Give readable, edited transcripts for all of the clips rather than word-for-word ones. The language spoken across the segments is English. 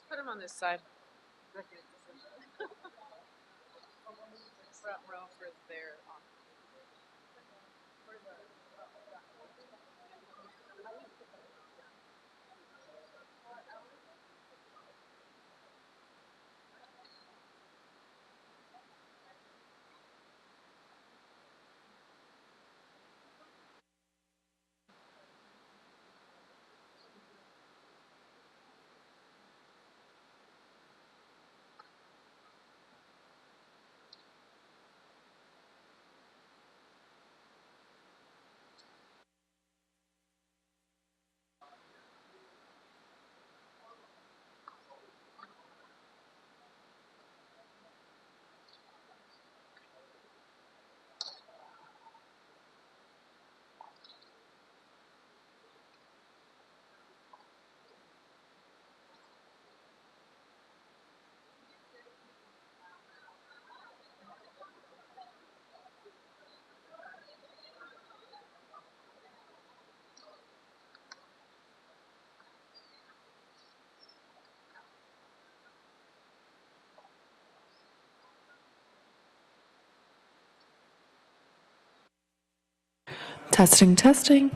Put him on this side. Front row for their. Testing, testing.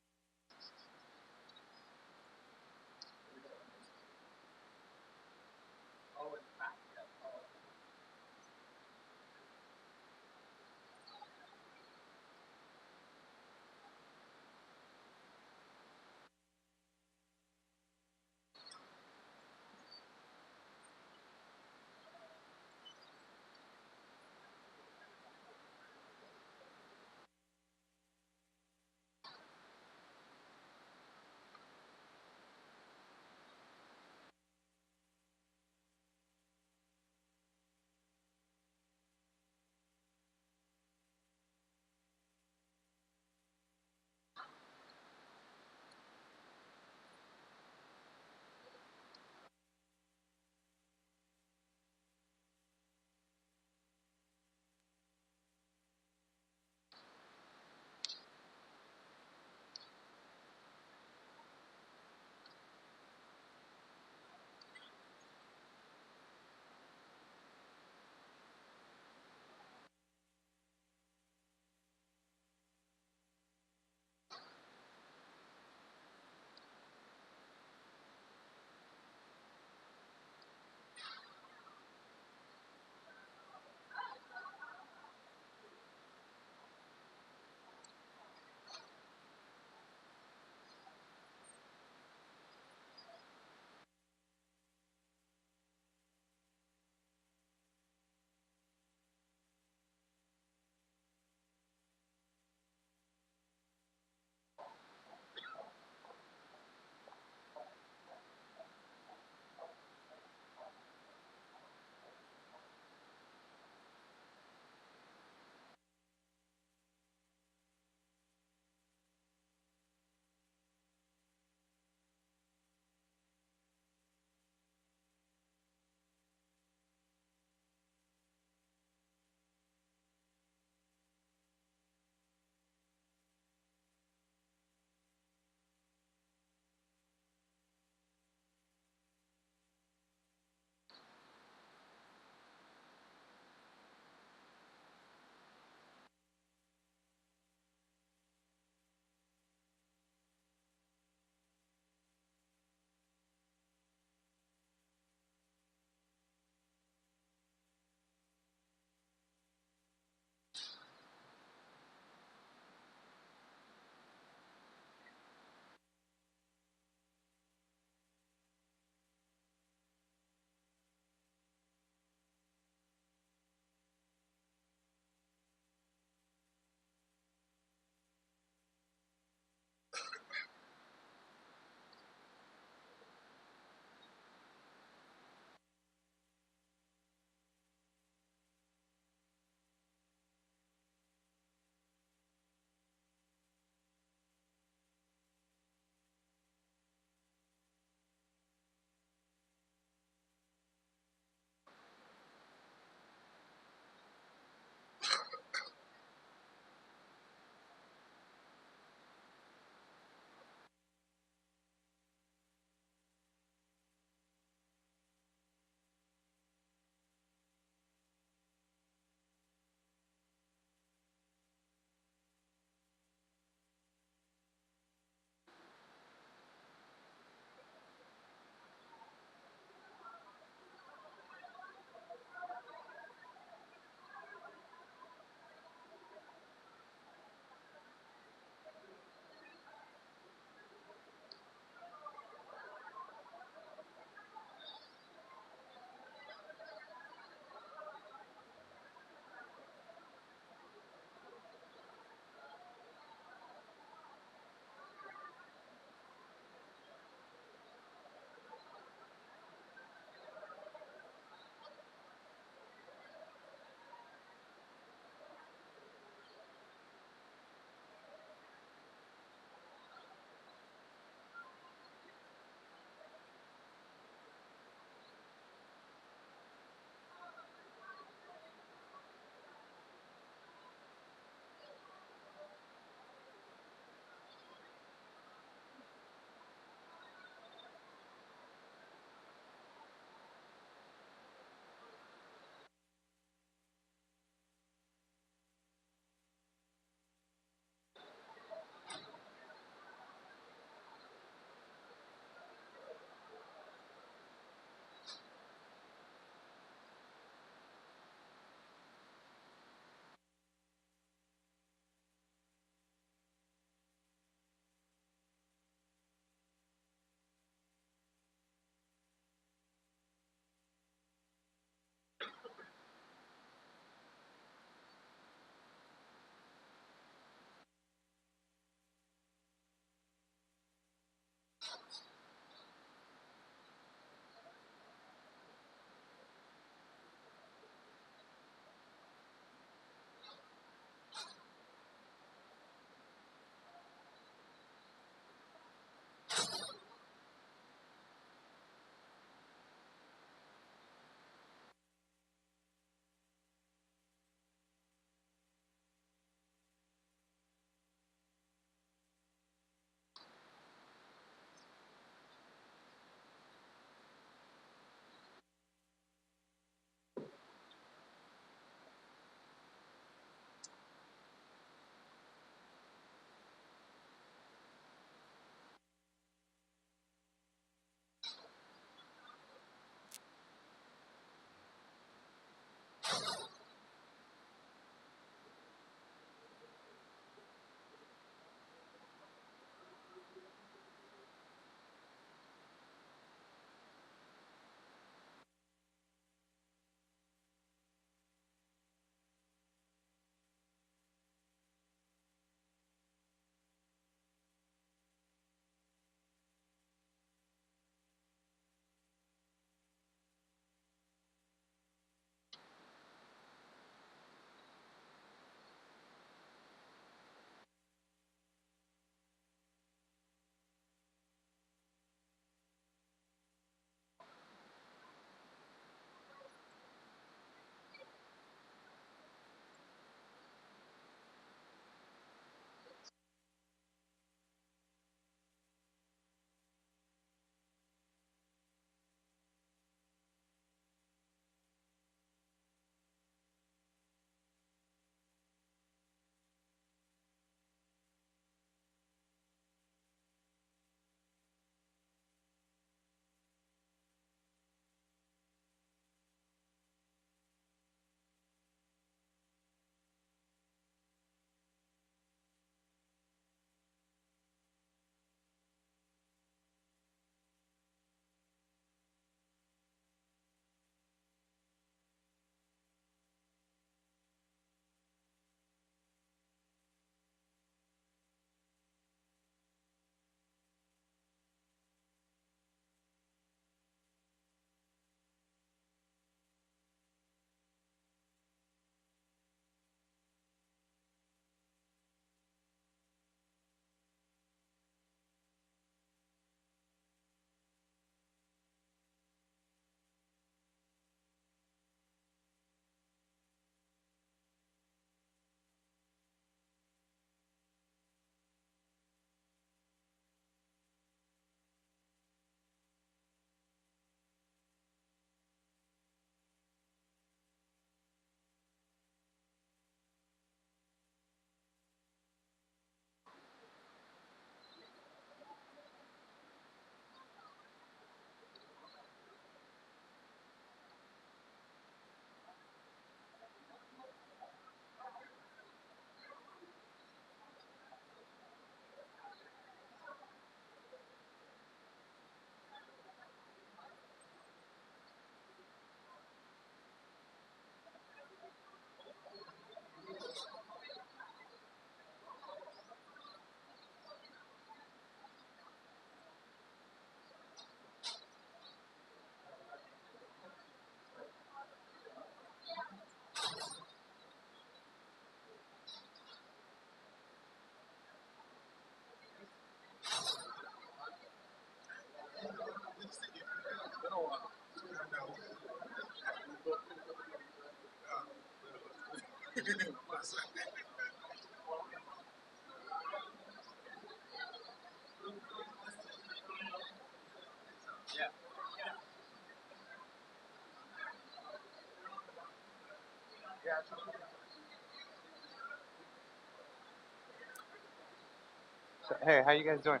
Hey, how you guys doing?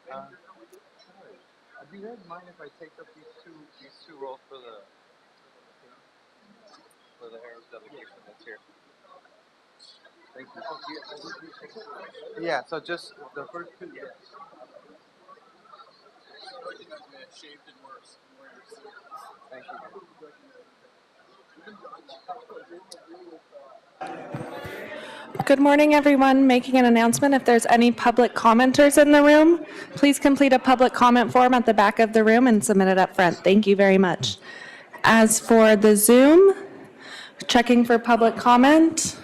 Do you guys mind if I take up these two roles for the Arab delegation that's here? Thank you. Yeah. So just the first two. Yeah. Thank you. Good morning, everyone. Making an announcement. If there's any public commenters in the room, please complete a public comment form at the back of the room and submit it up front. Thank you very much. As for the Zoom, checking for public comment.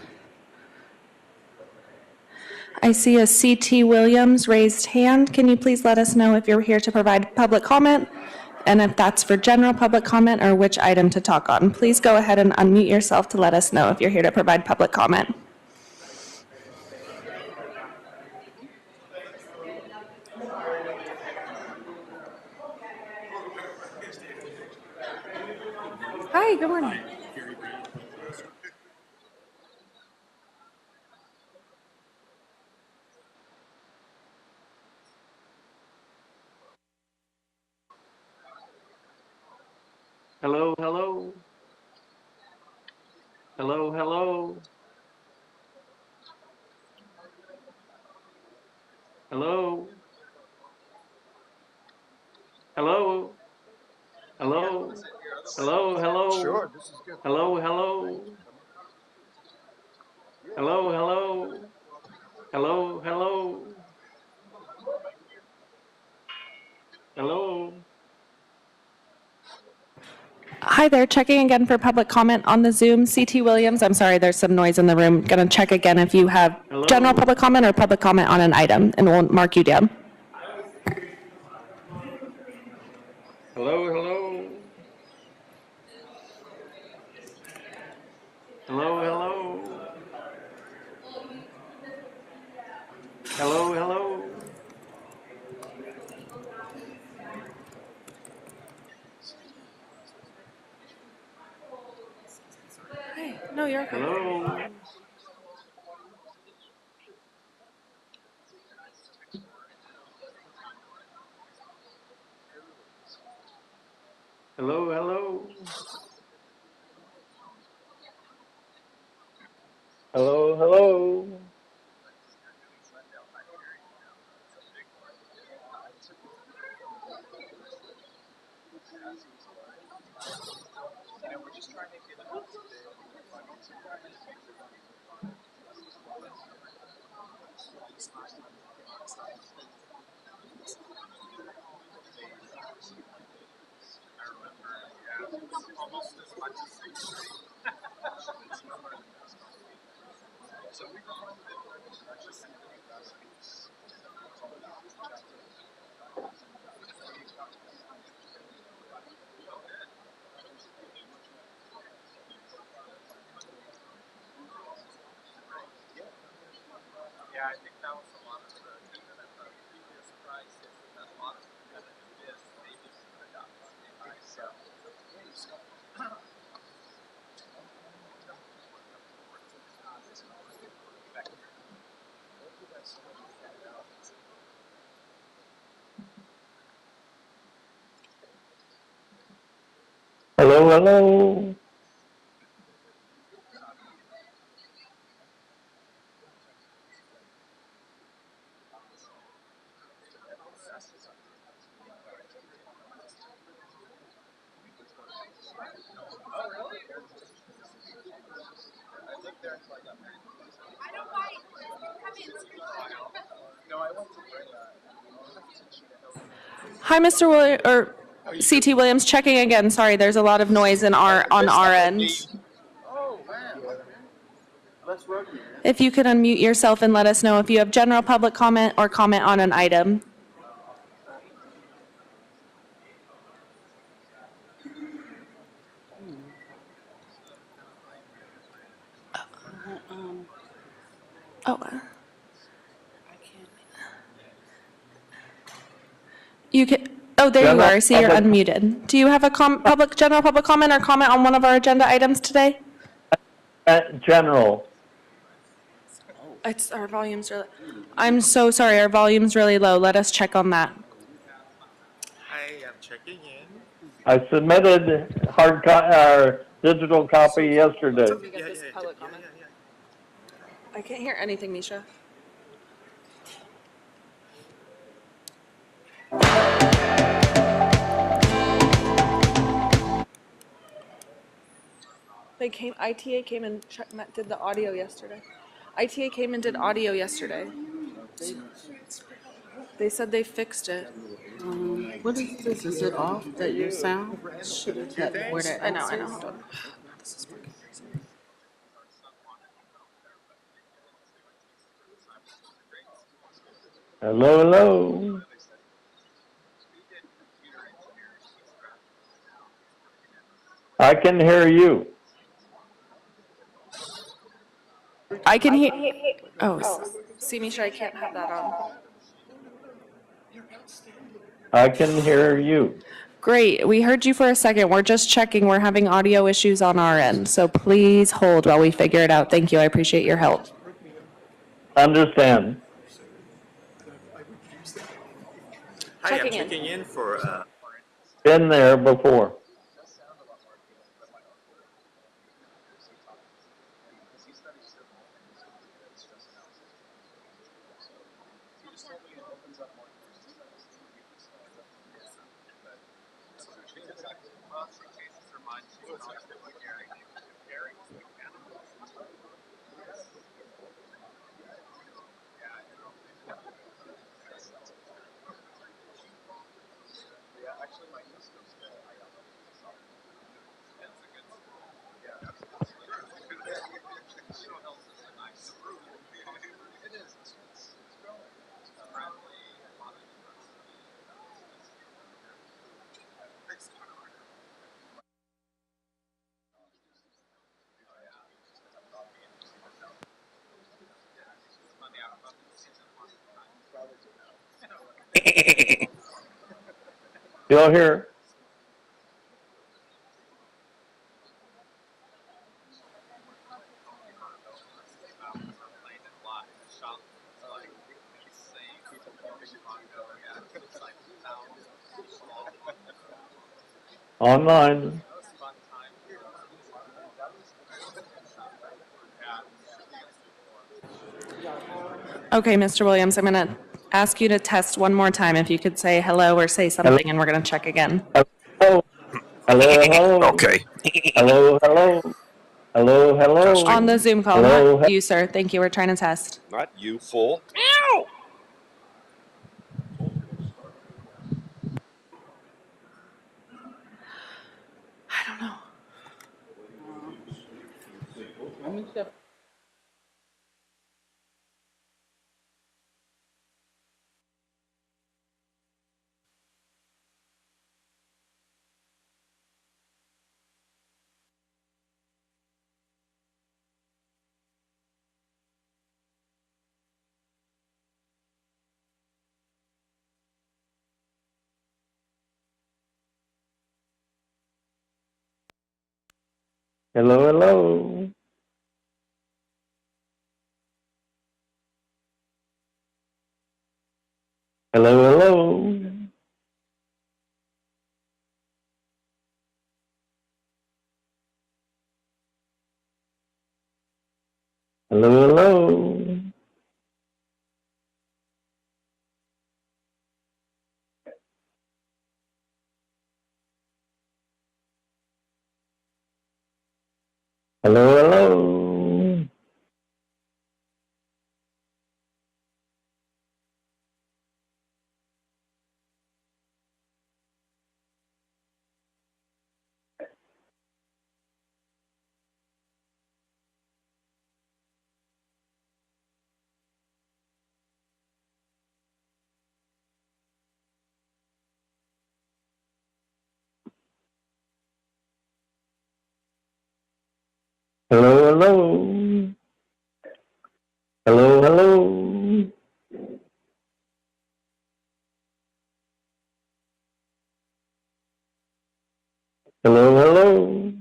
I see a CT Williams raised hand. Can you please let us know if you're here to provide public comment? And if that's for general public comment or which item to talk on. Please go ahead and unmute yourself to let us know if you're here to provide public comment. Hi, good morning. Hello, hello. Hello, hello. Hello. Hello. Hello. Hello, hello. Sure. This is good. Hello, hello. Hello, hello. Hello, hello. Hello. Hi there, checking again for public comment on the Zoom. CT Williams, I'm sorry, there's some noise in the room. Going to check again if you have Hello. general public comment or public comment on an item, and we'll mark you down. Hello, hello. Hello, hello. Hello, hello. No, you're okay. Hello. Hello, hello. Hello, hello. Hello, hello. Hi, Mr. or CT Williams, checking again. Sorry, there's a lot of noise on our end. If you could unmute yourself and let us know if you have general public comment or comment on an item. Oh. You can. Oh, there you are. I see you're unmuted. Do you have a general public comment or comment on one of our agenda items today? General. It's, our volume's really, I'm so sorry, our volume's really low. Let us check on that. I am checking in. I submitted digital copy yesterday. We get this public comment. I can't hear anything, Misha. ITA came and did the audio yesterday. ITA came and did audio yesterday. They said they fixed it. What is this? Is it off that your sound? That where that I know, X is? hold on. This is fucking crazy. Hello, hello. I can hear you. I can hear, see, Misha, I can't have that on. I can hear you. Great, we heard you for a second. We're just checking. We're having audio issues on our end, so please hold while we figure it out. Thank you, I appreciate your help. Understand. Hi, I'm Checking in. checking in for. Been there before. Still here. Online. Okay, Mr. Williams, I'm going to ask you to test one more time. If you could say hello or say something, and we're going to check again. Hello. Hello, hello. Okay. Hello, hello. Hello, hello. On the Zoom call, Hello, not you, sir. Thank you. We're trying to test. Not you, fool. I don't know. Let me step. hello, hello. Hello, hello. Hello, hello. Hello, hello. Hello, hello. Hello, hello. Hello, hello.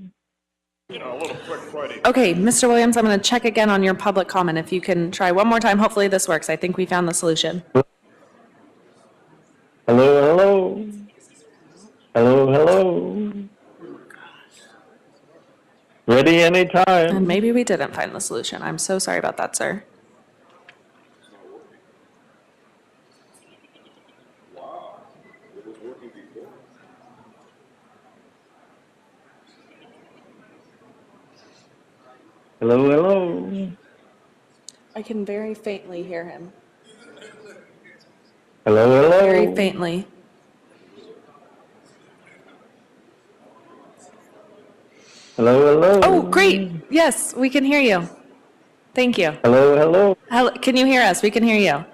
Okay, Mr. Williams, I'm going to check again on your public comment. If you can try one more time, hopefully this works. I think we found the solution. Hello, hello. Hello, hello. Ready And anytime. maybe we didn't find the solution. I'm so sorry about that, sir. Hello, hello. I can very faintly hear him. Hello, Very hello. faintly. Hello, hello. Oh, great. Yes, we can hear you. Thank you. Hello, hello. Hello, can you hear us? We can hear you.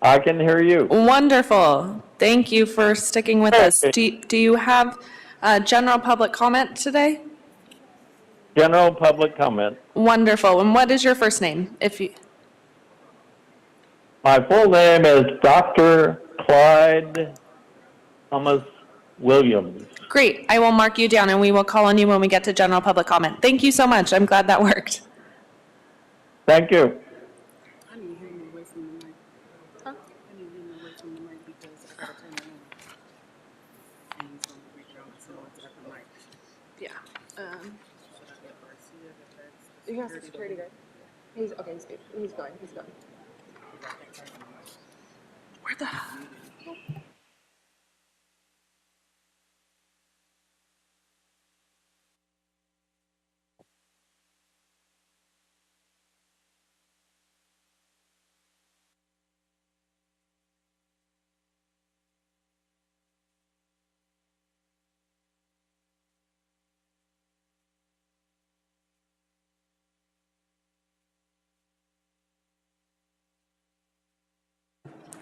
I can hear you. Wonderful. Thank you for sticking with us. Hey. Do you have general public comment today? General public comment. Wonderful. And what is your first name? If you, My full name is Dr. Clyde Thomas Williams. great. I will mark you down and we will call on you when we get to general public comment. Thank you so much. I'm glad that worked. Thank you. I need him away from the mic. Huh? I need him away from the mic because I gotta turn it on. And he's gonna reach out and someone's at the mic. Yeah. Should I get Garcia to text the Yes, the security security guard. He's okay. He's going. He's going. Where the hell?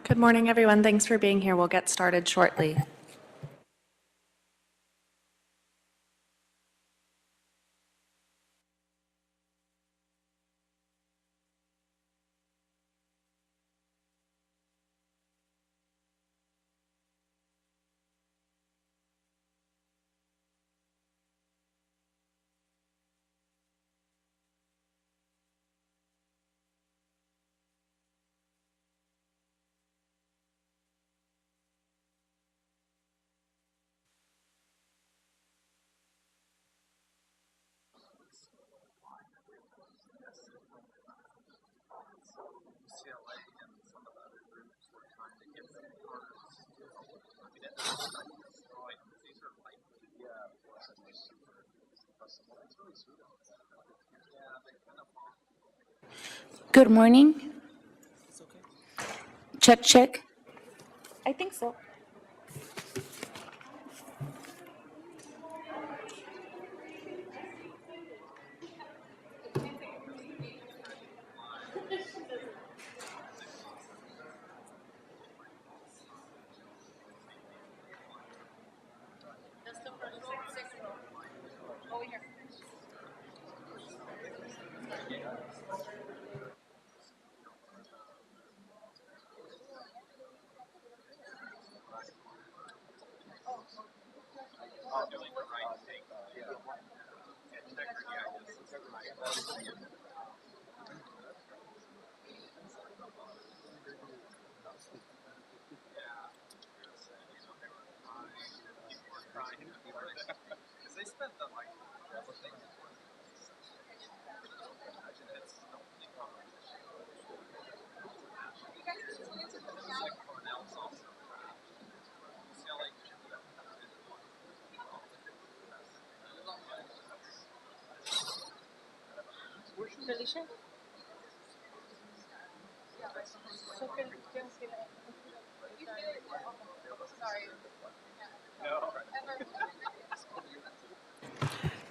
Good morning, everyone. Thanks for being here. We'll get started shortly. Good morning. Check, check. I think so.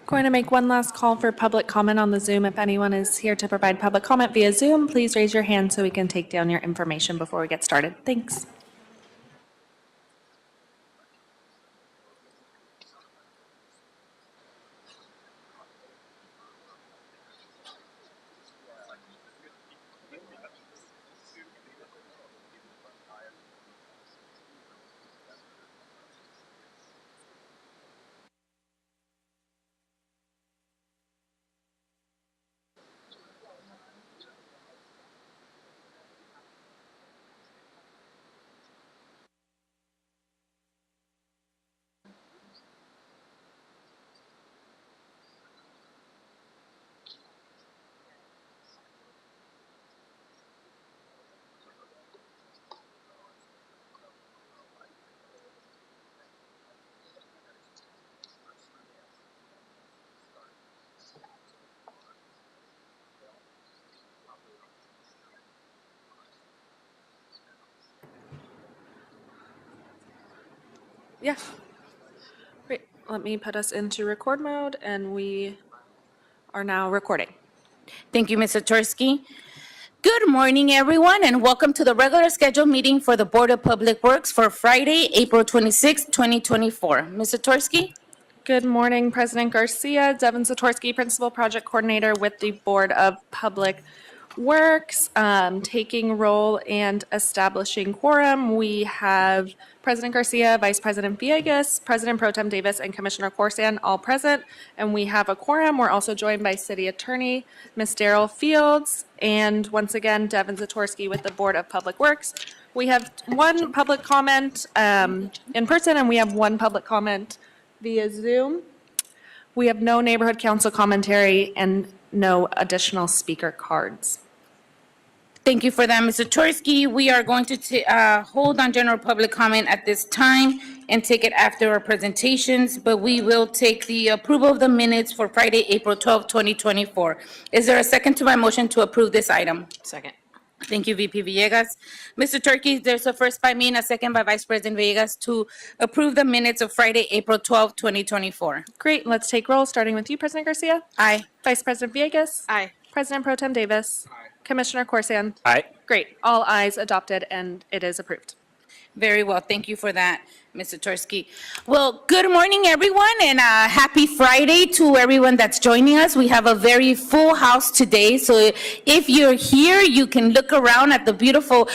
Going to make one last call for public comment on the Zoom. If anyone is here to provide public comment via Zoom, please raise your hand so we can take down your information before we get started. Thanks. Yeah. Great. Let me put us into record mode, and we are now recording. Thank you, Ms. Satorsky. Good morning, everyone, and welcome to the regular scheduled meeting for the Board of Public Works for Friday, April 26, 2024. Ms. Satorsky? Good morning, President Garcia. Devin Zatorsky, Principal Project Coordinator with the Board of Public Works, taking roll and establishing quorum. We have President Garcia, Vice President Villegas, President Pro Tem Davis, and Commissioner Corsan all present, and we have a quorum. We're also joined by City Attorney Ms. Daryl Fields, and once again, Devin Zatorsky with the Board of Public Works. We have one public comment in person, and we have one public comment via Zoom. We have no neighborhood council commentary and no additional speaker cards. Thank you for that, Ms. Satorsky. We are going to hold on general public comment at this time and take it after our presentations, but we will take the approval of the minutes for Friday, April 12, 2024. Is there a second to my motion to approve this item? Second. Thank you, VP Villegas. Mr. Turkey, there's a first by me and a second by Vice President Villegas to approve the minutes of Friday, April 12, 2024. Great, let's take roll, starting with you, President Garcia. Aye. Vice President Villegas. Aye. President Pro Tem Davis. Commissioner Corsan. Aye. Great, all ayes adopted, and it is approved. Very well. Thank you for that, Ms. Satorsky. Well, good morning, everyone, and happy Friday to everyone that's joining us. We have a very full house today, so if you're here, you can look around at the beautiful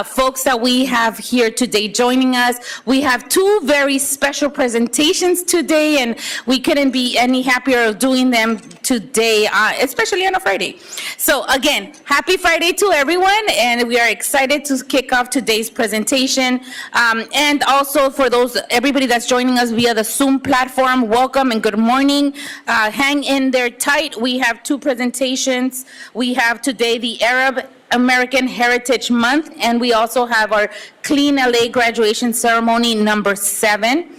folks that we have here today joining us. We have two very special presentations today, and we couldn't be any happier of doing them today, especially on a Friday. So again, happy Friday to everyone, and we are excited to kick off today's presentation. And also for everybody that's joining us via the Zoom platform, welcome and good morning. Hang in there tight. We have two presentations. We have today the Arab American Heritage Month, and we also have our Clean LA graduation ceremony number 7.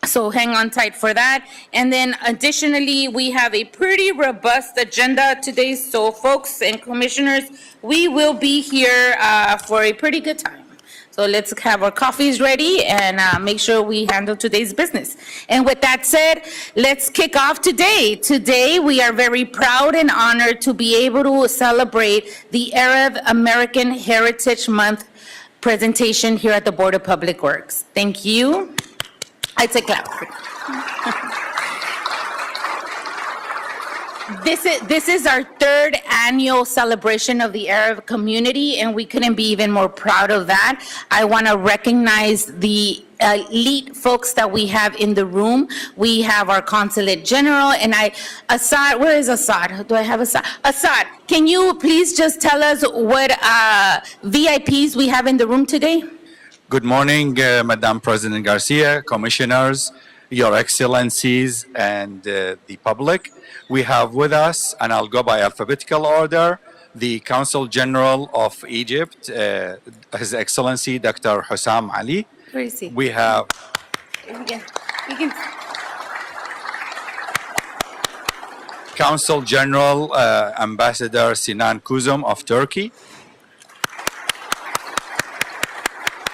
So hang on tight for that. And then additionally, we have a pretty robust agenda today. So folks and commissioners, we will be here for a pretty good time. So let's have our coffees ready and make sure we handle today's business. And with that said, let's kick off today. Today, we are very proud and honored to be able to celebrate the Arab American Heritage Month presentation here at the Board of Public Works. Thank you. I take clap. This is our 3rd annual celebration of the Arab community, and we couldn't be even more proud of that. I want to recognize the elite folks that we have in the room. We have our Consulate General, and Assad, where is Assad? Do I have Assad? Assad, can you please just tell us what VIPs we have in the room today? Good morning, Madam President Garcia, Commissioners, Your Excellencies, and the public. We have with us, and I'll go by alphabetical order, the Consul General of Egypt, His Excellency Dr. Hussam Ali. Where is he? We have You can. Consul General Ambassador Sinan Kuzum of Turkey,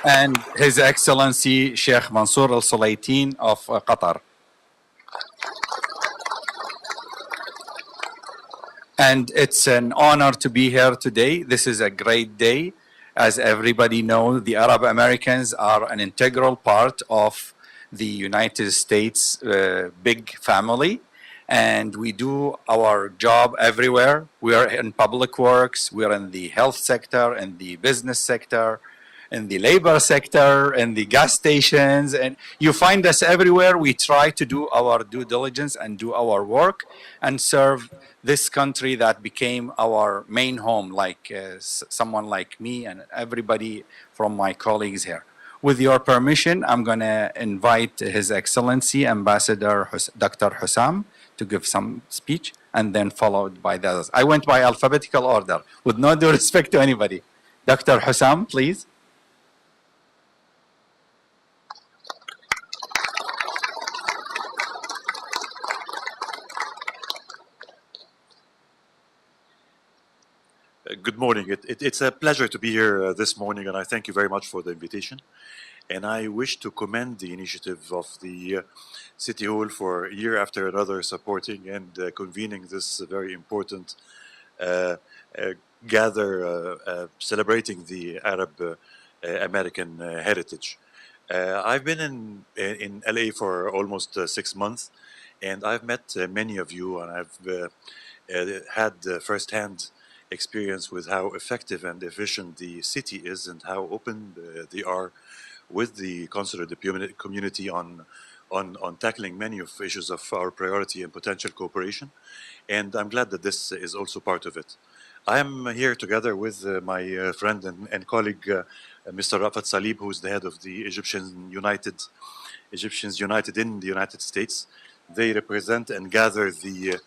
and His Excellency Sheikh Mansour Al Sulaytin of Qatar. And it's an honor to be here today. This is a great day. As everybody knows, the Arab Americans are an integral part of the United States big family. And we do our job everywhere. We are in public works, we are in the health sector, in the business sector, in the labor sector, in the gas stations, and you find us everywhere. We try to do our due diligence and do our work and serve this country that became our main home, like someone like me and everybody from my colleagues here. With your permission, I'm going to invite His Excellency Ambassador Dr. Hussam to give some speech, and then followed by the others. I went by alphabetical order, with no due respect to anybody. Dr. Hussam, please. Good morning. It's a pleasure to be here this morning, and I thank you very much for the invitation. And I wish to commend the initiative of the City Hall for year after another supporting and convening this very important celebrating the Arab American heritage. I've been in LA for almost 6 months, and I've met many of you, and I've had firsthand experience with how effective and efficient the city is and how open they are with the consular community on tackling many of issues of our priority and potential cooperation. And I'm glad that this is also part of it. I am here together with my friend and colleague, Mr. Rafat Salib, who is the head of the Egyptians United in the United States. They represent and gather the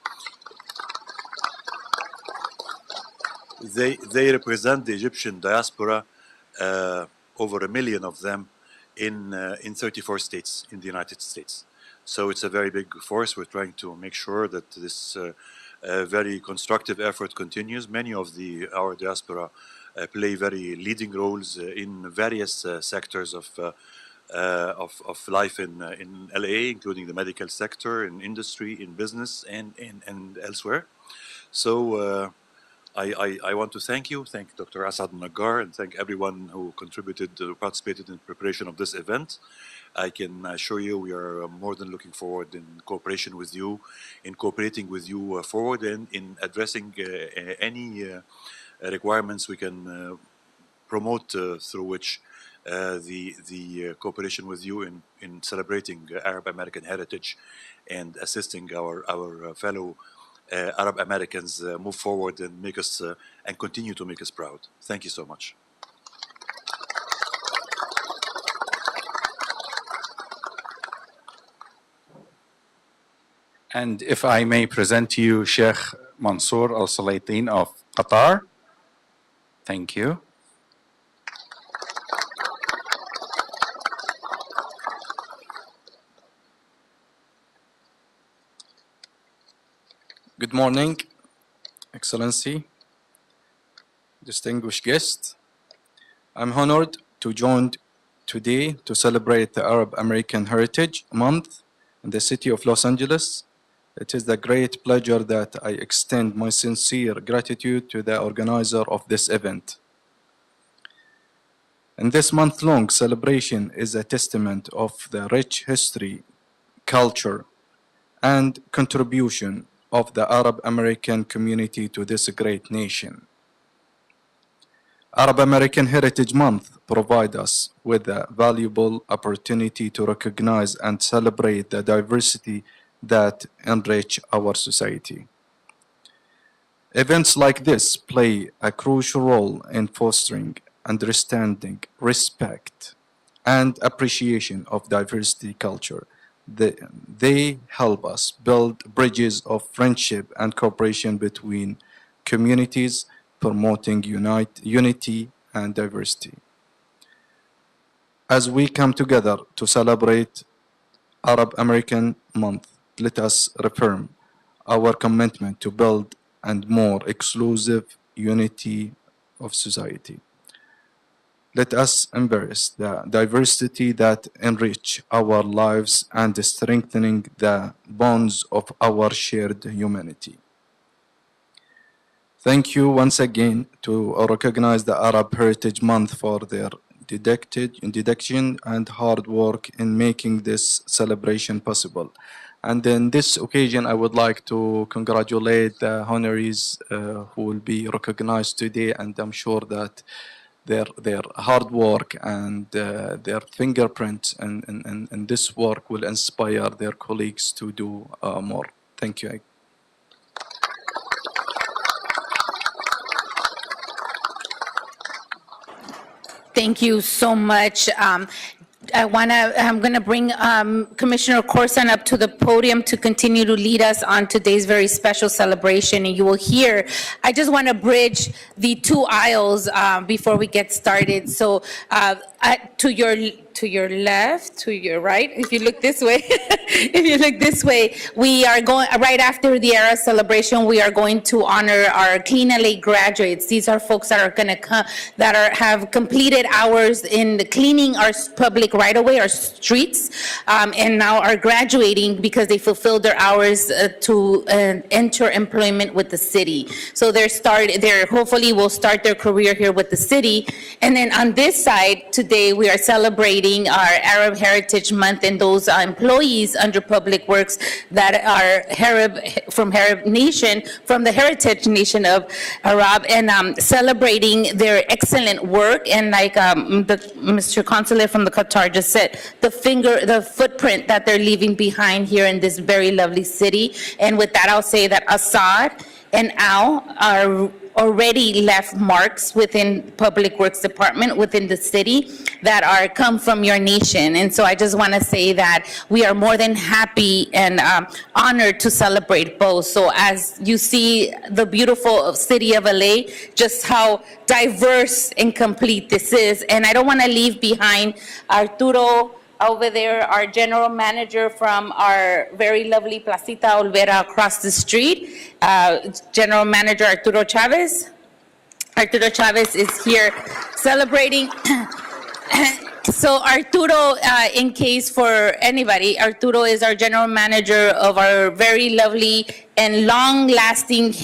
they represent the Egyptian diaspora, over 1 million of them in 34 states in the United States. So it's a very big force. We're trying to make sure that this very constructive effort continues. Many of our diaspora play very leading roles in various sectors of life in LA, including the medical sector, in industry, in business, and elsewhere. So I want to thank Dr. Asad Nagar, and thank everyone who participated in preparation of this event. I can assure you we are more than looking forward in cooperation with you, in cooperating with you forward, and in addressing any requirements we can promote through which the cooperation with you in celebrating Arab American heritage and assisting our fellow Arab Americans move forward and make us and continue to make us proud. Thank you so much. And if I may present to you Sheikh Mansour Al Salatin of Qatar. Thank you. Good morning, Excellency, distinguished guests. I'm honored to join today to celebrate the Arab American Heritage Month in the city of Los Angeles. It is a great pleasure that I extend my sincere gratitude to the organizer of this event. And this month-long celebration is a testament of the rich history, culture, and contribution of the Arab American community to this great nation. Arab American Heritage Month provides us with a valuable opportunity to recognize and celebrate the diversity that enrich our society. Events like this play a crucial role in fostering understanding, respect, and appreciation of diversity culture. They help us build bridges of friendship and cooperation between communities, promoting unity and diversity. As we come together to celebrate Arab American Month, let us reaffirm our commitment to build a more exclusive unity of society. Let us embrace the diversity that enrich our lives and strengthening the bonds of our shared humanity. Thank you once again to recognize the Arab Heritage Month for their dedication and hard work in making this celebration possible. And in this occasion, I would like to congratulate the honorees who will be recognized today, and I'm sure that their hard work and their fingerprint and this work will inspire their colleagues to do more. Thank you. Thank you so much. I'm going to bring Commissioner Corson up to the podium to continue to lead us on today's very special celebration. And you will hear, I just want to bridge the two aisles before we get started. So to your to your left, to your right, if you look this way, if you look this way, we are going, right after the ERA celebration, we are going to honor our Clean LA graduates. These are folks that are gonna come, that have completed hours in the cleaning our public right-of-way, our streets, and now are graduating because they fulfilled their hours to enter employment with the city. So they're hopefully will start their career here with the city. And then on this side, today, we are celebrating our Arab Heritage Month and those employees under Public Works that are from Arab Nation, from the Heritage Nation of Arab, and celebrating their excellent work. And like Mr. Consulate from the Qatar just said, the footprint that they're leaving behind here in this very lovely city. And with that, I'll say that Assad and Al are already left marks within Public Works Department, within the city, that are come from your nation. And so I just want to say that we are more than happy and honored to celebrate both. So as you see the beautiful city of LA, just how diverse and complete this is. And I don't want to leave behind Arturo over there, our general manager from our very lovely Placita Olvera across the street, General Manager Arturo Chavez. Arturo Chavez is here celebrating. So Arturo, in case for anybody, Arturo is our general manager of our very lovely and long-lasting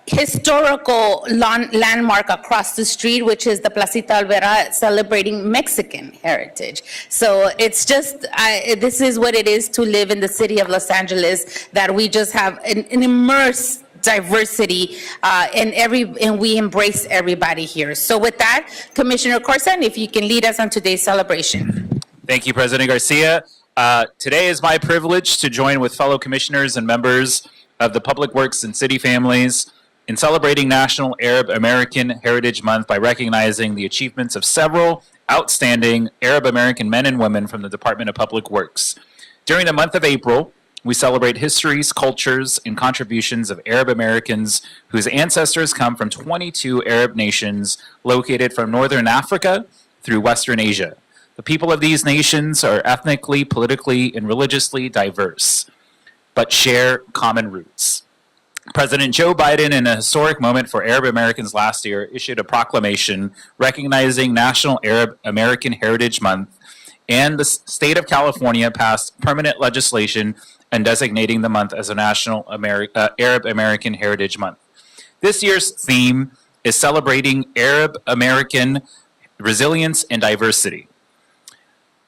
historical landmark across the street, which is the Placita Olvera, celebrating Mexican heritage. So it's just, this is what it is to live in the city of Los Angeles, that we just have an immersed diversity, and we embrace everybody here. So with that, Commissioner Corson, if you can lead us on today's celebration. Thank you, President Garcia. Today is my privilege to join with fellow commissioners and members of the Public Works and City Families in celebrating National Arab American Heritage Month by recognizing the achievements of several outstanding Arab American men and women from the Department of Public Works. During the month of April, we celebrate histories, cultures, and contributions of Arab Americans whose ancestors come from 22 Arab nations located from Northern Africa through Western Asia. The people of these nations are ethnically, politically, and religiously diverse, but share common roots. President Joe Biden, in a historic moment for Arab Americans last year, issued a proclamation recognizing National Arab American Heritage Month, and the state of California passed permanent legislation and designating the month as a National Arab American Heritage Month. This year's theme is celebrating Arab American resilience and diversity.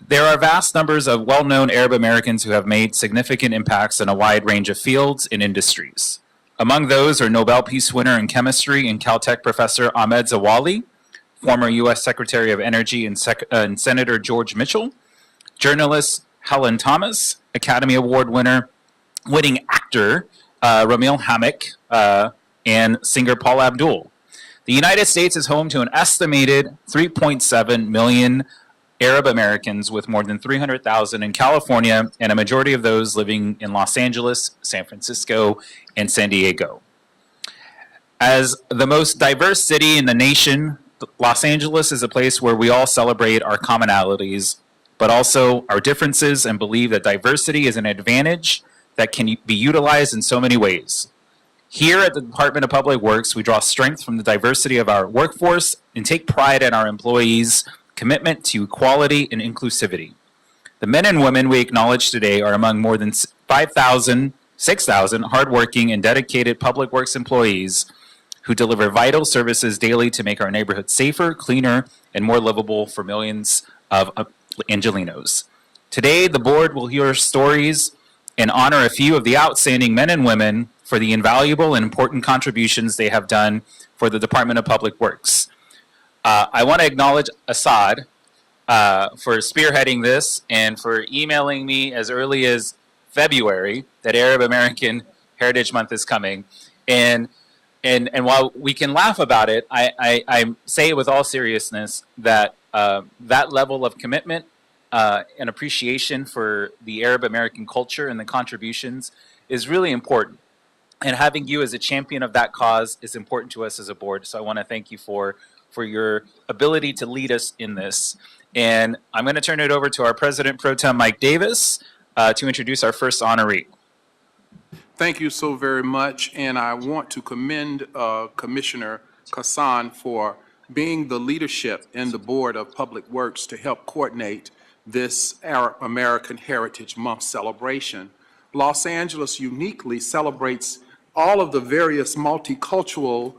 There are vast numbers of well-known Arab Americans who have made significant impacts in a wide range of fields and industries. Among those are Nobel Peace winner in chemistry and Caltech professor Ahmed Zawali, former U.S. Secretary of Energy and Senator George Mitchell, journalist Helen Thomas, Academy Award winning actor Ramil Hamik, and singer Paul Abdul. The United States is home to an estimated 3.7 million Arab Americans, with more than 300,000 in California, and a majority of those living in Los Angeles, San Francisco, and San Diego. As the most diverse city in the nation, Los Angeles is a place where we all celebrate our commonalities, but also our differences, and believe that diversity is an advantage that can be utilized in so many ways. Here at the Department of Public Works, we draw strength from the diversity of our workforce and take pride in our employees' commitment to equality and inclusivity. The men and women we acknowledge today are among more than 6,000 hardworking and dedicated Public Works employees who deliver vital services daily to make our neighborhoods safer, cleaner, and more livable for millions of Angelenos. Today, the board will hear stories and honor a few of the outstanding men and women for the invaluable and important contributions they have done for the Department of Public Works. I want to acknowledge Assad for spearheading this and for emailing me as early as February that Arab American Heritage Month is coming. And while we can laugh about it, I say with all seriousness that that level of commitment and appreciation for the Arab American culture and the contributions is really important. And having you as a champion of that cause is important to us as a board. So I want to thank you for for your ability to lead us in this. And I'm going to turn it over to our President Pro Tem, Mike Davis, to introduce our first honoree. Thank you so very much, and I want to commend Commissioner Kassan for being the leadership in the Board of Public Works to help coordinate this Arab American Heritage Month celebration. Los Angeles uniquely celebrates all of the various multicultural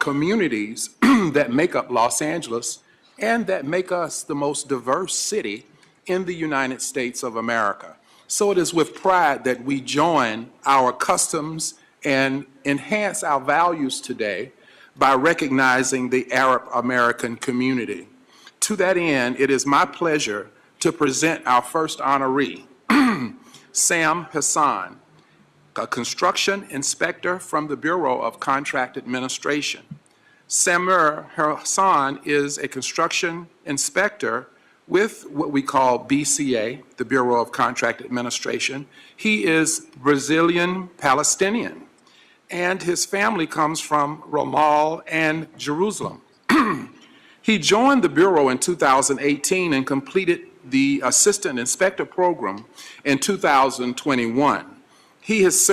communities that make up Los Angeles and that make us the most diverse city in the United States of America. So it is with pride that we join our customs and enhance our values today by recognizing the Arab American community. To that end, it is my pleasure to present our first honoree, Sam Hassan, a construction inspector from the Bureau of Contract Administration. Samir Hassan is a construction inspector with what we call BCA, the Bureau of Contract Administration. He is Brazilian Palestinian, and his family comes from Ramallah and Jerusalem. He joined the Bureau in 2018 and completed the Assistant Inspector Program in 2021. He has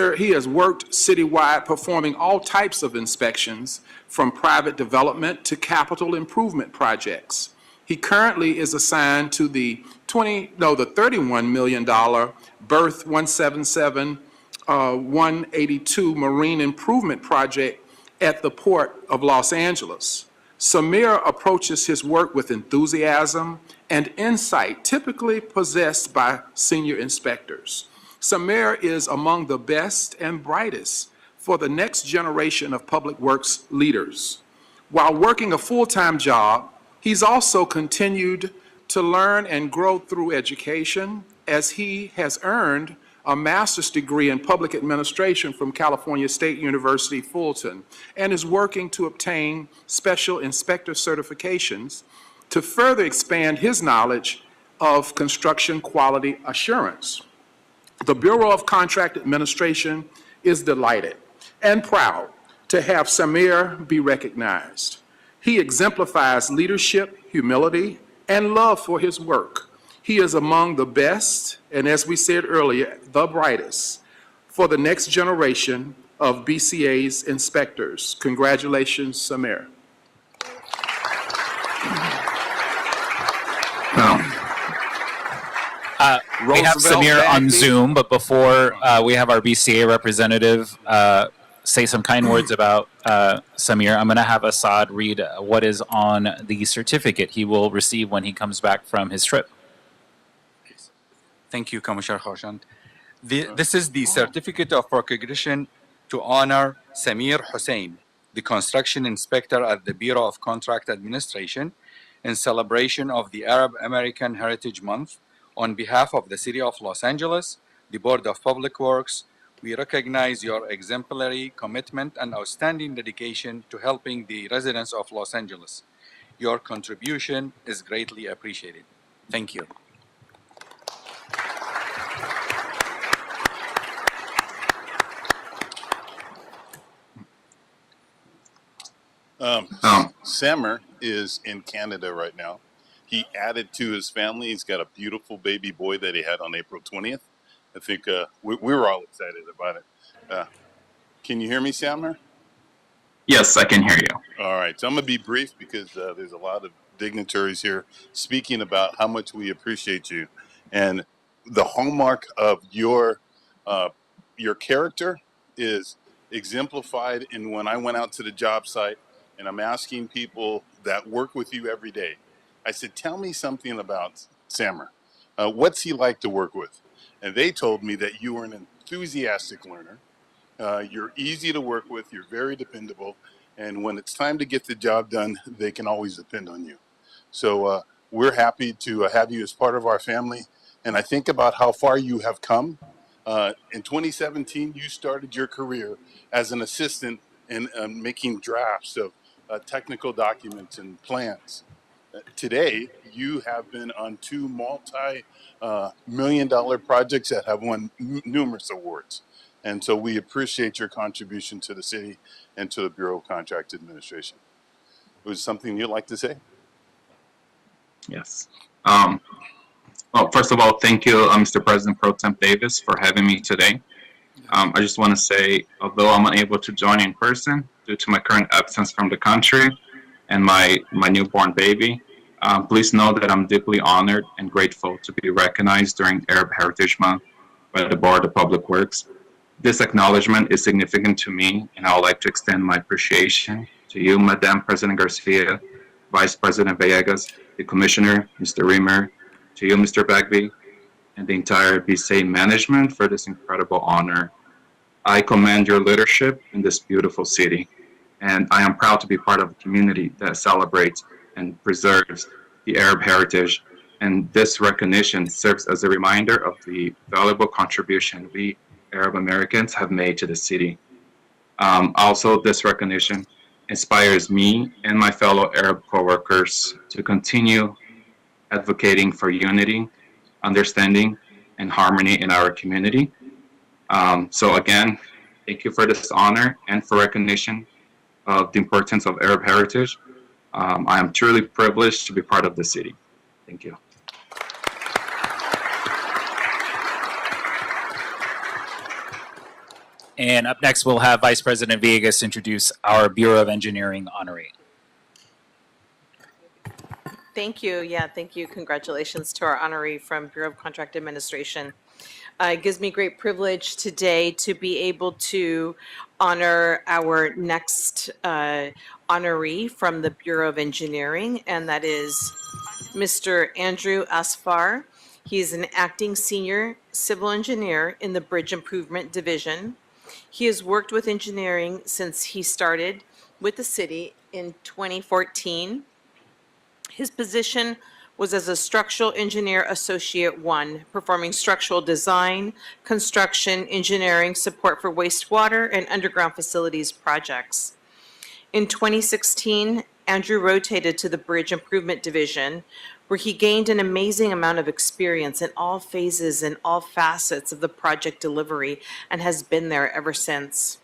worked citywide performing all types of inspections from private development to capital improvement projects. He currently is assigned to the $31 million Berth 177-182 Marine Improvement Project at the Port of Los Angeles. Samir approaches his work with enthusiasm and insight typically possessed by senior inspectors. Samir is among the best and brightest for the next generation of public works leaders. While working a full-time job, he's also continued to learn and grow through education, as he has earned a master's degree in public administration from California State University, Fulton, and is working to obtain special inspector certifications to further expand his knowledge of construction quality assurance. The Bureau of Contract Administration is delighted and proud to have Samir be recognized. He exemplifies leadership, humility, and love for his work. He is among the best, and as we said earlier, the brightest for the next generation of BCA's inspectors. Congratulations, Samir. We have Samir on Zoom, but before we have our BCA representative say some kind words about Samir, I'm going to have Assad read what is on the certificate he will receive when he comes back from his trip. Thank you, Commissioner Khorshand. This is the certificate of recognition to honor Samir Hussain, the construction inspector at the Bureau of Contract Administration, in celebration of the Arab American Heritage Month. On behalf of the City of Los Angeles, the Board of Public Works, we recognize your exemplary commitment and outstanding dedication to helping the residents of Los Angeles. Your contribution is greatly appreciated. Thank you. Samir is in Canada right now. He added to his family. He's got a beautiful baby boy that he had on April 20th. I think we were all excited about it. Can you hear me, Samir? Yes, I can hear you. All right. So I'm going to be brief because there's a lot of dignitaries here speaking about how much we appreciate you. And the hallmark of your character is exemplified in when I went out to the job site and I'm asking people that work with you every day. I said, tell me something about Samir. What's he like to work with? And they told me that you were an enthusiastic learner. You're easy to work with. You're very dependable. And when it's time to get the job done, they can always depend on you. So we're happy to have you as part of our family. And I think about how far you have come. In 2017, you started your career as an assistant in making drafts of technical documents and plans. Today, you have been on two multi-million-dollar projects that have won numerous awards. And so we appreciate your contribution to the city and to the Bureau of Contract Administration. Was something you'd like to say? Yes. Well, first of all, thank you, Mr. President Pro Tem Davis, for having me today. I just want to say, although I'm unable to join in person due to my current absence from the country and my newborn baby, please know that I'm deeply honored and grateful to be recognized during Arab Heritage Month by the Board of Public Works. This acknowledgement is significant to me, and I would like to extend my appreciation to you, Madam President Garcia, Vice President Villegas, the Commissioner, Mr. Reamer, to you, Mr. Bagby, and the entire BSA management for this incredible honor. I commend your leadership in this beautiful city, and I am proud to be part of a community that celebrates and preserves the Arab heritage, and this recognition serves as a reminder of the valuable contribution we Arab Americans have made to the city. Also, this recognition inspires me and my fellow Arab coworkers to continue advocating for unity, understanding, and harmony in our community. So again, thank you for this honor and for recognition of the importance of Arab heritage. I am truly privileged to be part of the city. Thank you. And up next, we'll have Vice President Villegas introduce our Bureau of Engineering honoree. Thank you. Yeah, thank you. Congratulations to our honoree from Bureau of Contract Administration. It gives me great privilege today to be able to honor our next honoree from the Bureau of Engineering, and that is Mr. Andrew Asfar. He is an acting senior civil engineer in the Bridge Improvement Division. He has worked with engineering since he started with the city in 2014. His position was as a Structural Engineer Associate 1, performing structural design, construction, engineering, support for wastewater, and underground facilities projects. In 2016, Andrew rotated to the Bridge Improvement Division, where he gained an amazing amount of experience in all phases and all facets of the project delivery and has been there ever since.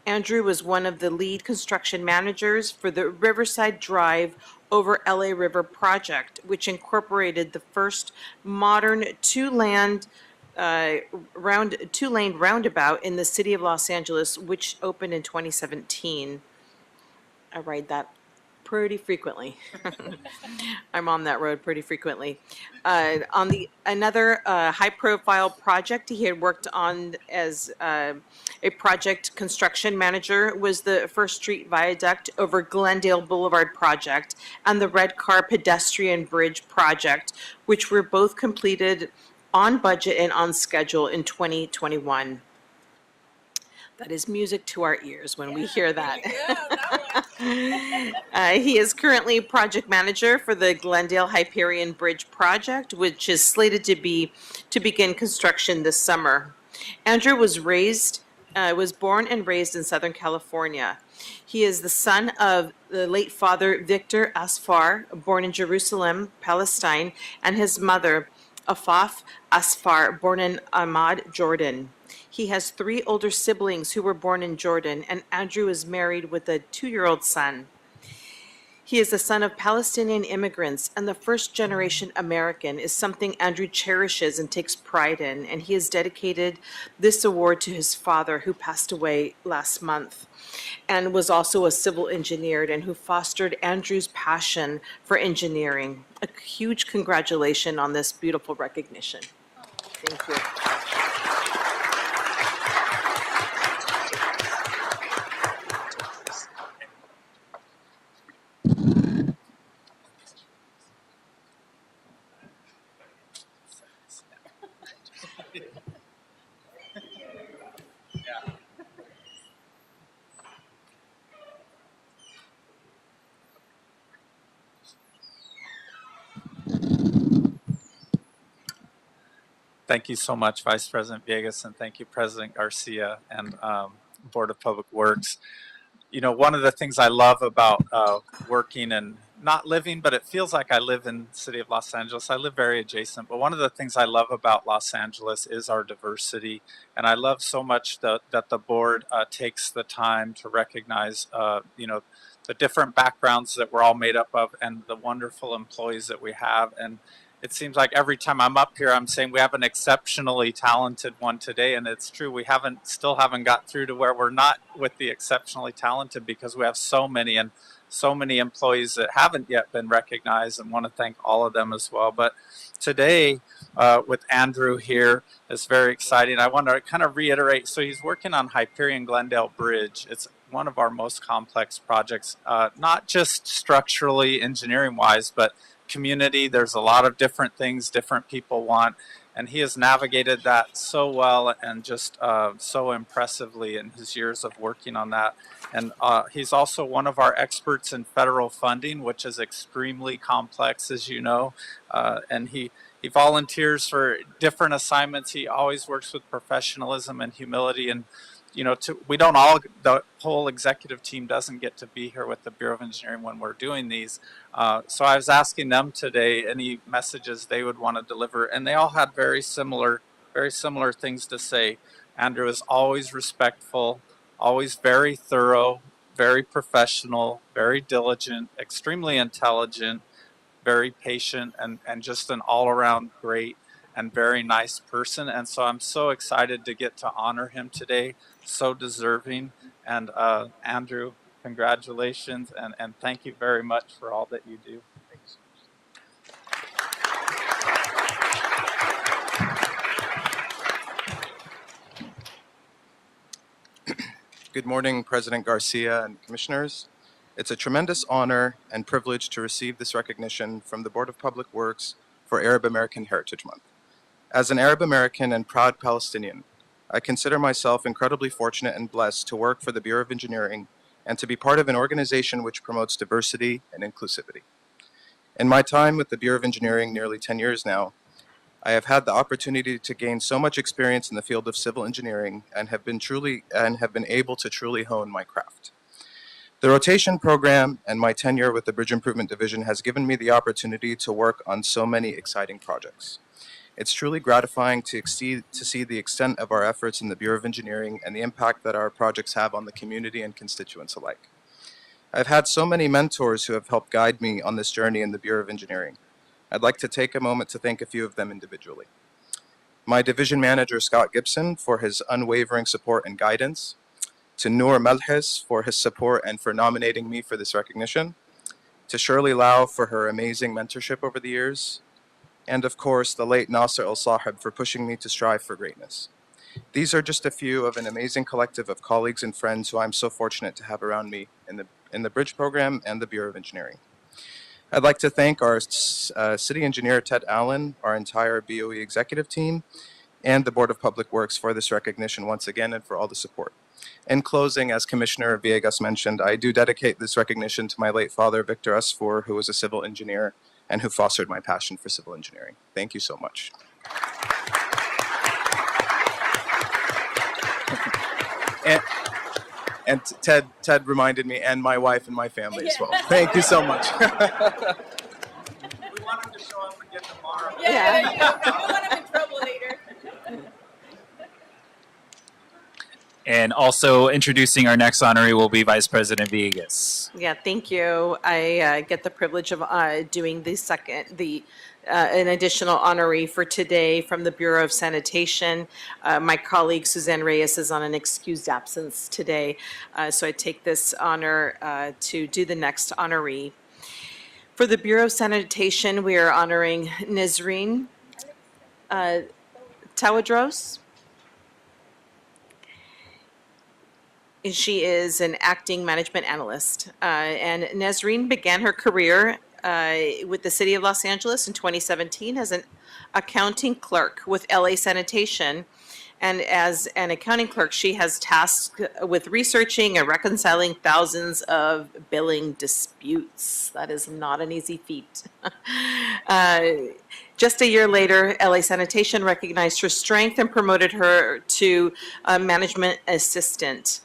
Andrew was one of the lead construction managers for the Riverside Drive over LA River project, which incorporated the first modern two-lane roundabout in the city of Los Angeles, which opened in 2017. I ride that pretty frequently. I'm on that road pretty frequently. Another high-profile project he had worked on as a project construction manager was the First Street Viaduct over Glendale Boulevard project and the Red Car Pedestrian Bridge project, which were both completed on budget and on schedule in 2021. That is music to our ears when we hear that. He is currently project manager for the Glendale Hyperion Bridge project, which is slated to begin construction this summer. Andrew was born and raised in Southern California. He is the son of the late father Victor Asfar, born in Jerusalem, Palestine, and his mother Afaf Asfar, born in Ahmad, Jordan. He has 3 older siblings who were born in Jordan, and Andrew is married with a 2-year-old son. He is the son of Palestinian immigrants, and the first-generation American is something Andrew cherishes and takes pride in, and he has dedicated this award to his father, who passed away last month, and was also a civil engineer, and who fostered Andrew's passion for engineering. A huge congratulations on this beautiful recognition. Thank you. Thank you so much, Vice President Villegas, and thank you, President Garcia and Board of Public Works. You know, one of the things I love about working and not living, but it feels like I live in the city of Los Angeles. I live very adjacent, but one of the things I love about Los Angeles is our diversity. And I love so much that the board takes the time to recognize, you know, the different backgrounds that we're all made up of and the wonderful employees that we have. And it seems like every time I'm up here, I'm saying we have an exceptionally talented one today. And it's true, we still haven't got through to where we're not with the exceptionally talented, because we have so many employees that haven't yet been recognized, and want to thank all of them as well. But today, with Andrew here, is very exciting. I want to kind of reiterate, so he's working on Hyperion-Glendale Bridge. It's one of our most complex projects, not just structurally, engineering-wise, but community. There's a lot of different things different people want, and he has navigated that so well and just so impressively in his years of working on that. And he's also one of our experts in federal funding, which is extremely complex, as you know, and he volunteers for different assignments. He always works with professionalism and humility. And the whole executive team doesn't get to be here with the Bureau of Engineering when we're doing these. So I was asking them today any messages they would want to deliver, and they all had very similar things to say. Andrew is always respectful, always very thorough, very professional, very diligent, extremely intelligent, very patient, and just an all-around great and very nice person. And so I'm so excited to get to honor him today. So deserving. And Andrew, congratulations, and thank you very much for all that you do. Thanks. Good morning, President Garcia and commissioners. It's a tremendous honor and privilege to receive this recognition from the Board of Public Works for Arab American Heritage Month. As an Arab American and proud Palestinian, I consider myself incredibly fortunate and blessed to work for the Bureau of Engineering and to be part of an organization which promotes diversity and inclusivity. In my time with the Bureau of Engineering, nearly 10 years now, I have had the opportunity to gain so much experience in the field of civil engineering and have been able to truly hone my craft. The rotation program and my tenure with the Bridge Improvement Division has given me the opportunity to work on so many exciting projects. It's truly gratifying to see the extent of our efforts in the Bureau of Engineering and the impact that our projects have on the community and constituents alike. I've had so many mentors who have helped guide me on this journey in the Bureau of Engineering. I'd like to take a moment to thank a few of them individually. My division manager, Scott Gibson, for his unwavering support and guidance, to Noor Malhis for his support and for nominating me for this recognition, to Shirley Lau for her amazing mentorship over the years, and of course, the late Nasser El-Sahib for pushing me to strive for greatness. These are just a few of an amazing collective of colleagues and friends who I'm so fortunate to have around me in the Bridge program and the Bureau of Engineering. I'd like to thank our city engineer, Ted Allen, our entire BOE executive team, and the Board of Public Works for this recognition once again and for all the support. In closing, as Commissioner Villegas mentioned, I do dedicate this recognition to my late father, Victor Asfour, who was a civil engineer and who fostered my passion for civil engineering. Thank you so much. And Ted reminded me, and my wife and my family as well. Thank you so much. We want him to show up again tomorrow. Yeah. We don't want him in trouble later. And also introducing our next honoree will be Vice President Villegas. Yeah, thank you. I get the privilege of doing an additional honoree for today from the Bureau of Sanitation. My colleague Suzanne Reyes is on an excused absence today, so I take this honor to do the next honoree. For the Bureau of Sanitation, we are honoring Nisreen Tawadros. She is an acting management analyst, and Nesreen began her career with the City of Los Angeles in 2017 as an accounting clerk with LA Sanitation. And as an accounting clerk, she has tasked with researching and reconciling thousands of billing disputes. That is not an easy feat. Just a year later, LA Sanitation recognized her strength and promoted her to management assistant.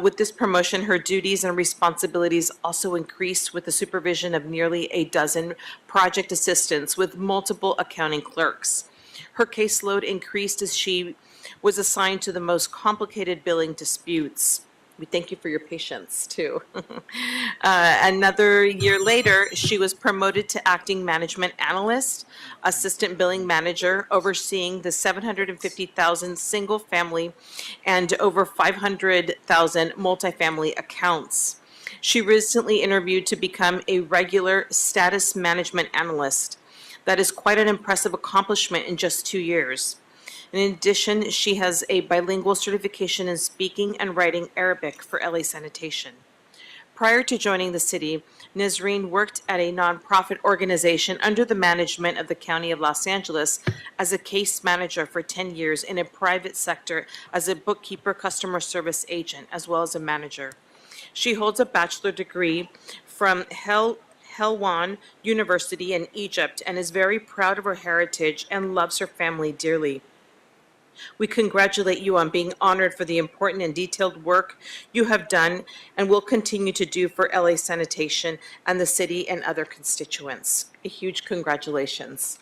With this promotion, her duties and responsibilities also increased with the supervision of nearly a dozen project assistants with multiple accounting clerks. Her caseload increased as she was assigned to the most complicated billing disputes. We thank you for your patience, too. Another year later, she was promoted to acting management analyst, assistant billing manager, overseeing the 750,000 single-family and over 500,000 multifamily accounts. She recently interviewed to become a regular status management analyst. That is quite an impressive accomplishment in just 2 years. In addition, she has a bilingual certification in speaking and writing Arabic for LA Sanitation. Prior to joining the city, Nazreen worked at a nonprofit organization under the management of the County of Los Angeles as a case manager for 10 years in a private sector as a bookkeeper, customer service agent, as well as a manager. She holds a bachelor degree from Helwan University in Egypt and is very proud of her heritage and loves her family dearly. We congratulate you on being honored for the important and detailed work you have done and will continue to do for LA Sanitation and the city and other constituents. A huge congratulations.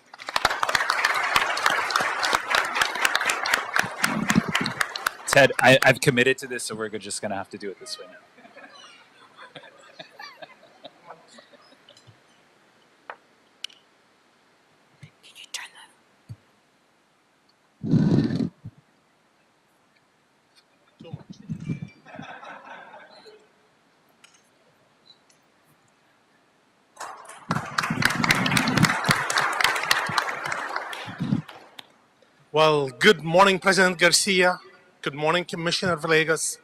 Ted, I've committed to this, so we're just going to have to do it this way now. Well, good morning, President Garcia. Good morning, Commissioner Villegas,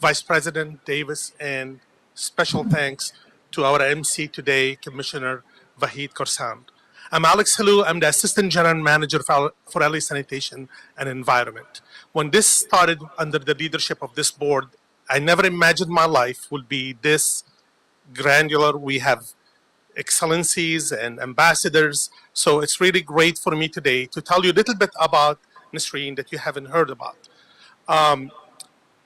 Vice President Davis, and special thanks to our MC today, Commissioner Vahid Khorsand. I'm Alex Halou. I'm the Assistant General Manager for LA Sanitation and Environment. When this started under the leadership of this board, I never imagined my life would be this granular. We have excellencies and ambassadors. So it's really great for me today to tell you a little bit about Nasreen that you haven't heard about.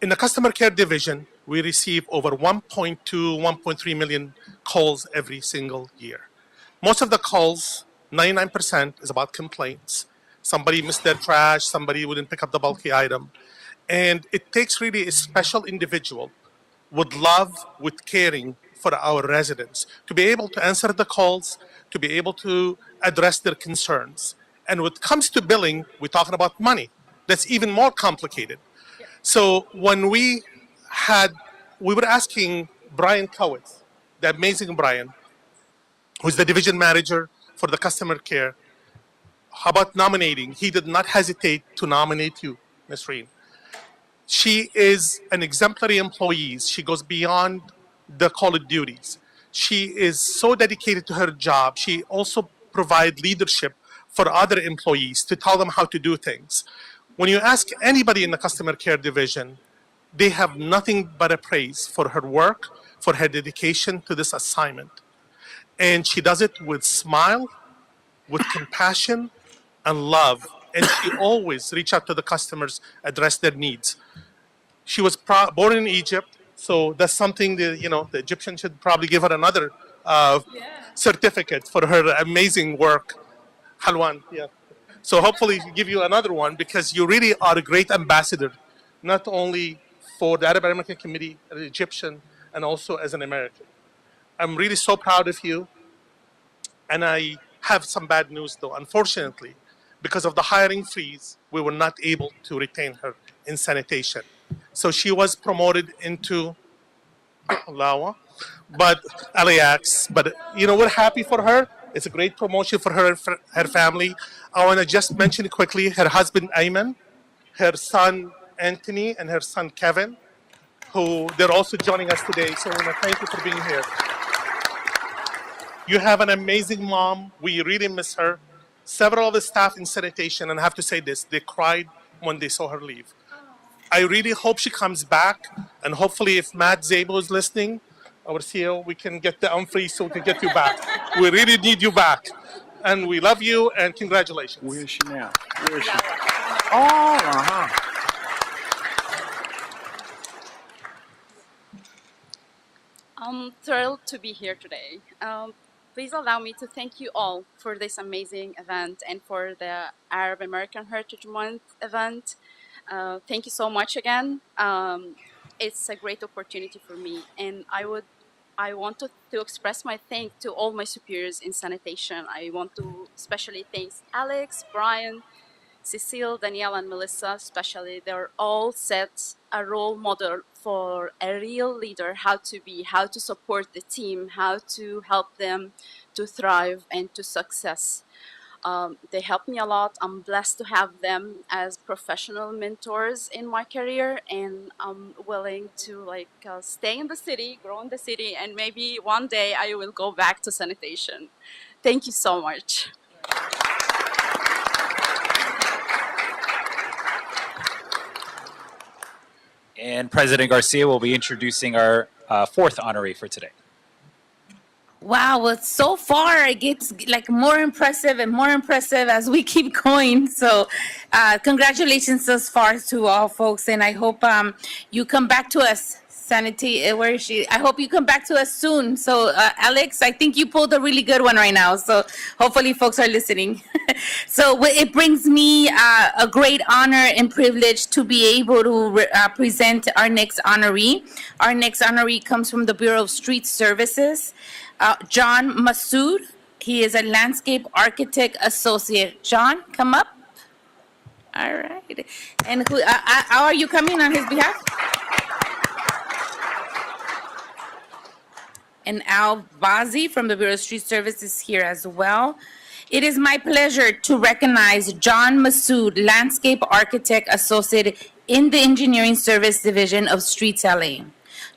In the customer care division, we receive over 1.2, 1.3 million calls every single year. Most of the calls, 99%, is about complaints. Somebody missed their trash, somebody wouldn't pick up the bulky item. And it takes really a special individual with love, with caring for our residents to be able to answer the calls, to be able to address their concerns. And when it comes to billing, we're talking about money. That's even more complicated. So when we were asking Brian Kowitz, the amazing Brian, who's the division manager for the customer care, how about nominating? He did not hesitate to nominate you, Nasreen. She is an exemplary employee. She goes beyond the call it duties. She is so dedicated to her job. She also provides leadership for other employees to tell them how to do things. When you ask anybody in the customer care division, they have nothing but a praise for her work, for her dedication to this assignment. And she does it with smile, with compassion, and love. And she always reach out to the customers, address their needs. She was born in Egypt, so that's something that, the Egyptians should probably give her another certificate for her amazing work. Halwan, yeah. So hopefully give you another one because you really are a great ambassador, not only for the Arab American Committee, the Egyptian, and also as an American. I'm really so proud of you. And I have some bad news though. Unfortunately, because of the hiring freeze, we were not able to retain her in sanitation. So she was promoted into LAX, but we're happy for her. It's a great promotion for her and for her family. I want to just mention quickly her husband Ayman, her son Anthony, and her son Kevin, who they're also joining us today. So I want to thank you for being here. You have an amazing mom. We really miss her. Several of the staff in sanitation, and I have to say this, they cried when they saw her leave. I really hope she comes back, and hopefully if Matt Zabel is listening, our CEO, we can get the unfreeze so we can get you back. We really need you back. And we love you, and congratulations. Where is she now? Where is she? Oh, I'm thrilled to be here today. Please allow me to thank you all for this amazing event and for the Arab American Heritage Month event. Thank you so much again. it's a great opportunity for me, and I want to express my thanks to all my superiors in sanitation. I want to especially thank Alex, Brian, Cecile, Danielle, and Melissa, especially. They're all set a role model for a real leader, how to be, how to support the team, how to help them to thrive and to success. They help me a lot. I'm blessed to have them as professional mentors in my career, and I'm willing to stay in the city, grow in the city, and maybe one day I will go back to sanitation. Thank you so much. And President Garcia will be introducing our fourth honoree for today. Wow, well, so far it gets like more impressive and more impressive as we keep going. So congratulations thus far to all folks, and I hope you come back to us. Sanity, where is she? I hope you come back to us soon. So Alex, I think you pulled a really good one right now. So hopefully folks are listening. So it brings me a great honor and privilege to be able to present our next honoree. Our next honoree comes from the Bureau of Street Services. John Masood. He is a landscape architect associate. John, come up. All right. And how are you coming on his behalf? And Al Bazi from the Bureau of Street Services here as well. It is my pleasure to recognize John Masood, landscape architect associate in the Engineering Service Division of Streets LA.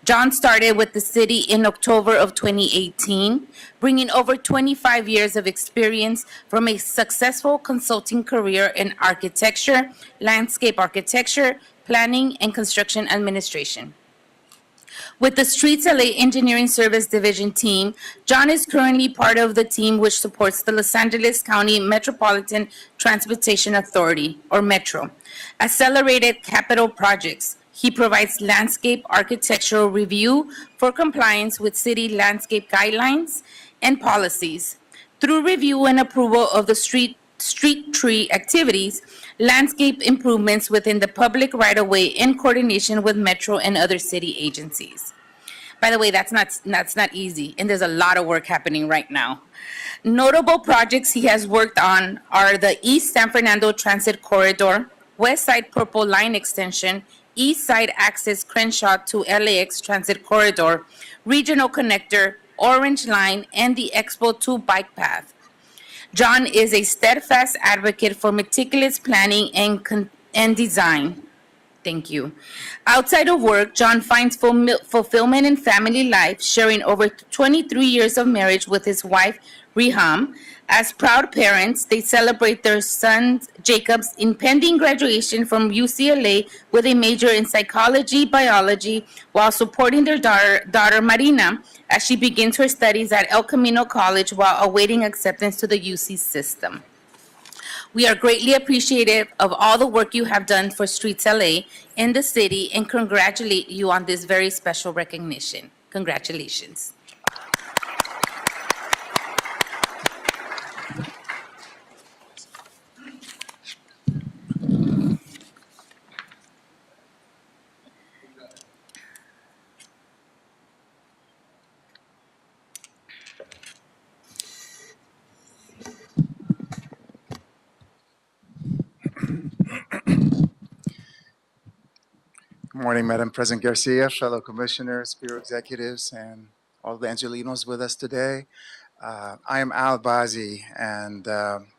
John started with the city in October of 2018, bringing over 25 years of experience from a successful consulting career in architecture, landscape architecture, planning, and construction administration. With the Streets LA Engineering Service Division team, John is currently part of the team which supports the Los Angeles County Metropolitan Transportation Authority, or Metro, accelerated capital projects. He provides landscape architectural review for compliance with city landscape guidelines and policies. Through review and approval of the street tree activities, landscape improvements within the public right-of-way in coordination with Metro and other city agencies. By the way, that's not easy, and there's a lot of work happening right now. Notable projects he has worked on are the East San Fernando Transit Corridor, West Side Purple Line Extension, East Side Access Crenshaw to LAX Transit Corridor, Regional Connector, Orange Line, and the Expo 2 bike path. John is a steadfast advocate for meticulous planning and design. Thank you. Outside of work, John finds fulfillment in family life, sharing over 23 years of marriage with his wife, Riham. As proud parents, they celebrate their son, Jacob's, impending graduation from UCLA with a major in psychology, biology, while supporting their daughter Marina, as she begins her studies at El Camino College while awaiting acceptance to the UC system. We are greatly appreciative of all the work you have done for Streets LA in the city and congratulate you on this very special recognition. Congratulations. Good morning, Madam President Garcia, fellow commissioners, bureau executives, and all the Angelinos with us today. I am Al Bazi, and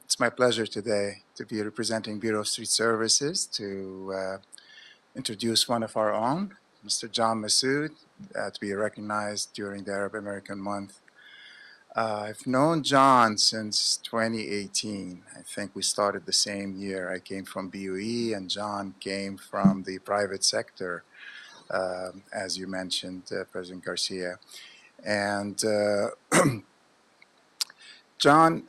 it's my pleasure today to be representing Bureau of Street Services to introduce one of our own, Mr. John Masood, to be recognized during the Arab American Month. I've known John since 2018. I think we started the same year. I came from BUE and John came from the private sector, as you mentioned, President Garcia. And John,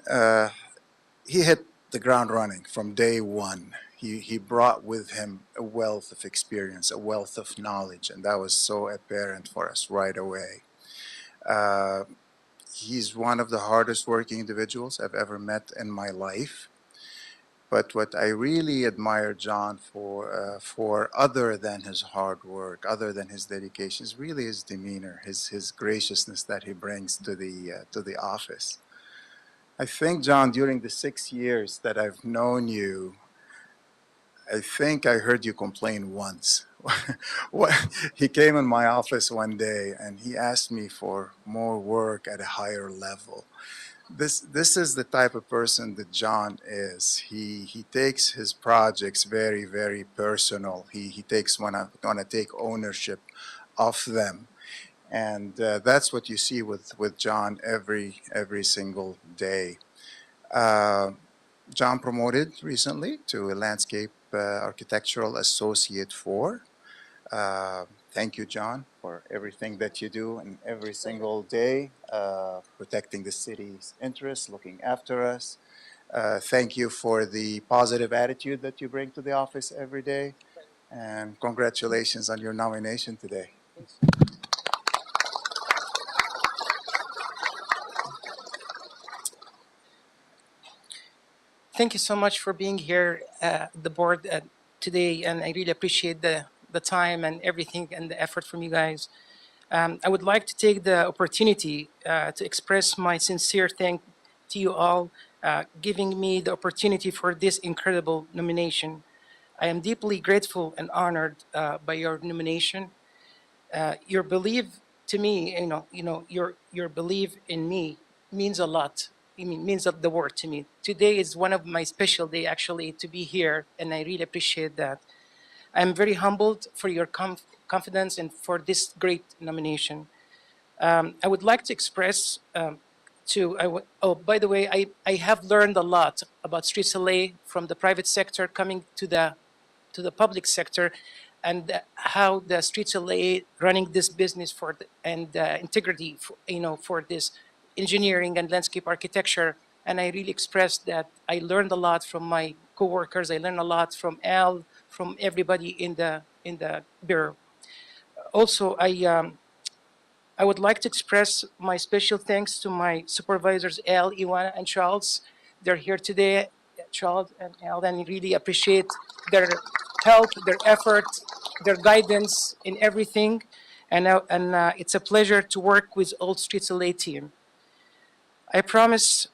he hit the ground running from day one. He brought with him a wealth of experience, a wealth of knowledge, and that was so apparent for us right away. He's one of the hardest working individuals I've ever met in my life. But what I really admire John for other than his hard work, other than his dedication, is really his demeanor, his graciousness that he brings to the office. I think, John, during the 6 years that I've known you, I think I heard you complain once. He came in my office one day and he asked me for more work at a higher level. This is the type of person that John is. He takes his projects very, very personal. He takes want to take ownership of them, and that's what you see with John every single day. John promoted recently to a landscape architectural associate 4. Thank you, John, for everything that you do and every single day, protecting the city's interests, looking after us. Thank you for the positive attitude that you bring to the office every day. And congratulations on your nomination today. Thank you so much for being here at the board today, and I really appreciate the time and everything and the effort from you guys. I would like to take the opportunity to express my sincere thanks to you all, giving me the opportunity for this incredible nomination. I am deeply grateful and honored by your nomination. Your belief to me, your belief in me means a lot. Means the word to me. Today is one of my special day actually to be here, and I really appreciate that. I'm very humbled for your confidence and for this great nomination. I would like to express by the way, I have learned a lot about Streets LA from the private sector coming to the public sector, and how the Streets LA running this business and integrity for this engineering and landscape architecture. And I really expressed that I learned a lot from my coworkers. I learned a lot from Al, from everybody in the bureau. Also, I would like to express my special thanks to my supervisors, Al, Iwana, and Charles. They're here today, Charles and Al, and I really appreciate their help, their effort, their guidance in everything. And it's a pleasure to work with Old Streets LA team. I promise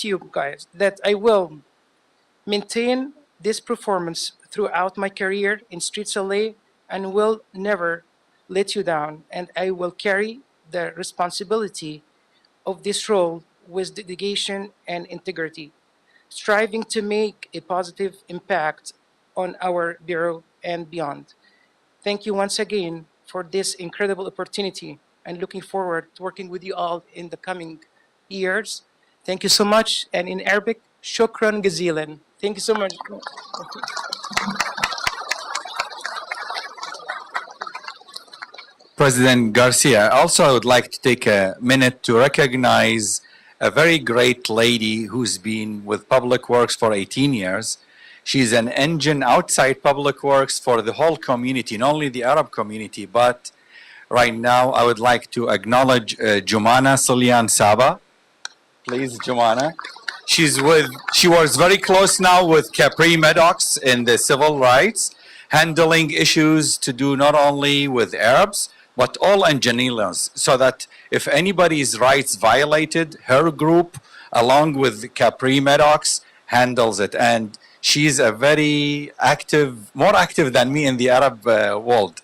you guys that I will maintain this performance throughout my career in Streets LA and will never let you down. And I will carry the responsibility of this role with dedication and integrity, striving to make a positive impact on our Bureau and beyond. Thank you once again for this incredible opportunity, and looking forward to working with you all in the coming years. Thank you so much. And in Arabic, shukran gazilan. Thank you so much. President Garcia, also I would like to take a minute to recognize a very great lady who's been with Public Works for 18 years. She's an engine outside Public Works for the whole community, not only the Arab community, but right now I would like to acknowledge Jumana Sulyan Saba. Please, Jumana. She works very close now with Capri Maddox in the civil rights, handling issues to do not only with Arabs, but all Anjanilas, so that if anybody's rights violated, her group, along with Capri Maddox, handles it. And she's a very active, more active than me in the Arab world.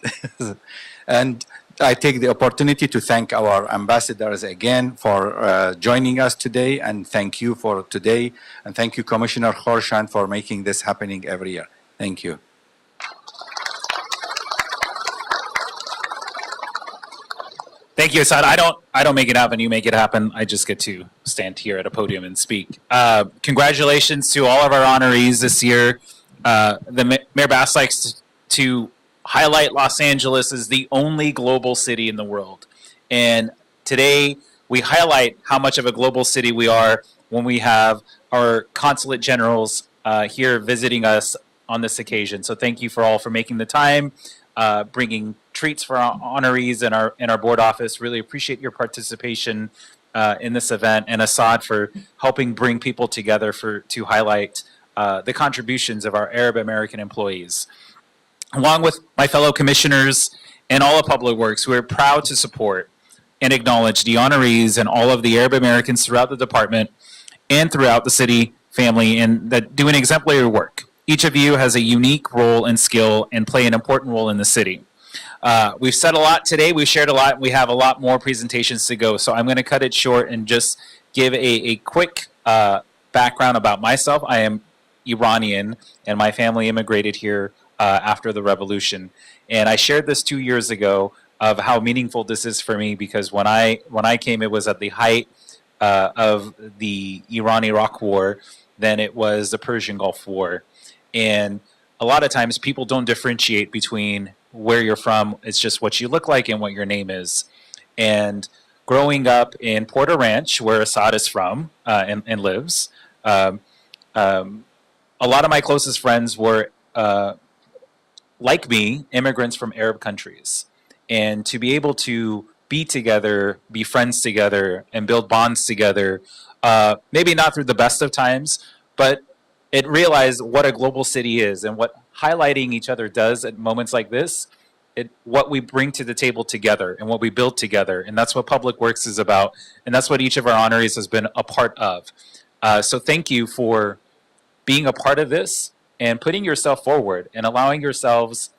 And I take the opportunity to thank our ambassadors again for joining us today, and thank you for today, and thank you, Commissioner Khorshan, for making this happening every year. Thank you. Thank you, Assad. I don't make it happen. You make it happen. I just get to stand here at a podium and speak. Congratulations to all of our honorees this year. Mayor Bass likes to highlight Los Angeles as the only global city in the world. And today we highlight how much of a global city we are when we have our consulate generals here visiting us on this occasion. So thank you for making the time, bringing treats for our honorees in our board office. Really appreciate your participation in this event, and Assad for helping bring people together to highlight the contributions of our Arab American employees. Along with my fellow commissioners and all of Public Works, we're proud to support and acknowledge the honorees and all of the Arab Americans throughout the department and throughout the city family and that do an exemplary work. Each of you has a unique role and skill and play an important role in the city. We've said a lot today, we've shared a lot, we have a lot more presentations to go, so I'm going to cut it short and just give a quick background about myself. I am Iranian, and my family immigrated here after the revolution. And I shared this 2 years ago of how meaningful this is for me because when I came, it was at the height of the Iran-Iraq War. Then it was the Persian Gulf War. And a lot of times people don't differentiate between where you're from. It's just what you look like and what your name is. And growing up in Porter Ranch, where Assad is from and lives, a lot of my closest friends were like me, immigrants from Arab countries. And to be able to be together, be friends together, and build bonds together, maybe not through the best of times, but it realized what a global city is and what highlighting each other does at moments like this, what we bring to the table together and what we build together. And that's what Public Works is about. And that's what each of our honorees has been a part of. So thank you for being a part of this and putting yourself forward and allowing yourselves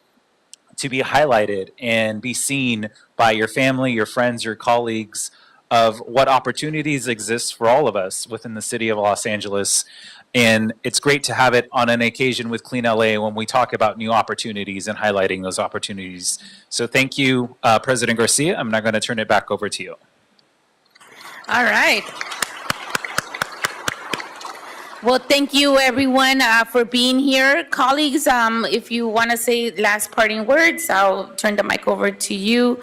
to be highlighted and be seen by your family, your friends, your colleagues of what opportunities exist for all of us within the city of Los Angeles. And it's great to have it on an occasion with Clean LA when we talk about new opportunities and highlighting those opportunities. So thank you, President Garcia. I'm now going to turn it back over to you. All right. Well, thank you, everyone, for being here. Colleagues, if you want to say last parting words, I'll turn the mic over to you.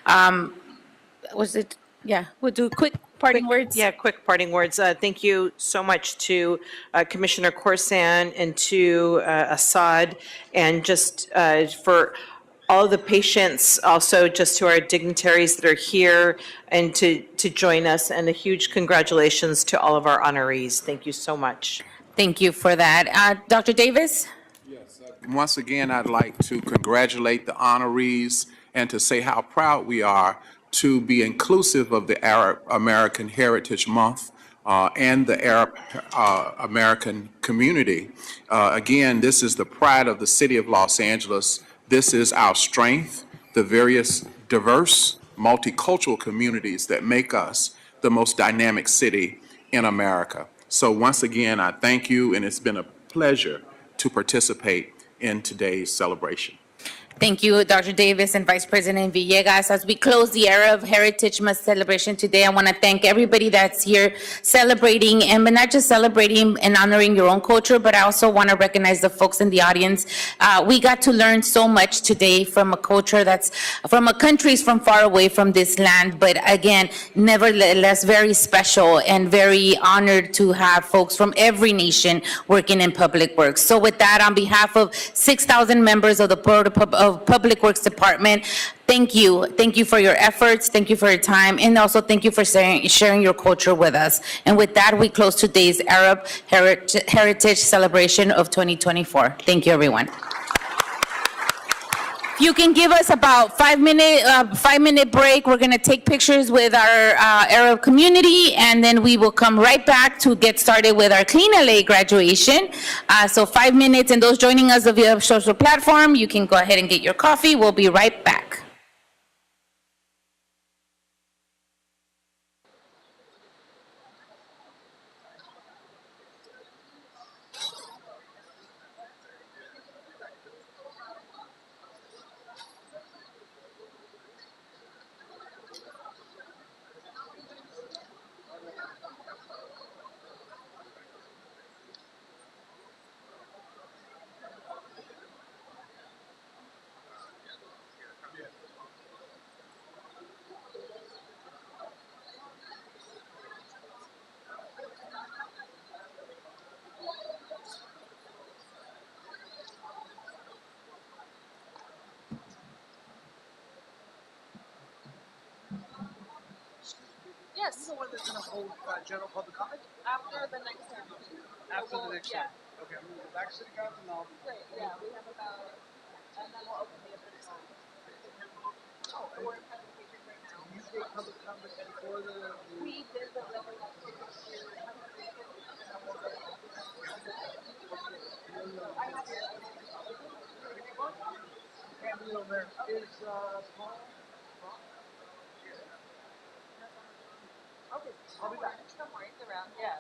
Was it? Yeah, we'll do quick parting words. Yeah, quick parting words. Thank you so much to Commissioner Corsan and to Assad, and just for all the patience, also just to our dignitaries that are here and to join us, and a huge congratulations to all of our honorees. Thank you so much. Thank you for that. Dr. Davis? Once again, I'd like to congratulate the honorees and to say how proud we are to be inclusive of the Arab American Heritage Month and the Arab American community. Again, this is the pride of the city of Los Angeles. This is our strength, the various diverse, multicultural communities that make us the most dynamic city in America. So once again, I thank you, and it's been a pleasure to participate in today's celebration. Thank you, Dr. Davis and Vice President Villegas. As we close the Arab Heritage Month celebration today, I want to thank everybody that's here celebrating, and but not just celebrating and honoring your own culture, but I also want to recognize the folks in the audience. We got to learn so much today from a culture that's from a countries from far away from this land, but again, nevertheless, very special and very honored to have folks from every nation working in Public Works. So with that, on behalf of 6,000 members of the Board of Public Works Department, thank you. Thank you for your efforts. Thank you for your time. And also thank you for sharing your culture with us. And with that, we close today's Arab Heritage Celebration of 2024. Thank you, everyone. If you can give us about 5-minute break, we're going to take pictures with our Arab community, and then we will come right back to get started with our Clean LA graduation. So 5 minutes, and those joining us via social platform, you can go ahead and get your coffee. We'll be right back. Yes. When they're going to hold general public comment? After the next ceremony. After the next Yeah. one. Okay, I'm gonna go back to the guns and I'll. Great, yeah, we have about, and then we'll open the other side. Oh, we're in presentation right now. You take public comment before the. We did the regular. I have your. Can't be over there. Is, Paul? Okay, I'll be back. Somewhere, it's around, yeah.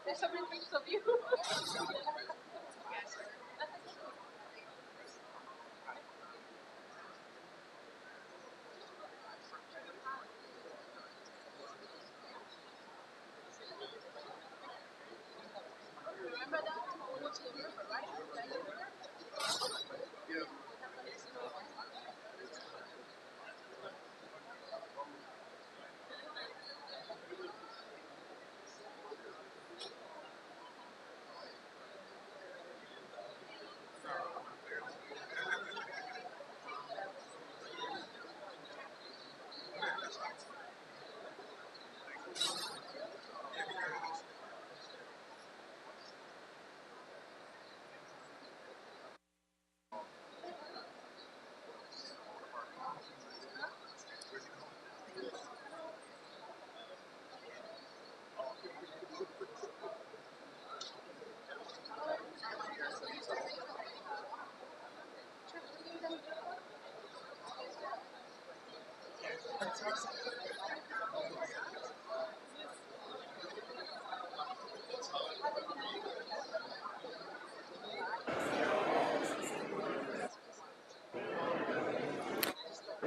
There's so many pictures of you.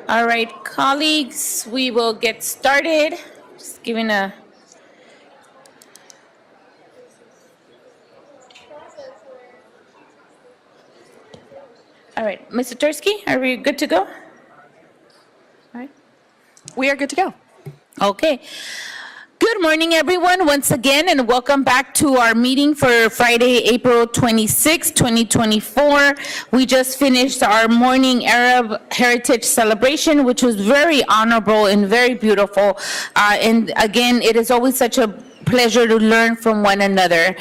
All right, colleagues, we will get started. Just giving a... All right, Mr. Tursky, are we good to go? All right. We are good to go. Okay. Good morning, everyone, once again, and welcome back to our meeting for Friday, April 26, 2024. We just finished our morning Arab Heritage Celebration, which was very honorable and very beautiful. And again, it is always such a pleasure to learn from one another.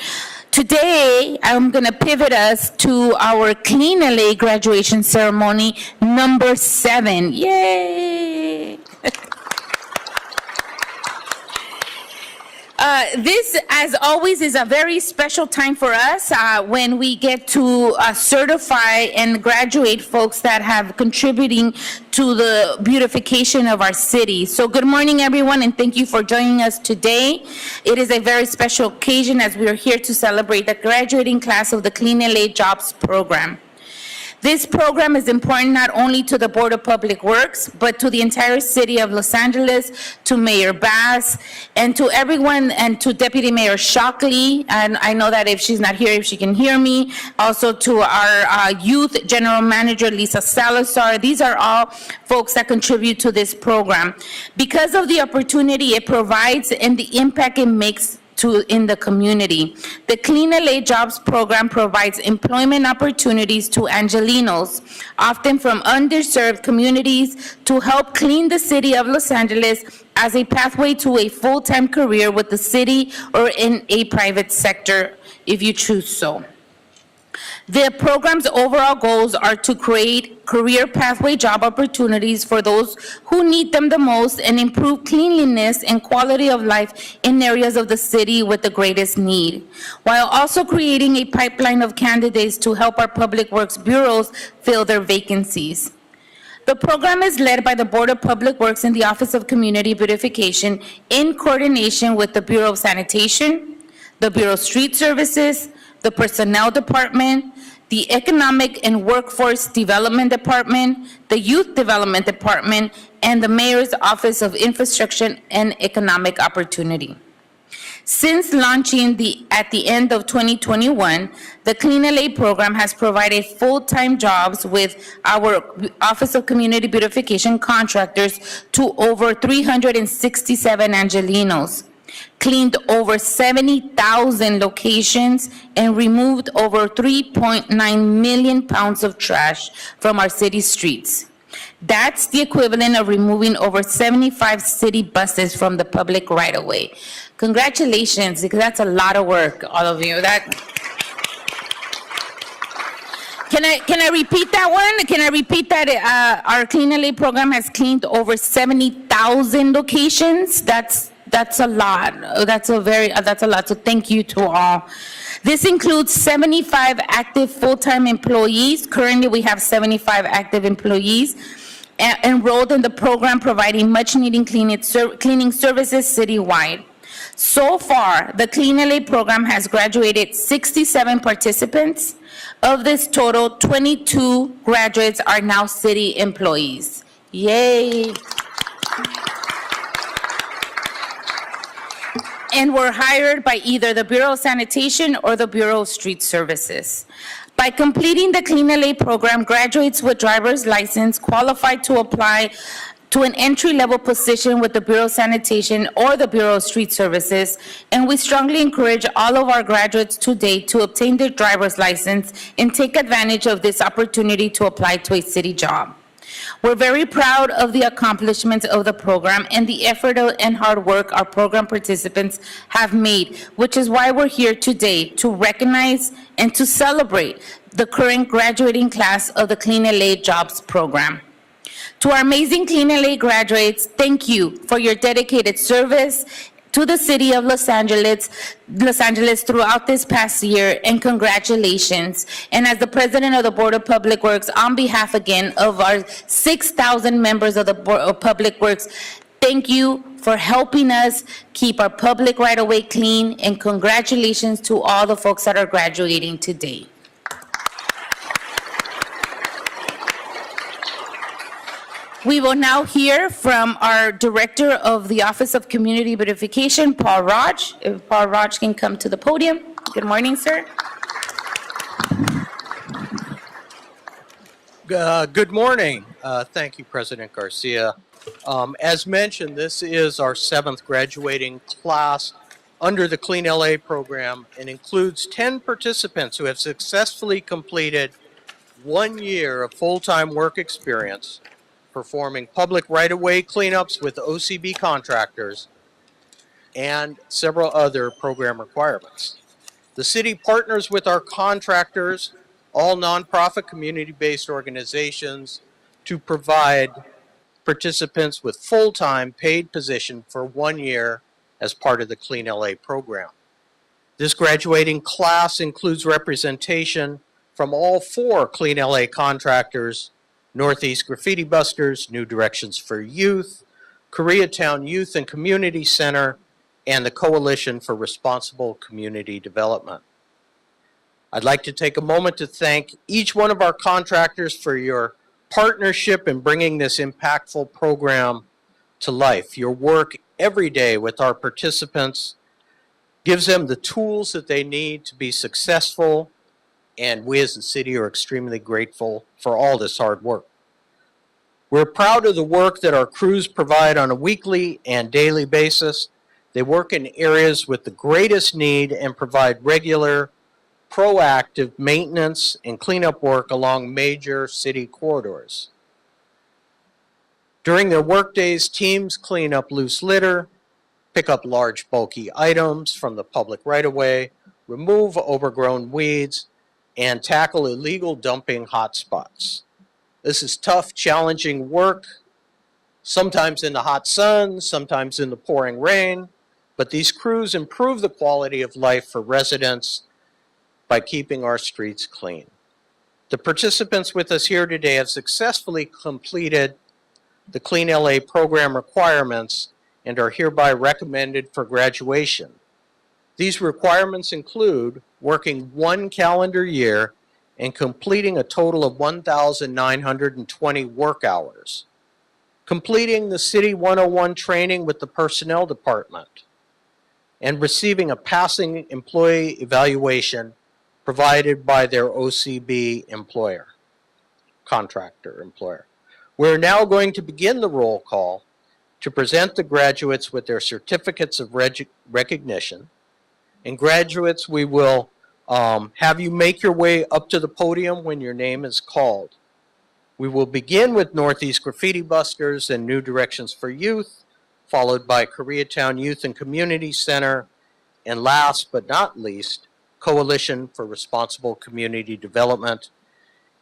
Today, I'm going to pivot us to our Clean LA graduation ceremony, number 7. Yay! This, as always, is a very special time for us when we get to certify and graduate folks that have contributing to the beautification of our city. So good morning, everyone, and thank you for joining us today. It is a very special occasion as we are here to celebrate the graduating class of the Clean LA Jobs Program. This program is important not only to the Board of Public Works, but to the entire city of Los Angeles, to Mayor Bass, and to everyone, and to Deputy Mayor Shockley. And I know that if she's not here, if she can hear me. Also to our Youth General Manager, Lisa Salazar. These are all folks that contribute to this program. Because of the opportunity it provides and the impact it makes in the community. The Clean LA Jobs Program provides employment opportunities to Angelenos, often from underserved communities, to help clean the city of Los Angeles as a pathway to a full-time career with the city or in a private sector, if you choose so. The program's overall goals are to create career pathway job opportunities for those who need them the most and improve cleanliness and quality of life in areas of the city with the greatest need, while also creating a pipeline of candidates to help our public works bureaus fill their vacancies. The program is led by the Board of Public Works and the Office of Community Beautification in coordination with the Bureau of Sanitation, the Bureau of Street Services, the Personnel Department, the Economic and Workforce Development Department, the Youth Development Department, and the Mayor's Office of Infrastructure and Economic Opportunity. Since launching at the end of 2021, the Clean LA program has provided full-time jobs with our Office of Community Beautification contractors to over 367 Angelenos, cleaned over 70,000 locations, and removed over 3.9 million pounds of trash from our city streets. That's the equivalent of removing over 75 city buses from the public right-of-way. Congratulations, because that's a lot of work, all of you. Can I repeat that one? Can I repeat that our Clean LA program has cleaned over 70,000 locations? That's a lot. That's a lot. So thank you to all. This includes 75 active full-time employees. Currently, we have 75 active employees enrolled in the program, providing much-needed cleaning services citywide. So far, the Clean LA program has graduated 67 participants. Of this total, 22 graduates are now city employees. Yay! And were hired by either the Bureau of Sanitation or the Bureau of Street Services. By completing the Clean LA program, graduates with driver's license qualified to apply to an entry-level position with the Bureau of Sanitation or the Bureau of Street Services, and we strongly encourage all of our graduates today to obtain their driver's license and take advantage of this opportunity to apply to a city job. We're very proud of the accomplishments of the program and the effort and hard work our program participants have made, which is why we're here today to recognize and to celebrate the current graduating class of the Clean LA Jobs program. To our amazing Clean LA graduates, thank you for your dedicated service to the city of Los Angeles throughout this past year, and congratulations. And as the president of the Board of Public Works, on behalf again of our 6,000 members of the Board of Public Works, thank you for helping us keep our public right-of-way clean, and congratulations to all the folks that are graduating today. We will now hear from our Director of the Office of Community Beautification, Paul Raj. If Paul Raj can come to the podium. Good morning, sir. Good morning. Thank you, President Garcia. As mentioned, this is our 7th graduating class under the Clean LA program and includes 10 participants who have successfully completed 1 year of full-time work experience performing public right-of-way cleanups with OCB contractors and several other program requirements. The city partners with our contractors, all nonprofit community-based organizations, to provide participants with full-time paid position for 1 year as part of the Clean LA program. This graduating class includes representation from all 4 Clean LA contractors: Northeast Graffiti Busters, New Directions for Youth, Koreatown Youth and Community Center, and the Coalition for Responsible Community Development. I'd like to take a moment to thank each one of our contractors for your partnership in bringing this impactful program to life. Your work every day with our participants gives them the tools that they need to be successful, and we as a city are extremely grateful for all this hard work. We're proud of the work that our crews provide on a weekly and daily basis. They work in areas with the greatest need and provide regular, proactive maintenance and cleanup work along major city corridors. During their workdays, teams clean up loose litter, pick up large bulky items from the public right-of-way, remove overgrown weeds, and tackle illegal dumping hotspots. This is tough, challenging work, sometimes in the hot sun, sometimes in the pouring rain, but these crews improve the quality of life for residents by keeping our streets clean. The participants with us here today have successfully completed the Clean LA program requirements and are hereby recommended for graduation. These requirements include working 1 calendar year and completing a total of 1,920 work hours, completing the City 101 training with the Personnel Department, and receiving a passing employee evaluation provided by their OCB employer, contractor employer. We're now going to begin the roll call to present the graduates with their certificates of recognition. And graduates, we will have you make your way up to the podium when your name is called. We will begin with Northeast Graffiti Busters and New Directions for Youth, followed by Koreatown Youth and Community Center, and last but not least, Coalition for Responsible Community Development.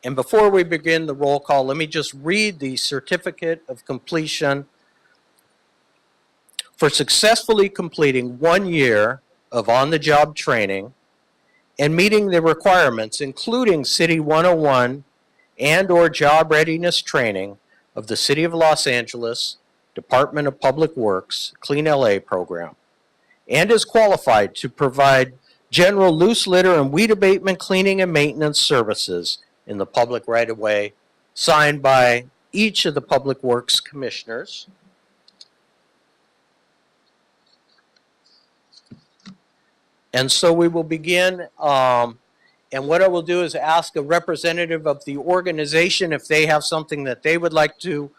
And before we begin the roll call, let me just read the certificate of completion. For successfully completing 1 year of on-the-job training and meeting the requirements, including City 101 and or job readiness training of the City of Los Angeles Department of Public Works Clean LA program, and is qualified to provide general loose litter and weed abatement, cleaning, and maintenance services in the public right-of-way, signed by each of the Public Works Commissioners. And so we will begin, and what I will do is ask a representative of the organization if they have something that they would like to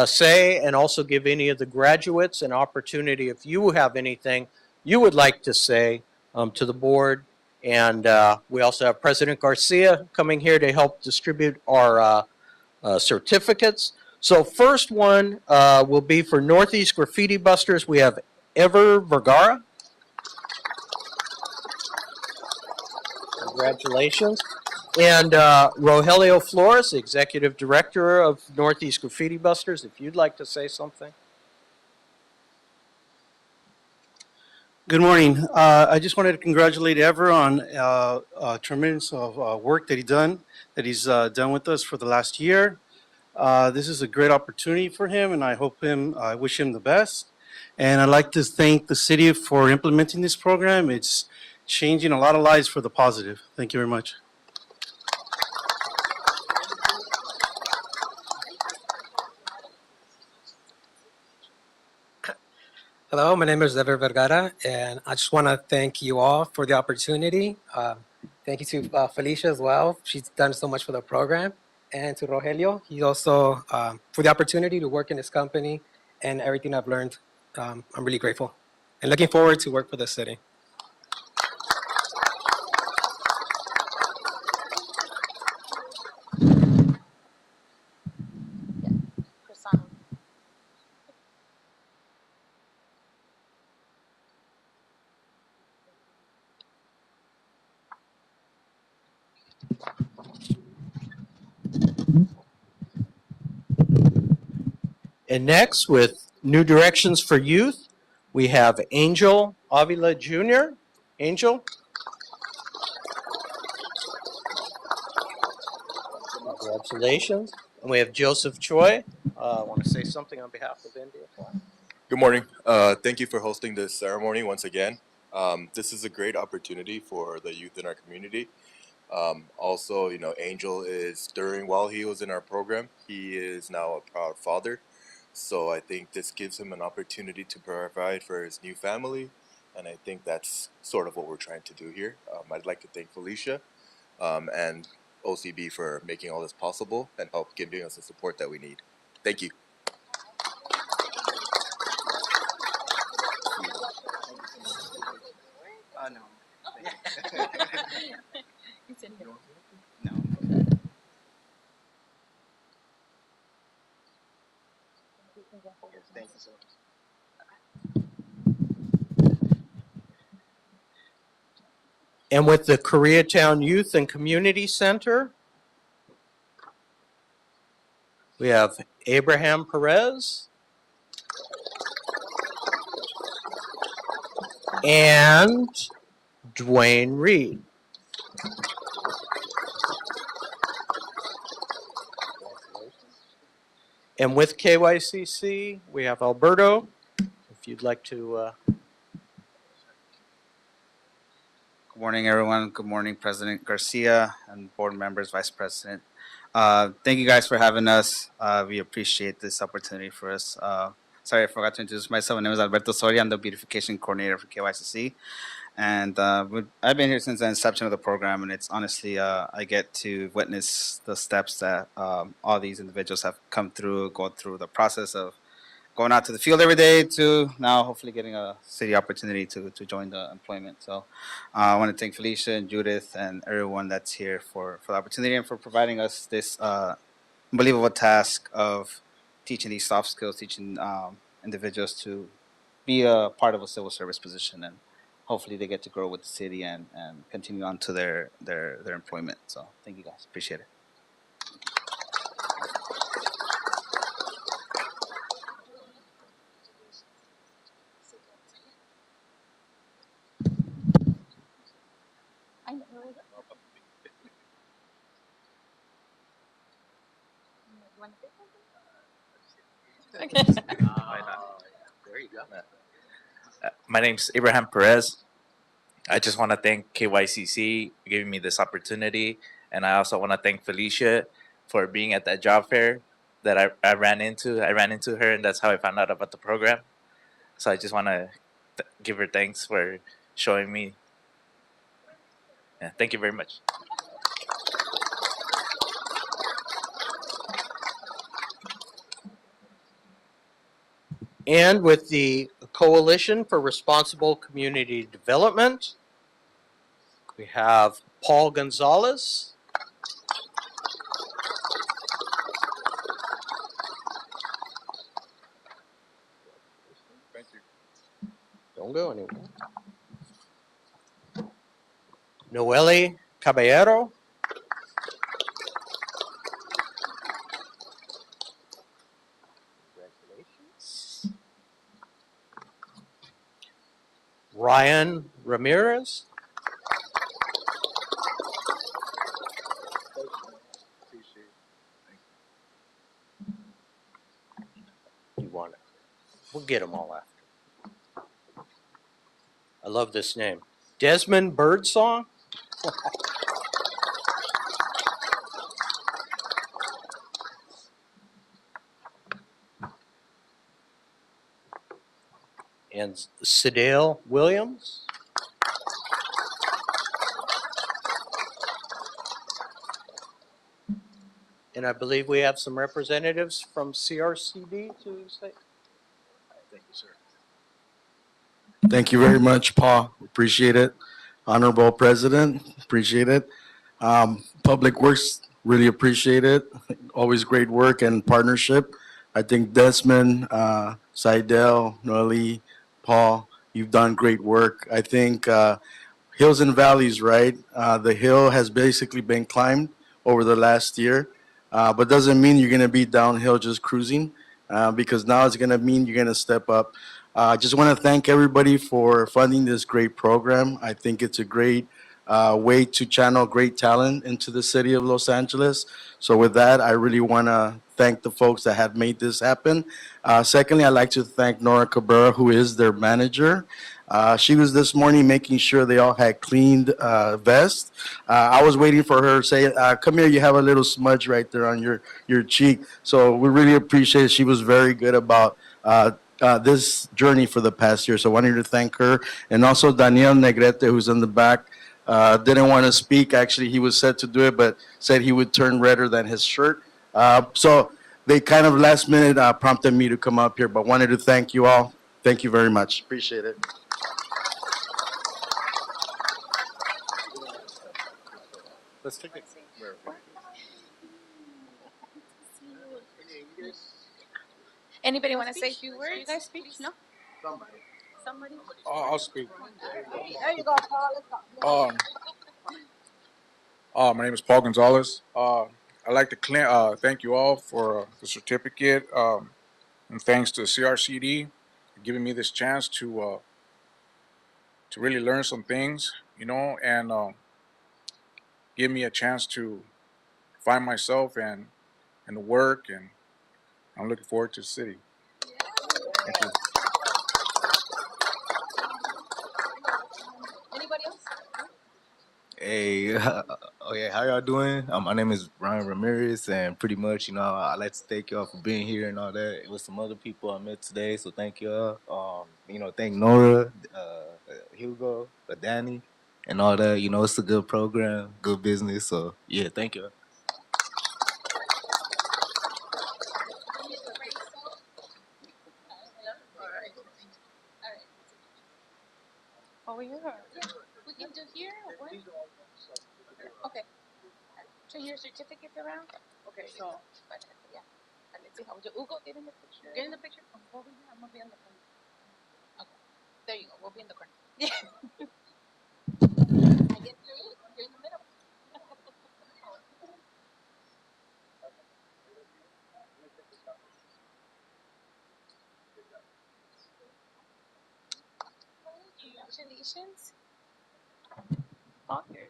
say, and also give any of the graduates an opportunity if you have anything you would like to say to the board. And we also have President Garcia coming here to help distribute our certificates. So first one will be for Northeast Graffiti Busters. We have Ever Vergara. Congratulations. And Rogelio Flores, Executive Director of Northeast Graffiti Busters, if you'd like to say something. Good morning. I just wanted to congratulate Ever on tremendous work that he's done with us for the last year. This is a great opportunity for him, and I wish him the best. And I'd like to thank the city for implementing this program. It's changing a lot of lives for the positive. Thank you very much. Hello, my name is Ever Vergara, and I just want to thank you all for the opportunity. Thank you to Felicia as well. She's done so much for the program. And to Rogelio, he also, for the opportunity to work in this company and everything I've learned. I'm really grateful and looking forward to work for the city. And next, with New Directions for Youth, we have Angel Avila Jr. Angel. Congratulations. And we have Joseph Choi. I want to say something on behalf of India. Good morning. Thank you for hosting this ceremony once again. This is a great opportunity for the youth in our community. Also, Angel while he was in our program, he is now a proud father. So I think this gives him an opportunity to provide for his new family. And I think that's sort of what we're trying to do here. I'd like to thank Felicia and OCB for making all this possible and help giving us the support that we need. Thank you. No. It's in here. Thank you so much. And with the Koreatown Youth and Community Center, we have Abraham Perez and Dwayne Reed. And with KYCC, we have Alberto. If you'd like to. Good morning, everyone. Good morning, President Garcia and board members, Vice President. Thank you guys for having us. We appreciate this opportunity for us. Sorry, I forgot to introduce myself. My name is Alberto Soria. I'm the beautification coordinator for KYCC. And I've been here since the inception of the program, and it's honestly, I get to witness the steps that all these individuals have come through, going through the process of going out to the field every day to now hopefully getting a city opportunity to join the employment. So I want to thank Felicia and Judith and everyone that's here for the opportunity and for providing us this unbelievable task of teaching these soft skills, teaching individuals to be a part of a civil service position, and hopefully they get to grow with the city and continue on to their employment. So thank you guys. Appreciate it. I know. Okay. There you go. My name's Abraham Perez. I just want to thank KYCC for giving me this opportunity. And I also want to thank Felicia for being at that job fair that I ran into. I ran into her, and that's how I found out about the program. So I just want to give her thanks for showing me. Yeah, thank you very much. And with the Coalition for Responsible Community Development, we have Paul Gonzalez. Thank you. Don't go anywhere. Noelle Caballero. Congratulations. Ryan Ramirez. You want it? We'll get them all after. I love this name. Desmond Birdsong. And Sedale Williams. And I believe we have some representatives from CRCD to say. Thank you, sir. Thank you very much, Paul. Appreciate it. Honorable President, appreciate it. Public Works, really appreciate it. Always great work and partnership. I think Desmond, Seidel, Noelle, Paul, you've done great work. I think hills and valleys, right? The hill has basically been climbed over the last year, but doesn't mean you're going to be downhill just cruising, because now it's going to mean you're going to step up. I just want to thank everybody for funding this great program. I think it's a great way to channel great talent into the city of Los Angeles. So with that, I really want to thank the folks that have made this happen. Secondly, I'd like to thank Nora Cabrera, who is their manager. She was this morning making sure they all had cleaned vests. I was waiting for her to say, come here, you have a little smudge right there on your cheek. So we really appreciate it. She was very good about this journey for the past year. So I wanted to thank her. And also Daniel Negrete, who's in the back, didn't want to speak. Actually, he was set to do it, but said he would turn redder than his shirt. So they kind of last minute prompted me to come up here, but wanted to thank you all. Thank you very much. Appreciate it. Let's take it. Anybody want to say a few words? You guys speak? No? Somebody? I'll speak. There you go, Paul. Let's go. My name is Paul Gonzalez. I'd like to thank you all for the certificate, and thanks to CRCD for giving me this chance to really learn some things, and give me a chance to find myself and the work, and I'm looking forward to the city. Thank you. Anybody else? Hey, okay, how y'all doing? My name is Ryan Ramirez, and pretty much, I'd like to thank y'all for being here and all that. It was some other people I met today, so thank y'all. Thank Nora, Hugo, Danny, and all that. It's a good program, good business, so yeah, thank y'all. Over here. We can do here or what? Okay. Turn your certificates around. Okay, so, yeah. And let's see how we do. Ugo, get in the picture. Get in the picture. Over here. I'm gonna be in the corner. Okay. There you go. We'll be in the corner. Yeah. I get through. You're in the middle. Congratulations. Honored.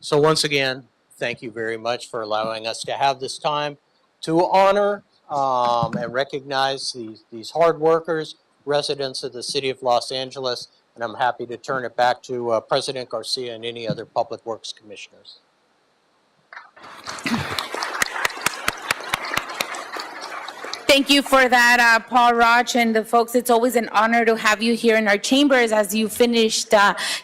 So once again, thank you very much for allowing us to have this time to honor and recognize these hard workers, residents of the city of Los Angeles, and I'm happy to turn it back to President Garcia and any other Public Works Commissioners. Thank you for that, Paul Roch and the folks. It's always an honor to have you here in our chambers as you finished.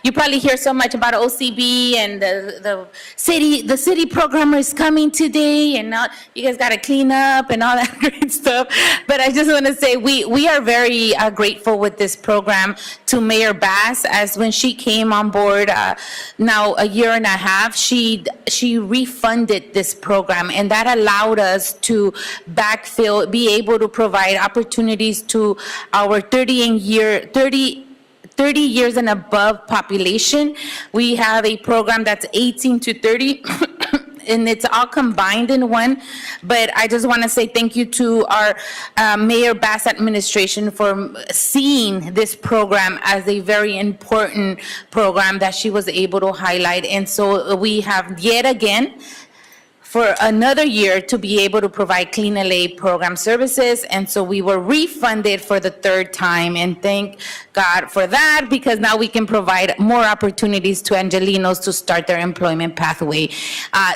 You probably hear so much about OCB and the city programmer is coming today, and now you guys got to clean up and all that great stuff. But I just want to say we are very grateful with this program to Mayor Bass, as when she came on board now a year and a half, she refunded this program, and that allowed us to backfill, be able to provide opportunities to our 30 years and above population. We have a program that's 18 to 30. And it's all combined in one. But I just want to say thank you to our Mayor Bass administration for seeing this program as a very important program that she was able to highlight. And so we have yet again, for another year, to be able to provide Clean LA program services. And so we were refunded for the third time, and thank God for that, because now we can provide more opportunities to Angelinos to start their employment pathway.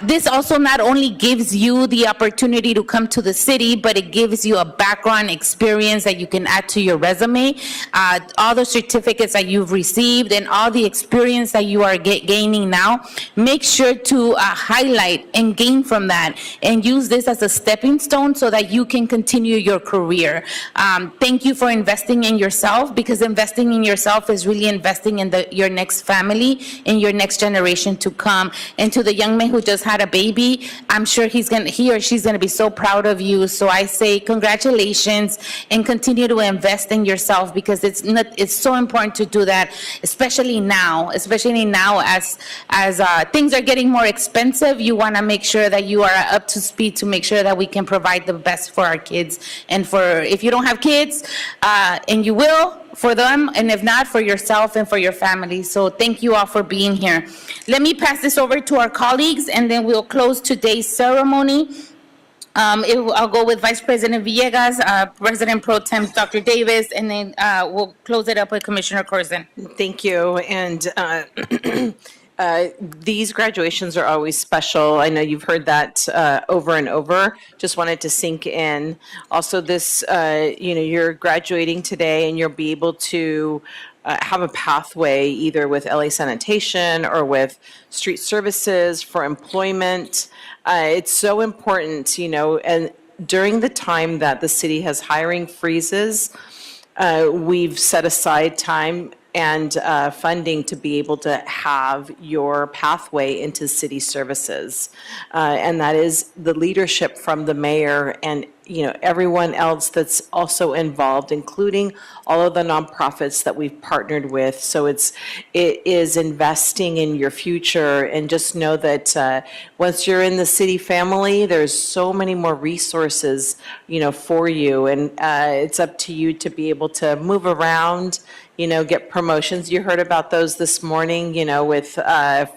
This also not only gives you the opportunity to come to the city, but it gives you a background experience that you can add to your resume. All the certificates that you've received and all the experience that you are gaining now, make sure to highlight and gain from that and use this as a stepping stone so that you can continue your career. Thank you for investing in yourself, because investing in yourself is really investing in your next family and your next generation to come. And to the young man who just had a baby, I'm sure he or she's going to be so proud of you. So I say congratulations, and continue to invest in yourself, because it's so important to do that, especially now as things are getting more expensive. You want to make sure that you are up to speed to make sure that we can provide the best for our kids, and for, if you don't have kids, and you will, for them, and if not, for yourself and for your family. So thank you all for being here. Let me pass this over to our colleagues, and then we'll close today's ceremony. I'll go with Vice President Villegas, President Pro Tem Dr. Davis, and then we'll close it up with Commissioner Corzine. Thank you. And these graduations are always special. I know you've heard that over and over. Just wanted to sink in. Also, this, you're graduating today, and you'll be able to have a pathway either with LA Sanitation or with street services for employment. It's so important, and during the time that the city has hiring freezes, we've set aside time and funding to be able to have your pathway into city services. And that is the leadership from the mayor and everyone else that's also involved, including all of the nonprofits that we've partnered with. So it is investing in your future, and just know that once you're in the city family, there's so many more resources, for you, and it's up to you to be able to move around, get promotions. You heard about those this morning, with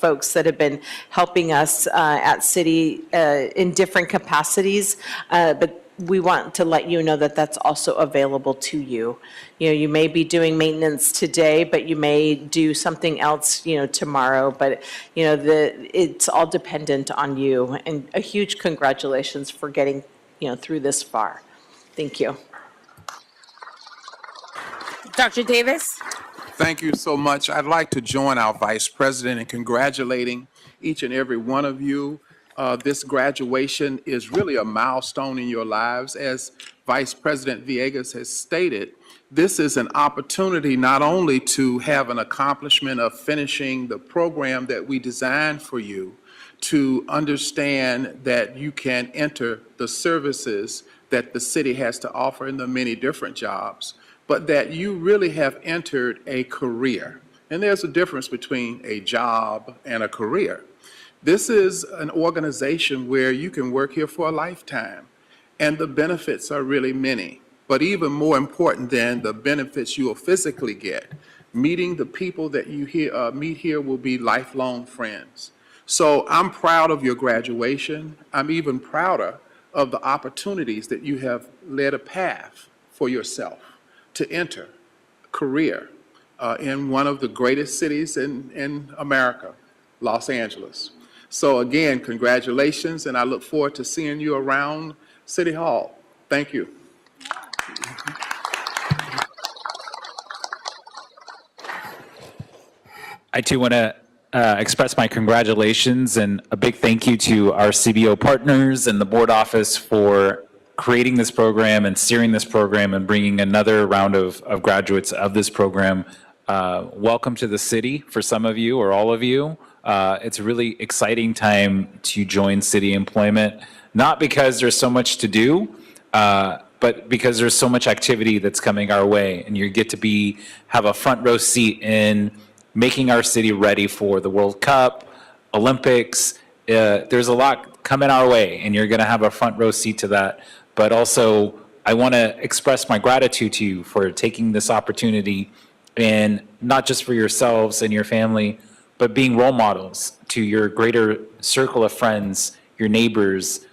folks that have been helping us at city in different capacities, but we want to let you know that that's also available to you. You may be doing maintenance today, but you may do something else, tomorrow. But, it's all dependent on you. And a huge congratulations for getting, through this far. Thank you. Dr. Davis? Thank you so much. I'd like to join our Vice President in congratulating each and every one of you. This graduation is really a milestone in your lives. As Vice President Villegas has stated, this is an opportunity not only to have an accomplishment of finishing the program that we designed for you, to understand that you can enter the services that the city has to offer in the many different jobs, but that you really have entered a career. And there's a difference between a job and a career. This is an organization where you can work here for a lifetime, and the benefits are really many. But even more important than the benefits you will physically get, meeting the people that you meet here will be lifelong friends. So I'm proud of your graduation. I'm even prouder of the opportunities that you have led a path for yourself to enter a career in one of the greatest cities in America, Los Angeles. So again, congratulations, and I look forward to seeing you around City Hall. Thank you. I too want to express my congratulations and a big thank you to our CBO partners and the board office for creating this program and steering this program and bringing another round of graduates of this program. Welcome to the city for some of you or all of you. It's a really exciting time to join city employment, not because there's so much to do, but because there's so much activity that's coming our way, and you get to have a front row seat in making our city ready for the World Cup, Olympics. There's a lot coming our way, and you're going to have a front row seat to that. But also, I want to express my gratitude to you for taking this opportunity, and not just for yourselves and your family, but being role models to your greater circle of friends, your neighbors,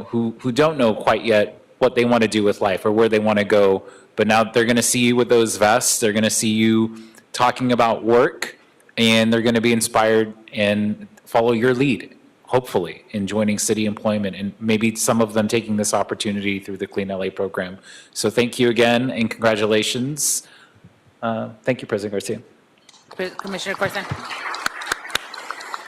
who don't know quite yet what they want to do with life or where they want to go. But now they're going to see you with those vests. They're going to see you talking about work, and they're going to be inspired and follow your lead, hopefully, in joining city employment, and maybe some of them taking this opportunity through the Clean LA program. So thank you again, and congratulations. Thank you, President Garcia. Commissioner Corson.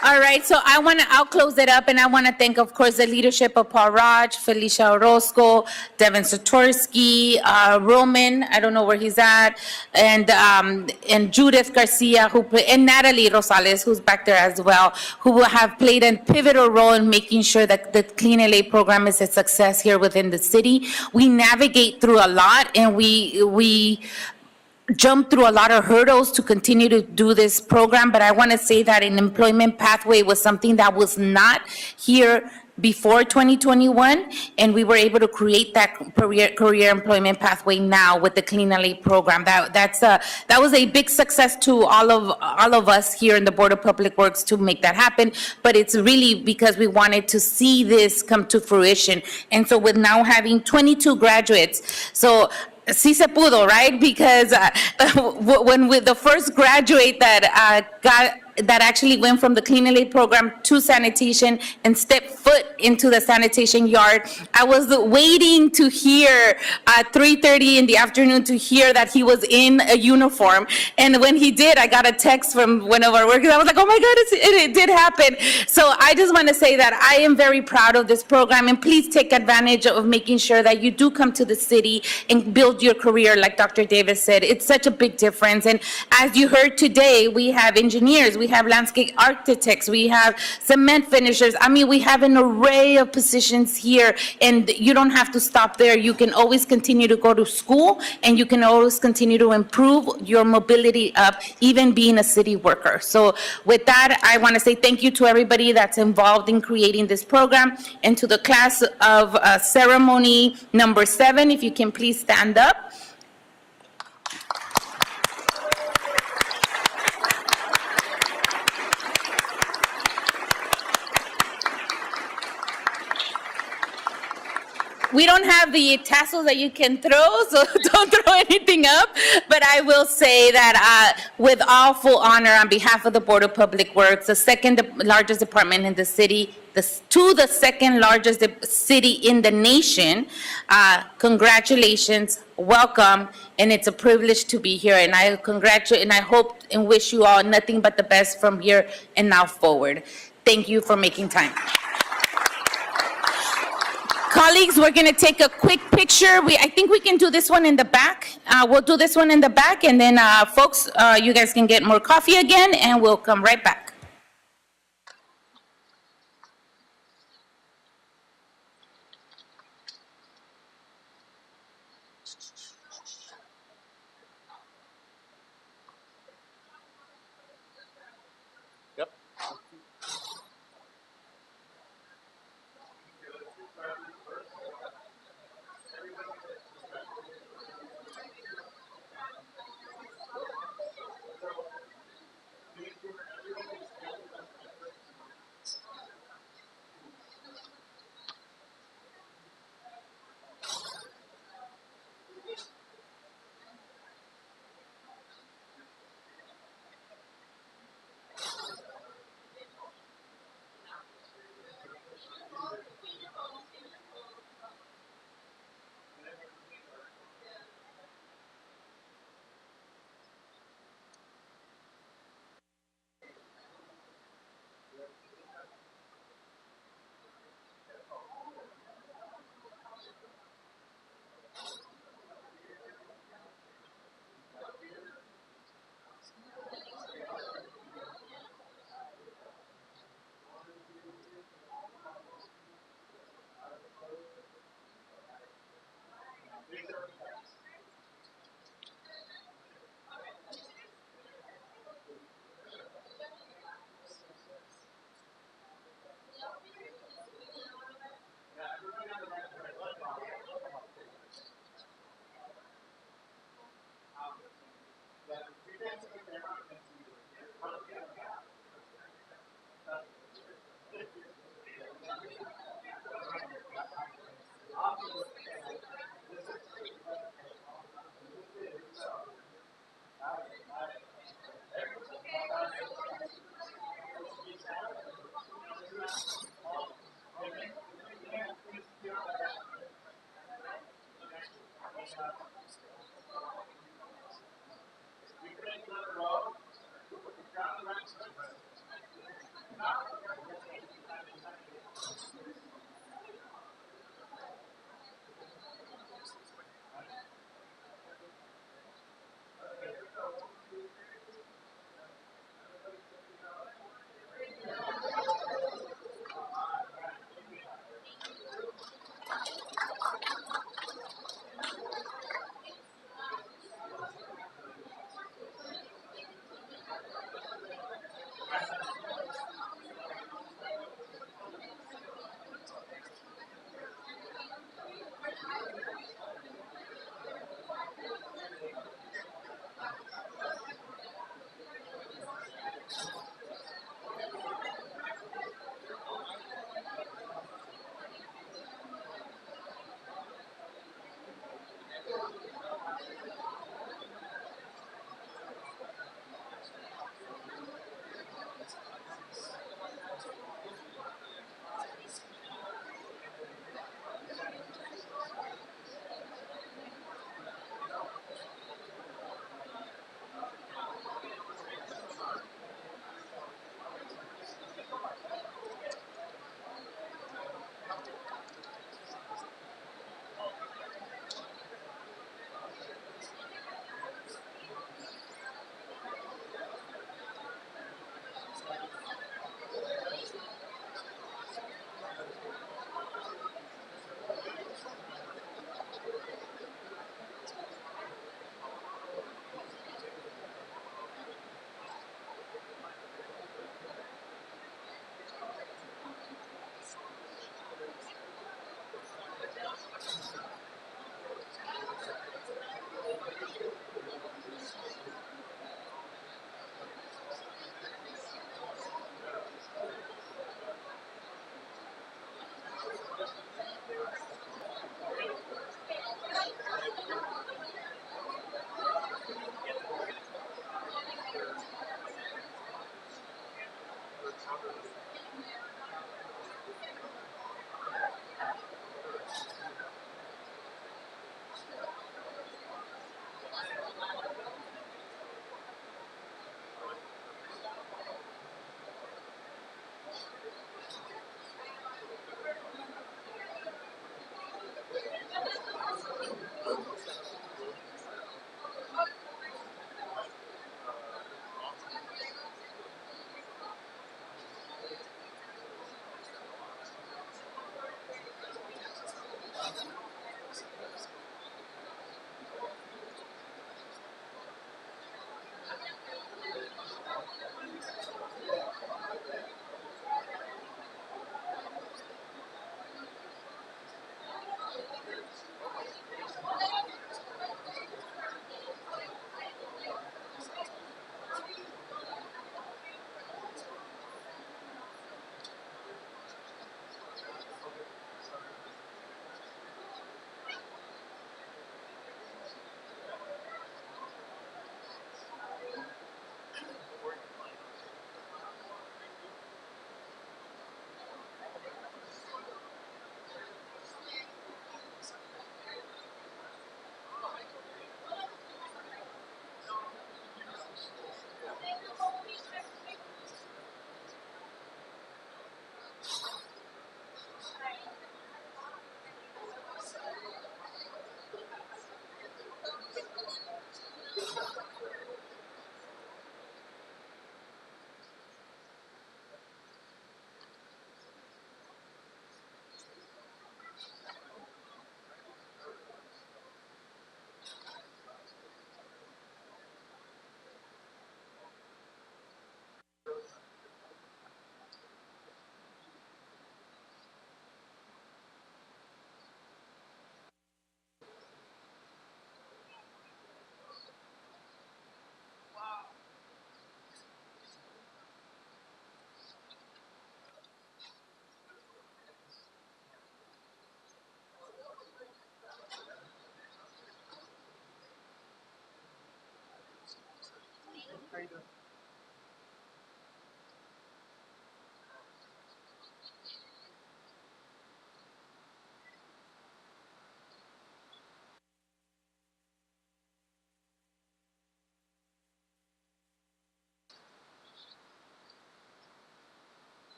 All right, so I'll close it up, and I want to thank, of course, the leadership of Paul Raj, Felicia Orozco, Devin Satorsky, Roman, I don't know where he's at, and Judith Garcia, and Natalie Rosales, who's back there as well, who have played a pivotal role in making sure that the Clean LA program is a success here within the city. We navigate through a lot, and we jump through a lot of hurdles to continue to do this program, but I want to say that an employment pathway was something that was not here before 2021, and we were able to create that career employment pathway now with the Clean LA program. That was a big success to all of us here in the Board of Public Works to make that happen, but it's really because we wanted to see this come to fruition. And so with now having 22 graduates, so sí se pudo, right? Because when the first graduate that actually went from the Clean LA program to sanitation and stepped foot into the sanitation yard, I was waiting to hear at 3:30 in the afternoon to hear that he was in a uniform. And when he did, I got a text from one of our workers. I was like, oh my God, it did happen. So I just want to say that I am very proud of this program, and please take advantage of making sure that you do come to the city and build your career, like Dr. Davis said. It's such a big difference. And as you heard today, we have engineers, we have landscape architects, we have cement finishers. I mean, we have an array of positions here, and you don't have to stop there. You can always continue to go to school, and you can always continue to improve your mobility up, even being a city worker. So with that, I want to say thank you to everybody that's involved in creating this program, and to the class of ceremony number 7, if you can please stand up. We don't have the tassels that you can throw, so don't throw anything up. But I will say that with all full honor, on behalf of the Board of Public Works, the second largest department in the city, to the second largest city in the nation, congratulations, welcome, and it's a privilege to be here. And I congratulate, and I hope and wish you all nothing but the best from here and now forward. Thank you for making time. Colleagues, we're going to take a quick picture. I think we can do this one in the back. We'll do this one in the back, and then folks, you guys can get more coffee again, and we'll come right back.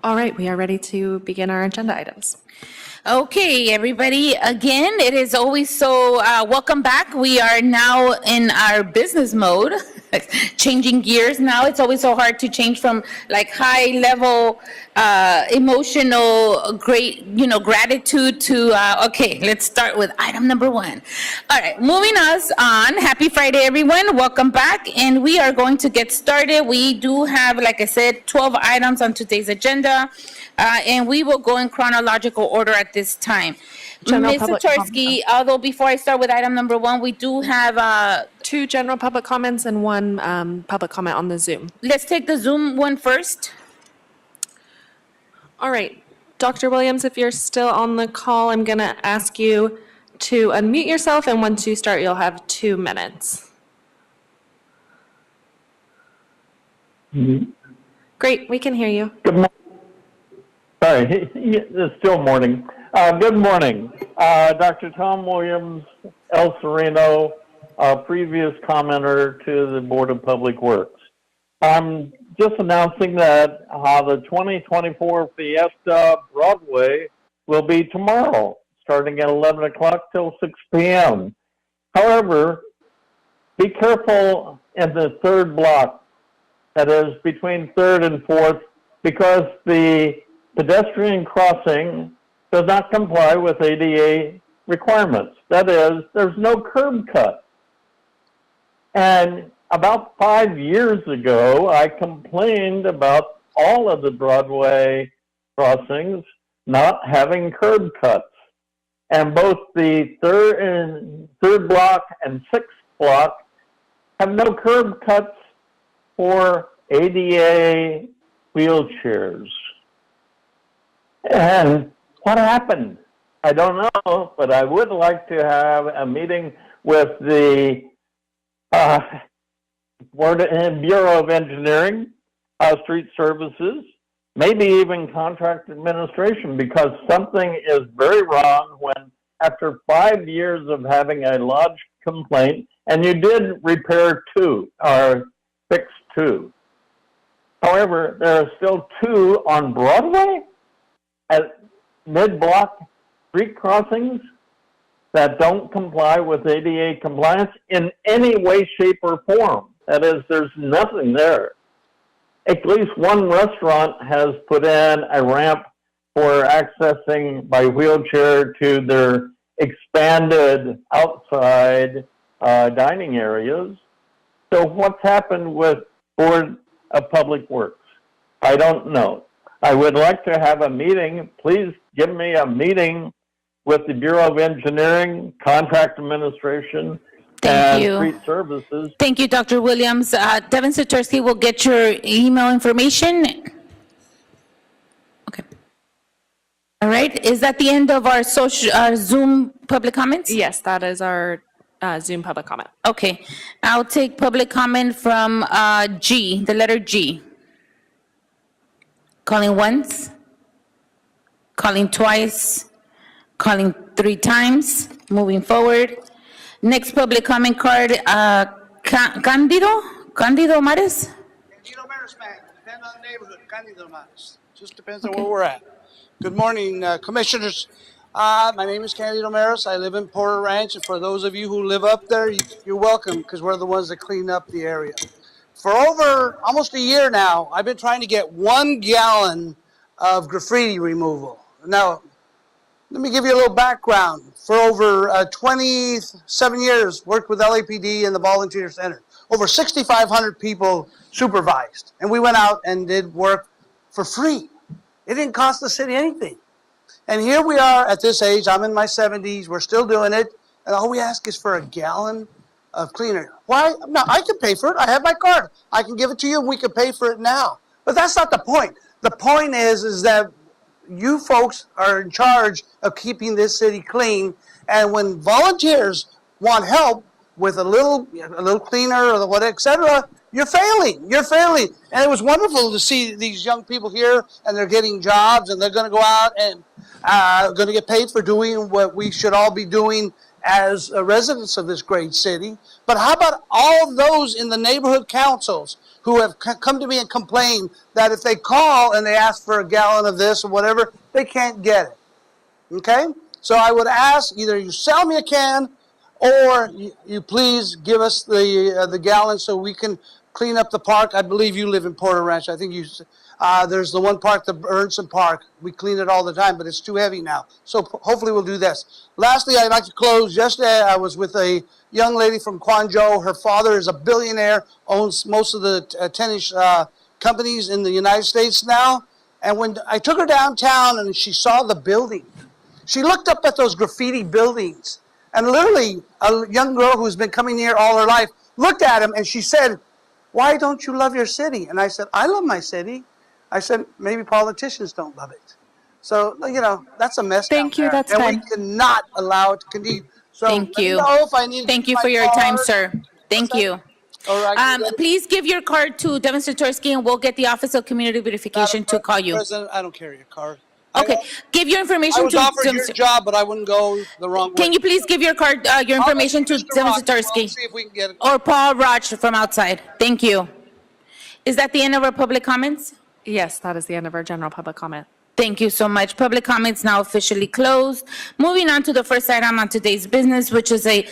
All right, we are ready to begin our agenda items. Okay, everybody, again, it is always so, welcome back. We are now in our business mode, changing gears now. It's always so hard to change from like high level, emotional, great, gratitude to, okay, let's start with item number 1. All right, moving us on. Happy Friday, everyone. Welcome back. And we are going to get started. We do have, like I said, 12 items on today's agenda. And we will go in chronological order at this time. General Ms. public Satorsky, although before I start with item number 1, we do have, 2 general public comments and 1 public comment on the Zoom. let's take the Zoom one first. All right, Dr. Williams, if you're still on the call, I'm going to ask you to unmute yourself, and once you start, you'll have 2 minutes. Great, we can hear you. Good morning. Sorry, it's still morning. Good morning. Dr. Tom Williams, El Sereno, previous commenter to the Board of Public Works. I'm just announcing that the 2024 Fiesta Broadway will be tomorrow, starting at 11 o'clock till 6 p.m. However, be careful in the 3rd block, that is between 3rd and 4th, because the pedestrian crossing does not comply with ADA requirements. That is, there's no curb cut. And about 5 years ago, I complained about all of the Broadway crossings not having curb cuts. And both the 3rd block and 6th block have no curb cuts for ADA wheelchairs. And what happened? I don't know, but I would like to have a meeting with the Bureau of Engineering, Street Services, maybe even Contract Administration, because something is very wrong when after 5 years of having a lodged complaint, and you did repair 2 or fix 2. However, there are still 2 on Broadway at mid-block street crossings that don't comply with ADA compliance in any way, shape, or form. That is, there's nothing there. At least one restaurant has put in a ramp for accessing by wheelchair to their expanded outside dining areas. So what's happened with Board of Public Works? I don't know. I would like to have a meeting. Please give me a meeting with the Bureau of Engineering, Contract Administration, and Street Services. Thank you, Dr. Williams. Devin Satorsky will get your email information. Okay. All right. Is that the end of our Zoom public comments? Yes, that is our Zoom public comment. Okay. I'll take public comment from G, the letter G. Calling once, calling twice, calling 3 times, moving forward. Next public comment card, Candido Mares? Candido Mares, man. Depends on the neighborhood. Candido Mares. Just depends on where we're at. Good morning, commissioners. My name is Candido Mares. I live in Porter Ranch, and for those of you who live up there, you're welcome, because we're the ones that clean up the area. For over almost a year now, I've been trying to get 1 gallon of graffiti removal. Now, let me give you a little background. For over 27 years, worked with LAPD and the Volunteer Center. Over 6,500 people supervised. And we went out and did work for free. It didn't cost the city anything. And here we are at this age. I'm in my 70s. We're still doing it. And all we ask is for a gallon of cleaner. Why? No, I can pay for it. I have my card. I can give it to you and we can pay for it now. But that's not the point. The point is that you folks are in charge of keeping this city clean. And when volunteers want help with a little cleaner or whatever, etc., you're failing. You're failing. And it was wonderful to see these young people here, and they're getting jobs, and they're going to go out and going to get paid for doing what we should all be doing as residents of this great city, but how about all those in the neighborhood councils who have come to me and complained that if they call and they ask for a gallon of this or whatever, they can't get it. Okay? So I would ask either you sell me a can or you please give us the gallon so we can clean up the park. I believe you live in Porter Ranch. I think there's the one park, the Ernson Park. We clean it all the time, but it's too heavy now. So hopefully we'll do this. Lastly, I'd like to close. Yesterday I was with a young lady from Quanzhou. Her father is a billionaire, owns most of the tennis companies in the United States now. And when I took her downtown and she saw the building, she looked up at those graffiti buildings. And literally, a young girl who's been coming here all her life looked at him and she said, "Why don't you love your city?" And I said, "I love my city." I said, "Maybe politicians don't love it." So, that's a mess. Thank you. That's and fine. we cannot allow it to continue. So Thank let me you. know if I need Thank you my for your time, card. sir. Thank you. All right. Please give your card to Devin Satorsky and we'll get the Office of Community Verification to call you. President, I don't carry a card. Okay, give your I information was to offered Devin. your job, but I wouldn't go the wrong way. Can you please give your card, your information to Devin Satorsky? We'll see if we can get it. Or Paul Roch from outside. Thank you. Is that the end of our public comments? Yes, that is the end of our general public comment. Thank you so much. Public comments now officially closed. Moving on to the first item on today's business, which is a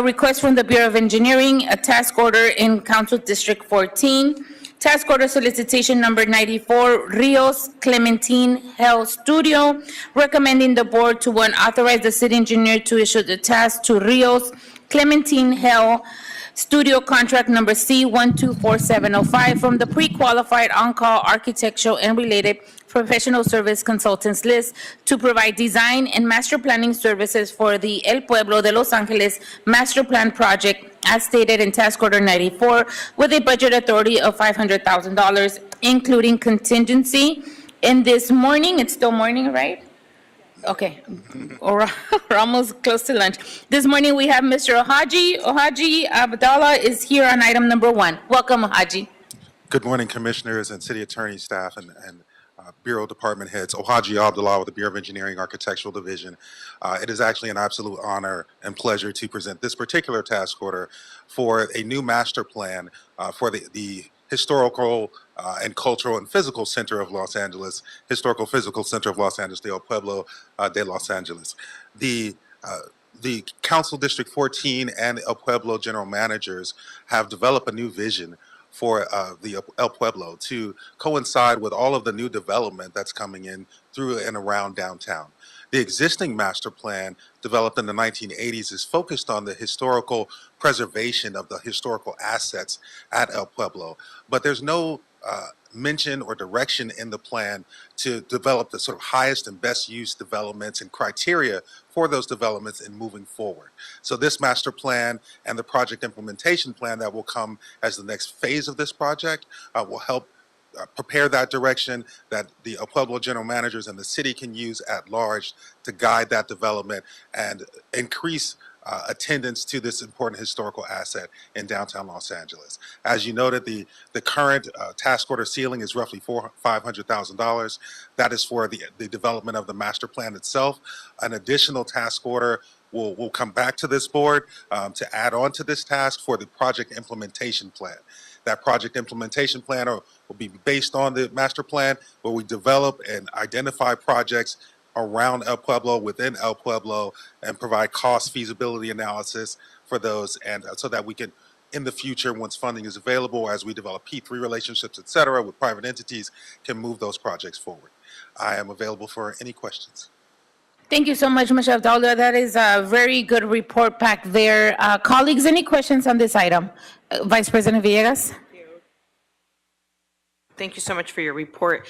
request from the Bureau of Engineering, a task order in Council District 14. Task order solicitation number 94, Rios Clementine Hell Studio, recommending the board to, one, authorize the city engineer to issue the task to Rios Clementine Hell Studio contract number C124705 from the pre-qualified on-call architectural and related professional service consultants list to provide design and master planning services for the El Pueblo de Los Angeles Master Plan Project as stated in Task Order 94 with a budget authority of $500,000, including contingency. And this morning, it's still morning, right? Okay, we're almost close to lunch. This morning, we have Mr. Ohaji Abdallah is here on item number 1. Welcome, Ohaji. Good morning, commissioners and city attorney staff and Bureau department heads. Ohaji Abdullah with the Bureau of Engineering Architectural Division. It is actually an absolute honor and pleasure to present this particular task order for a new master plan for the historical and cultural and physical center of Los Angeles, historical physical center of Los Angeles, the El Pueblo de Los Angeles. The Council District 14 and El Pueblo general managers have developed a new vision for the El Pueblo to coincide with all of the new development that's coming in through and around downtown. The existing master plan developed in the 1980s is focused on the historical preservation of the historical assets at El Pueblo, but there's no mention or direction in the plan to develop the sort of highest and best use developments and criteria for those developments in moving forward. So this master plan and the project implementation plan that will come as the next phase of this project will help prepare that direction that the El Pueblo general managers and the city can use at large to guide that development and increase attendance to this important historical asset in downtown Los Angeles. As you noted, the current task order ceiling is roughly $500,000. That is for the development of the master plan itself. An additional task order will come back to this board to add on to this task for the project implementation plan. That project implementation plan will be based on the master plan, where we develop and identify projects around El Pueblo, within El Pueblo, and provide cost feasibility analysis for those, and so that we can, in the future, once funding is available, as we develop P3 relationships, et cetera, with private entities, can move those projects forward. I am available for any questions. Thank you so much, Mr. Abdallah. That is a very good report back there. Colleagues, any questions on this item? Vice President Villegas? Thank you so much for your report.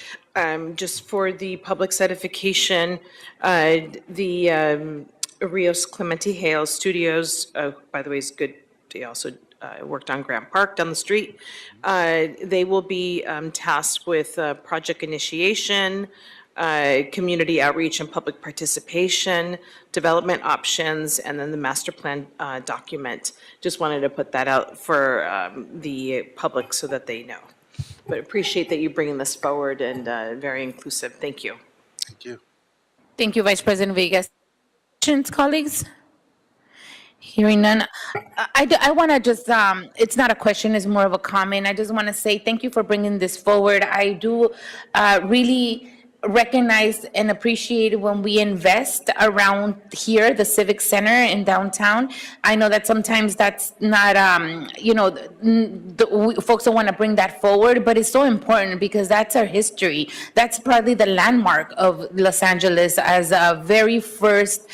Just for the public certification, the Rios Clemente Hale Studios, by the way, is good. They also worked on Grant Park down the street. They will be tasked with project initiation, community outreach and public participation, development options, and then the master plan document. Just wanted to put that out for the public so that they know. But appreciate that you bringing this forward and very inclusive. Thank you. Thank you. Thank you, Vice President Villegas. Questions, colleagues? Hearing none, I want to just, it's not a question, it's more of a comment. I just want to say thank you for bringing this forward. I do really recognize and appreciate when we invest around here, the Civic Center in downtown. I know that sometimes that's not, folks don't want to bring that forward, but it's so important because that's our history. That's probably the landmark of Los Angeles as a very first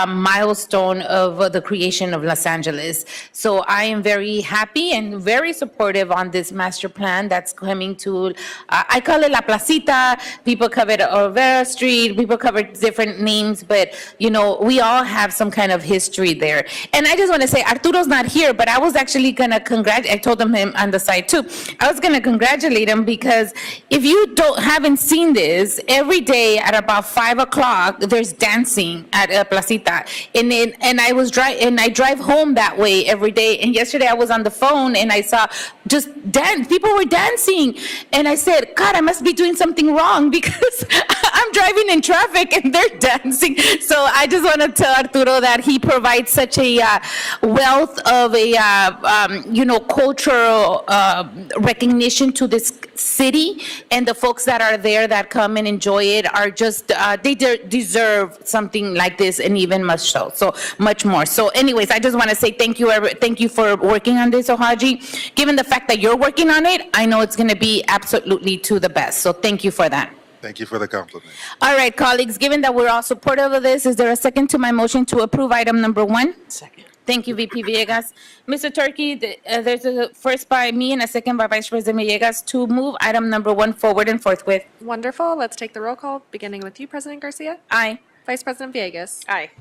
milestone of the creation of Los Angeles. So I am very happy and very supportive on this master plan that's coming to, I call it La Placita, people cover it Olvera Street, people cover different names, but we all have some kind of history there. And I just want to say, Arturo's not here, but I was actually going to congratulate, I told him on the side too, I was going to congratulate him because if you haven't seen this, every day at about 5 o'clock, there's dancing at Placita. And I drive home that way every day. And yesterday I was on the phone and I saw just dance, people were dancing. And I said, God, I must be doing something wrong because I'm driving in traffic and they're dancing. So I just want to tell Arturo that he provides such a wealth of cultural recognition to this city, and the folks that are there that come and enjoy it are just they deserve something like this, and even much more. So anyways, I just want to say thank you for working on this, Ohaji. Given the fact that you're working on it, I know it's going to be absolutely to the best. So thank you for that. Thank you for the compliment. All right, colleagues, given that we're all supportive of this, is there a second to my motion to approve item number 1? Second. Thank you, VP Villegas. Mr. Turkey, there's a first by me and a second by Vice President Villegas to move item number 1 forward and forthwith. Wonderful. Let's take the roll call, beginning with you, President Garcia. Aye. Vice President Villegas. Aye.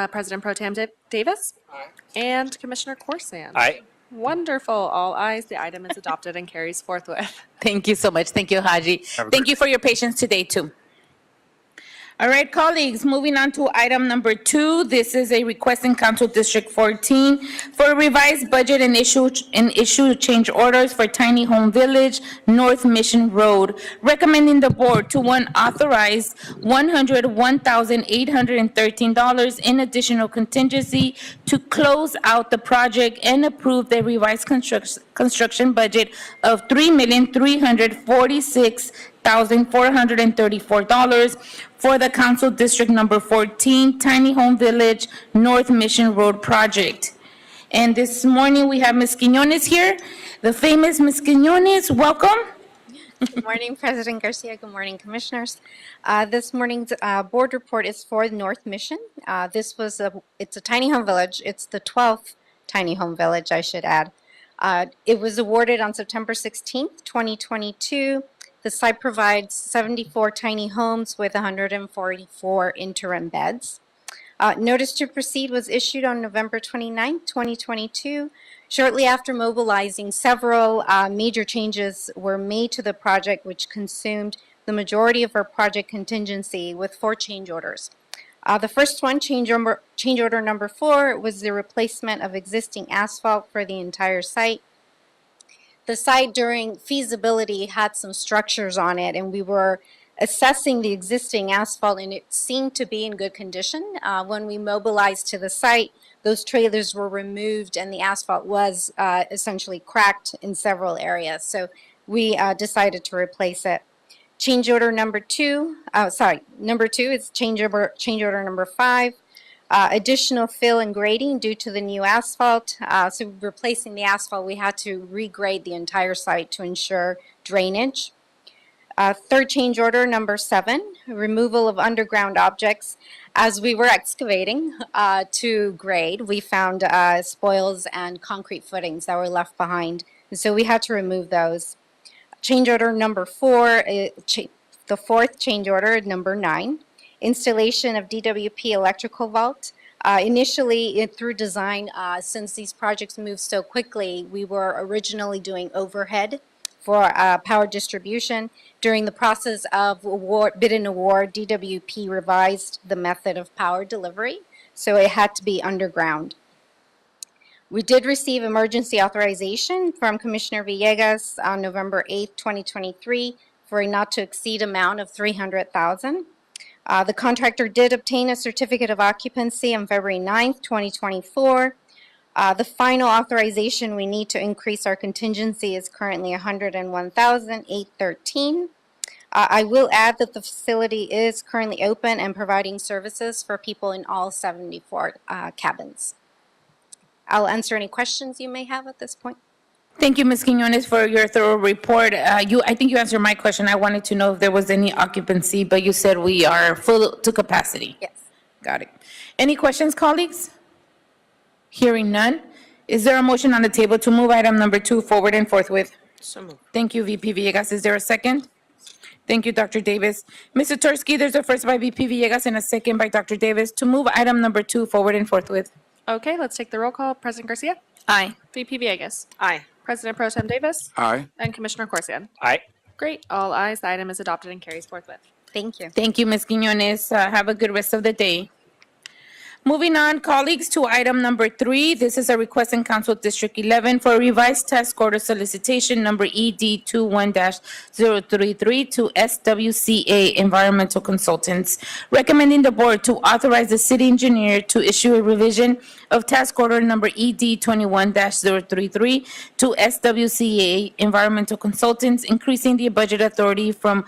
President Pro Tem Davis. Aye. And Commissioner Corsan. Aye. Wonderful. All ayes. The item is adopted and carries forthwith. Thank you so much. Thank you, Haji. Thank you for your patience today, too. All right, colleagues, moving on to item number 2. This is a request in Council District 14 for a revised budget and issue change orders for Tiny Home Village, North Mission Road, recommending the board to authorize $101,813 in additional contingency to close out the project and approve the revised construction budget of $3,346,434 for the Council District Number 14, Tiny Home Village, North Mission Road project. And this morning, we have Ms. Quiñones here, the famous Ms. Quiñones. Welcome. Good morning, President Garcia. Good morning, Commissioners. This morning's board report is for North Mission. It's a tiny home village. It's the 12th tiny home village, I should add. It was awarded on September 16th, 2022. The site provides 74 tiny homes with 144 interim beds. Notice to proceed was issued on November 29th, 2022. Shortly after mobilizing, several major changes were made to the project, which consumed the majority of our project contingency with 4 change orders. The first one, change order number 4, was the replacement of existing asphalt for the entire site. The site during feasibility had some structures on it, and we were assessing the existing asphalt, and it seemed to be in good condition. When we mobilized to the site, those trailers were removed and the asphalt was essentially cracked in several areas. So we decided to replace it. Change order number 2, number 2 is change order number 5. Additional fill and grading due to the new asphalt. So replacing the asphalt, we had to regrade the entire site to ensure drainage. Third change order, number 7, removal of underground objects. As we were excavating to grade, we found spoils and concrete footings that were left behind. So we had to remove those. Change order number 4, the fourth change order, number 9. Installation of DWP electrical vault. Initially, through design, since these projects move so quickly, we were originally doing overhead for power distribution. During the process of bid and award, DWP revised the method of power delivery, so it had to be underground. We did receive emergency authorization from Commissioner Villegas on November 8th, 2023, for a not to exceed amount of $300,000. The contractor did obtain a certificate of occupancy on February 9th, 2024. The final authorization we need to increase our contingency is currently $101,813. I will add that the facility is currently open and providing services for people in all 74 cabins. I'll answer any questions you may have at this point. Thank you, Ms. Quinones, for your thorough report. I think you answered my question. I wanted to know if there was any occupancy, but you said we are full to capacity. Yes. Got it. Any questions, colleagues? Hearing none. Is there a motion on the table to move item number 2 forward and forthwith? So moved. Thank you, VP Villegas. Is there a second? Thank you, Dr. Davis. Mr. Tursky, there's a first by VP Villegas and a second by Dr. Davis to move item number 2 forward and forthwith. Okay, let's take the roll call. President Garcia? Aye. VP Villegas? Aye. President Pro Tem Davis? Aye. And Commissioner Corsian? Aye. Great. All ayes. The item is adopted and carries forthwith. Thank you. Thank you, Ms. Quinones. Have a good rest of the day. Moving on, colleagues, to item number 3. This is a request in Council District 11 for a revised task order solicitation number ED21-033 to SWCA Environmental Consultants, recommending the board to authorize the city engineer to issue a revision of task order number ED21-033 to SWCA Environmental Consultants, increasing the budget authority from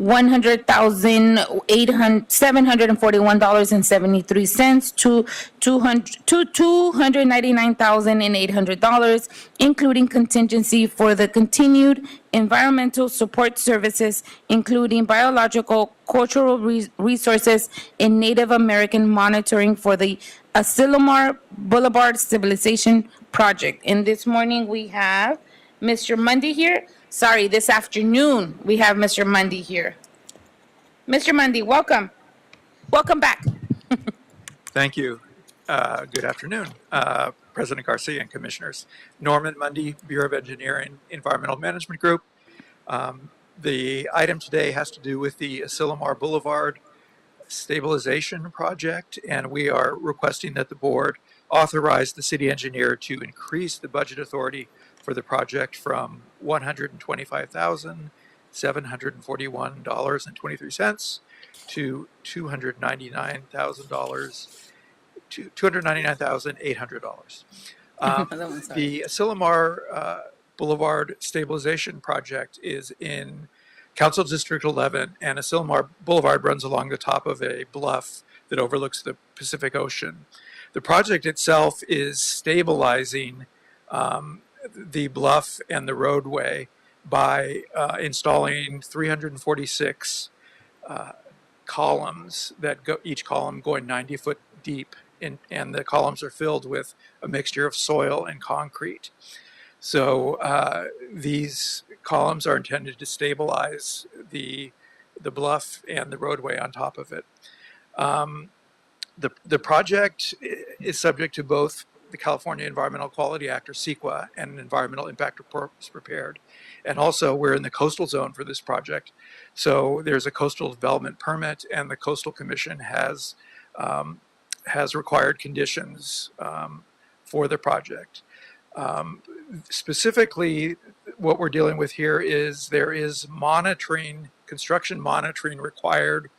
$100,741.73 to $299,800, including contingency for the continued environmental support services, including biological, cultural resources, and Native American monitoring for the Asilomar Boulevard Stabilization Project. And this morning, we have Mr. Mundy here. Sorry, this afternoon, we have Mr. Mundy here. Mr. Mundy, welcome. Welcome back. Thank you. Good afternoon, President Garcia and Commissioners. Norman Mundy, Bureau of Engineering, Environmental Management Group. The item today has to do with the Asilomar Boulevard Stabilization Project, and we are requesting that the board authorize the city engineer to increase the budget authority for the project from $125,741.23 to $299,800. The Asilomar Boulevard Stabilization Project is in Council District 11, and Asilomar Boulevard runs along the top of a bluff that overlooks the Pacific Ocean. The project itself is stabilizing the bluff and the roadway by installing 346 columns that go, each column going 90 foot deep, and the columns are filled with a mixture of soil and concrete. So these columns are intended to stabilize the bluff and the roadway on top of it. The project is subject to both the California Environmental Quality Act, or CEQA, and an environmental impact report was prepared. And also, we're in the coastal zone for this project. So there's a coastal development permit, and the Coastal Commission has required conditions for the project. Specifically, what we're dealing with here is there is monitoring, construction monitoring required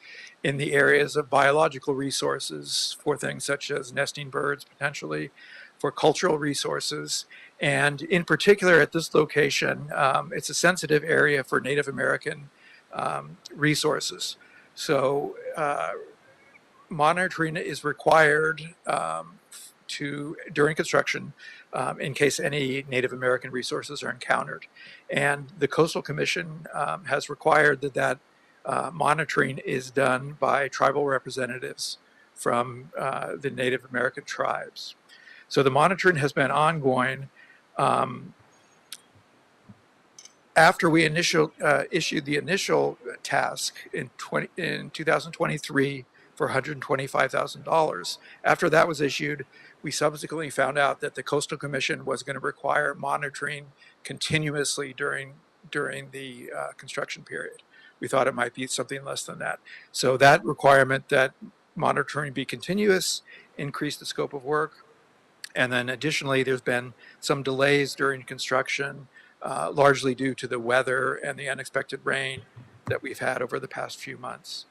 in the areas of biological resources for things such as nesting birds, potentially, for cultural resources. And in particular, at this location, it's a sensitive area for Native American resources. So monitoring is required during construction in case any Native American resources are encountered. And the Coastal Commission has required that monitoring is done by tribal representatives from the Native American tribes. So the monitoring has been ongoing. After we issued the initial task in 2023 for $125,000, after that was issued, we subsequently found out that the Coastal Commission was going to require monitoring continuously during the construction period. We thought it might be something less than that. So that requirement that monitoring be continuous increased the scope of work. And then additionally, there's been some delays during construction, largely due to the weather and the unexpected rain that we've had over the past few months.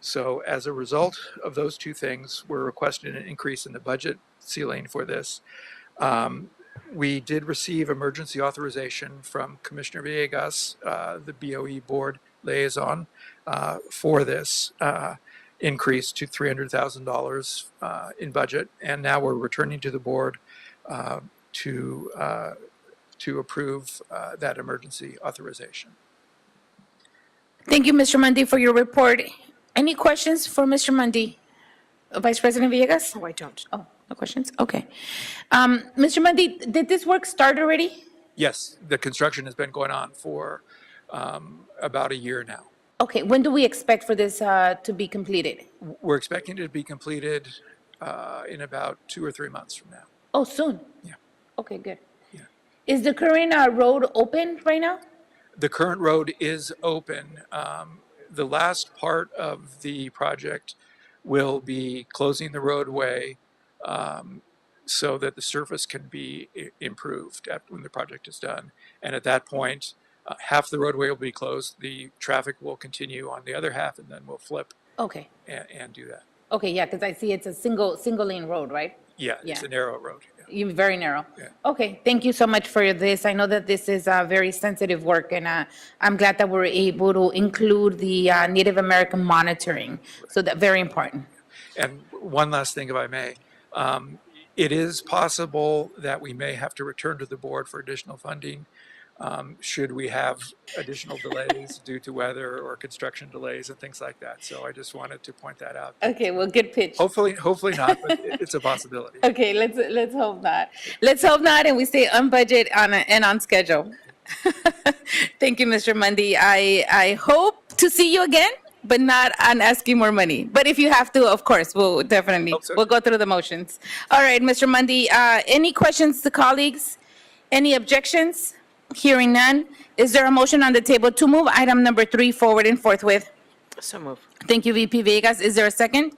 So as a result of those two things, we're requesting an increase in the budget ceiling for this. We did receive emergency authorization from Commissioner Villegas, the BOE board liaison, for this increase to $300,000 in budget. And now we're returning to the board to approve that emergency authorization. Thank you, Mr. Mundy, for your report. Any questions for Mr. Mundy? Vice President Villegas? Oh, I don't. Oh, no questions? Okay. Mr. Mundy, did this work start already? Yes, the construction has been going on for about a year now. Okay, when do we expect for this to be completed? We're expecting it to be completed in about 2 or 3 months from now. Oh, soon? Yeah. Okay, good. Is the current road open right now? The current road is open. The last part of the project will be closing the roadway so that the surface can be improved when the project is done. And at that point, half the roadway will be closed. The traffic will continue on the other half, and then we'll flip Okay. and do that. Okay, yeah, because I see it's a single lane road, right? Yeah, it's a narrow road. Very narrow. Yeah. Okay, thank you so much for this. I know that this is very sensitive work, and I'm glad that we're able to include the Native American monitoring. So that's very important. And one last thing, if I may. It is possible that we may have to return to the board for additional funding should we have additional delays due to weather or construction delays and things like that. So I just wanted to point that out. Okay, well, good pitch. Hopefully not, but it's a possibility. Okay, let's hope not. Let's hope not, and we stay on budget and on schedule. Thank you, Mr. Mundy. I hope to see you again, but not on asking more money. But if you have to, of course, we'll definitely, we'll go through the motions. All right, Mr. Mundy, any questions to colleagues? Any objections? Hearing none. Is there a motion on the table to move item number 3 forward and forthwith? So move. Thank you, VP Vegas. Is there a second?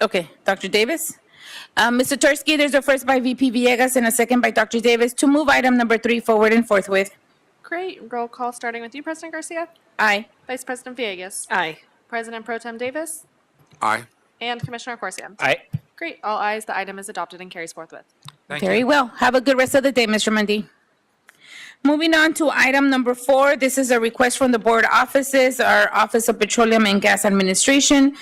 Okay, Dr. Davis. Mr. Tursky, there's a first by VP Villegas and a second by Dr. Davis to move item number 3 forward and forthwith. Great. Roll call starting with you, President Garcia. Aye. Vice President Villegas. Aye. President Pro Tem Davis. Aye. And Commissioner Corsia. Aye. Great. All ayes. The item is adopted and carries forthwith. Very well. Have a good rest of the day, Mr. Mundy. Moving on to item number 4. This is a request from the board offices, our Office of Petroleum and Gas Administration,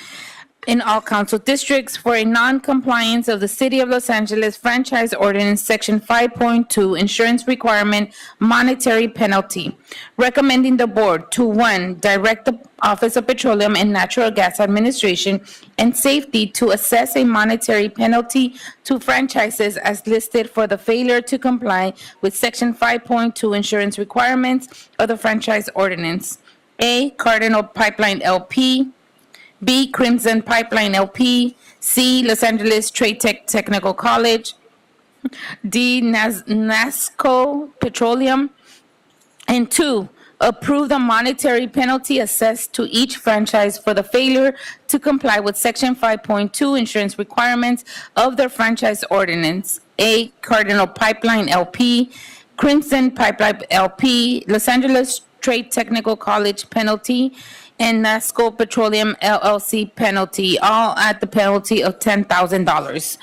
in all council districts for a non-compliance of the City of Los Angeles Franchise Ordinance Section 5.2 Insurance Requirement Monetary Penalty, recommending the board to 1, direct the Office of Petroleum and Natural Gas Administration and Safety to assess a monetary penalty to franchises as listed for the failure to comply with Section 5.2 insurance requirements of the Franchise Ordinance. A, Cardinal Pipeline LP. B, Crimson Pipeline LP. C, Los Angeles Trade Technical College. D, NASCO Petroleum. And 2, approve the monetary penalty assessed to each franchise for the failure to comply with Section 5.2 insurance requirements of the Franchise Ordinance. A, Cardinal Pipeline LP, Crimson Pipeline LP, Los Angeles Trade Technical College penalty, and NASCO Petroleum LLC penalty, all at the penalty of $10,000.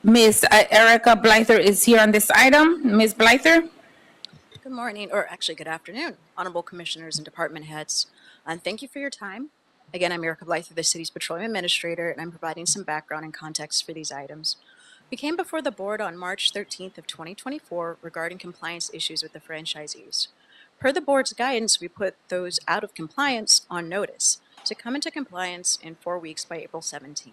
Ms. Erica Blyther is here on this item. Ms. Blyther? Good morning, or actually good afternoon, honorable commissioners and department heads. And thank you for your time. Again, I'm Erica Blyther, the city's petroleum administrator, and I'm providing some background and context for these items. We came before the board on March 13th of 2024 regarding compliance issues with the franchisees. Per the board's guidance, we put those out of compliance on notice to come into compliance in 4 weeks by April 17th.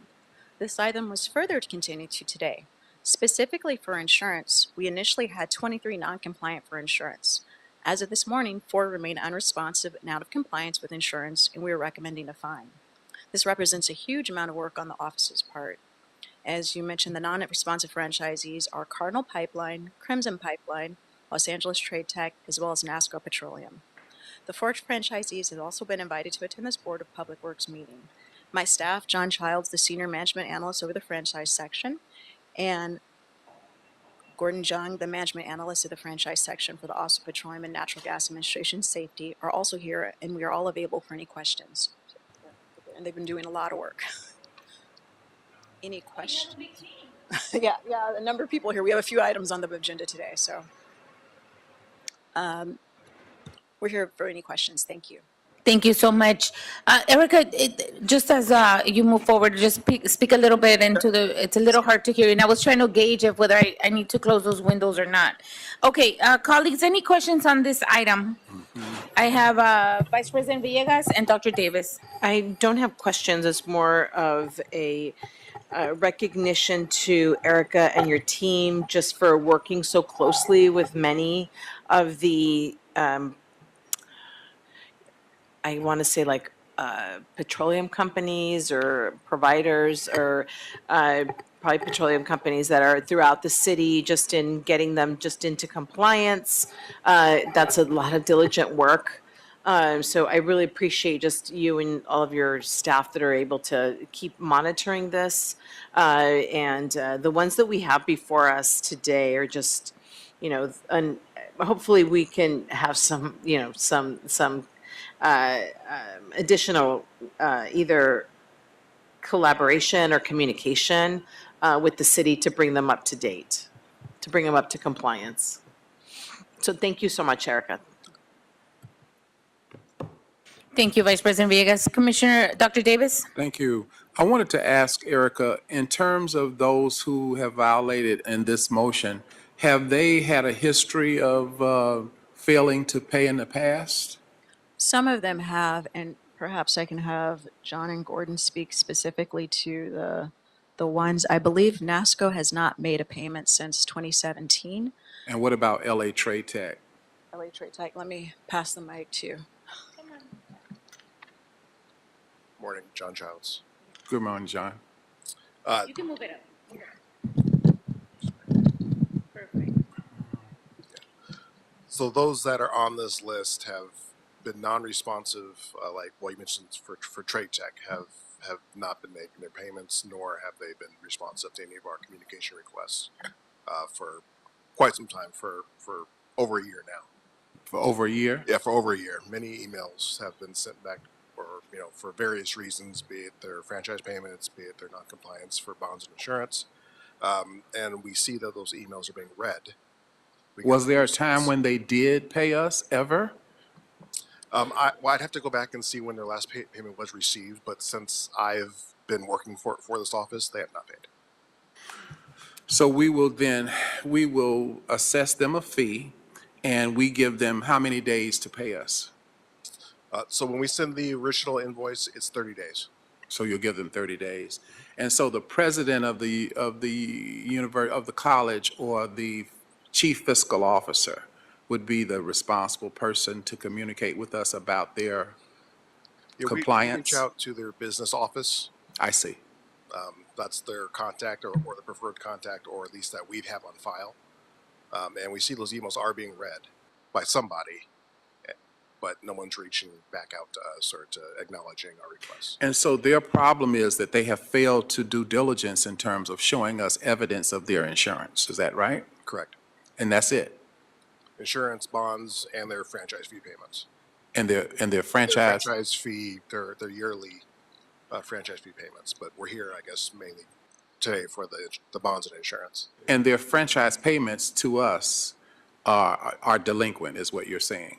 This item was further continued to today. Specifically for insurance, we initially had 23 non-compliant for insurance. As of this morning, 4 remain unresponsive and out of compliance with insurance, and we are recommending a fine. This represents a huge amount of work on the office's part. As you mentioned, the non-responsive franchisees are Cardinal Pipeline, Crimson Pipeline, Los Angeles Trade Tech, as well as NASCO Petroleum. The 4 franchisees have also been invited to attend this Board of Public Works meeting. My staff, John Childs, the Senior Management Analyst over the franchise section, and Gordon Jung, the Management Analyst of the franchise section for the Office of Petroleum and Natural Gas Administration Safety, are also here, and we are all available for any questions. And they've been doing a lot of work. Any questions? Yeah, a number of people here. We have a few items on the agenda today, so we're here for any questions. Thank you. Thank you so much. Erica, just as you move forward, just speak a little bit into it's a little hard to hear, and I was trying to gauge if whether I need to close those windows or not. Okay, colleagues, any questions on this item? I have Vice President Villegas and Dr. Davis. I don't have questions. It's more of a recognition to Erica and your team just for working so closely with many of the, I want to say like petroleum companies or providers or probably petroleum companies that are throughout the city, just in getting them just into compliance. That's a lot of diligent work. So I really appreciate just you and all of your staff that are able to keep monitoring this. And the ones that we have before us today are just, hopefully we can have some, some additional either collaboration or communication with the city to bring them up to date, to bring them up to compliance. So thank you so much, Erica. Thank you, Vice President Villegas. Commissioner Dr. Davis? Thank you. I wanted to ask Erica, in terms of those who have violated in this motion, have they had a history of failing to pay in the past? Some of them have, and perhaps I can have John and Gordon speak specifically to the ones. I believe NASCO has not made a payment since 2017. And what about LA Trade Tech? LA Trade Tech, let me pass the mic to. Morning, John Childs. Good morning, John. You can move it up. Perfect. So those that are on this list have been non-responsive, you mentioned for Trade Tech, have not been making their payments, nor have they been responsive to any of our communication requests for quite some time, for over a year now. For over a year? Yeah, for over a year. Many emails have been sent back for various reasons, be it their franchise payments, be it their non-compliance for bonds and insurance. And we see that those emails are being read. Was there a time when they did pay us ever? I'd have to go back and see when their last payment was received, but since I've been working for this office, they have not paid. So we will assess them a fee, and we give them how many days to pay us? So when we send the original invoice, it's 30 days. So you'll give them 30 days. And so the president of the college or the chief fiscal officer would be the responsible person to communicate with us about their compliance? We reach out to their business office. I see. That's their contact or the preferred contact, or at least that we have on file. And we see those emails are being read by somebody, but no one's reaching back out to us or to acknowledging our requests. And so their problem is that they have failed to do diligence in terms of showing us evidence of their insurance. Is that right? Correct. And that's it? Insurance, bonds, and their franchise fee payments. And their franchise? Their franchise fee, their yearly franchise fee payments. But we're here, I guess, mainly today for the bonds and insurance. And their franchise payments to us are delinquent, is what you're saying?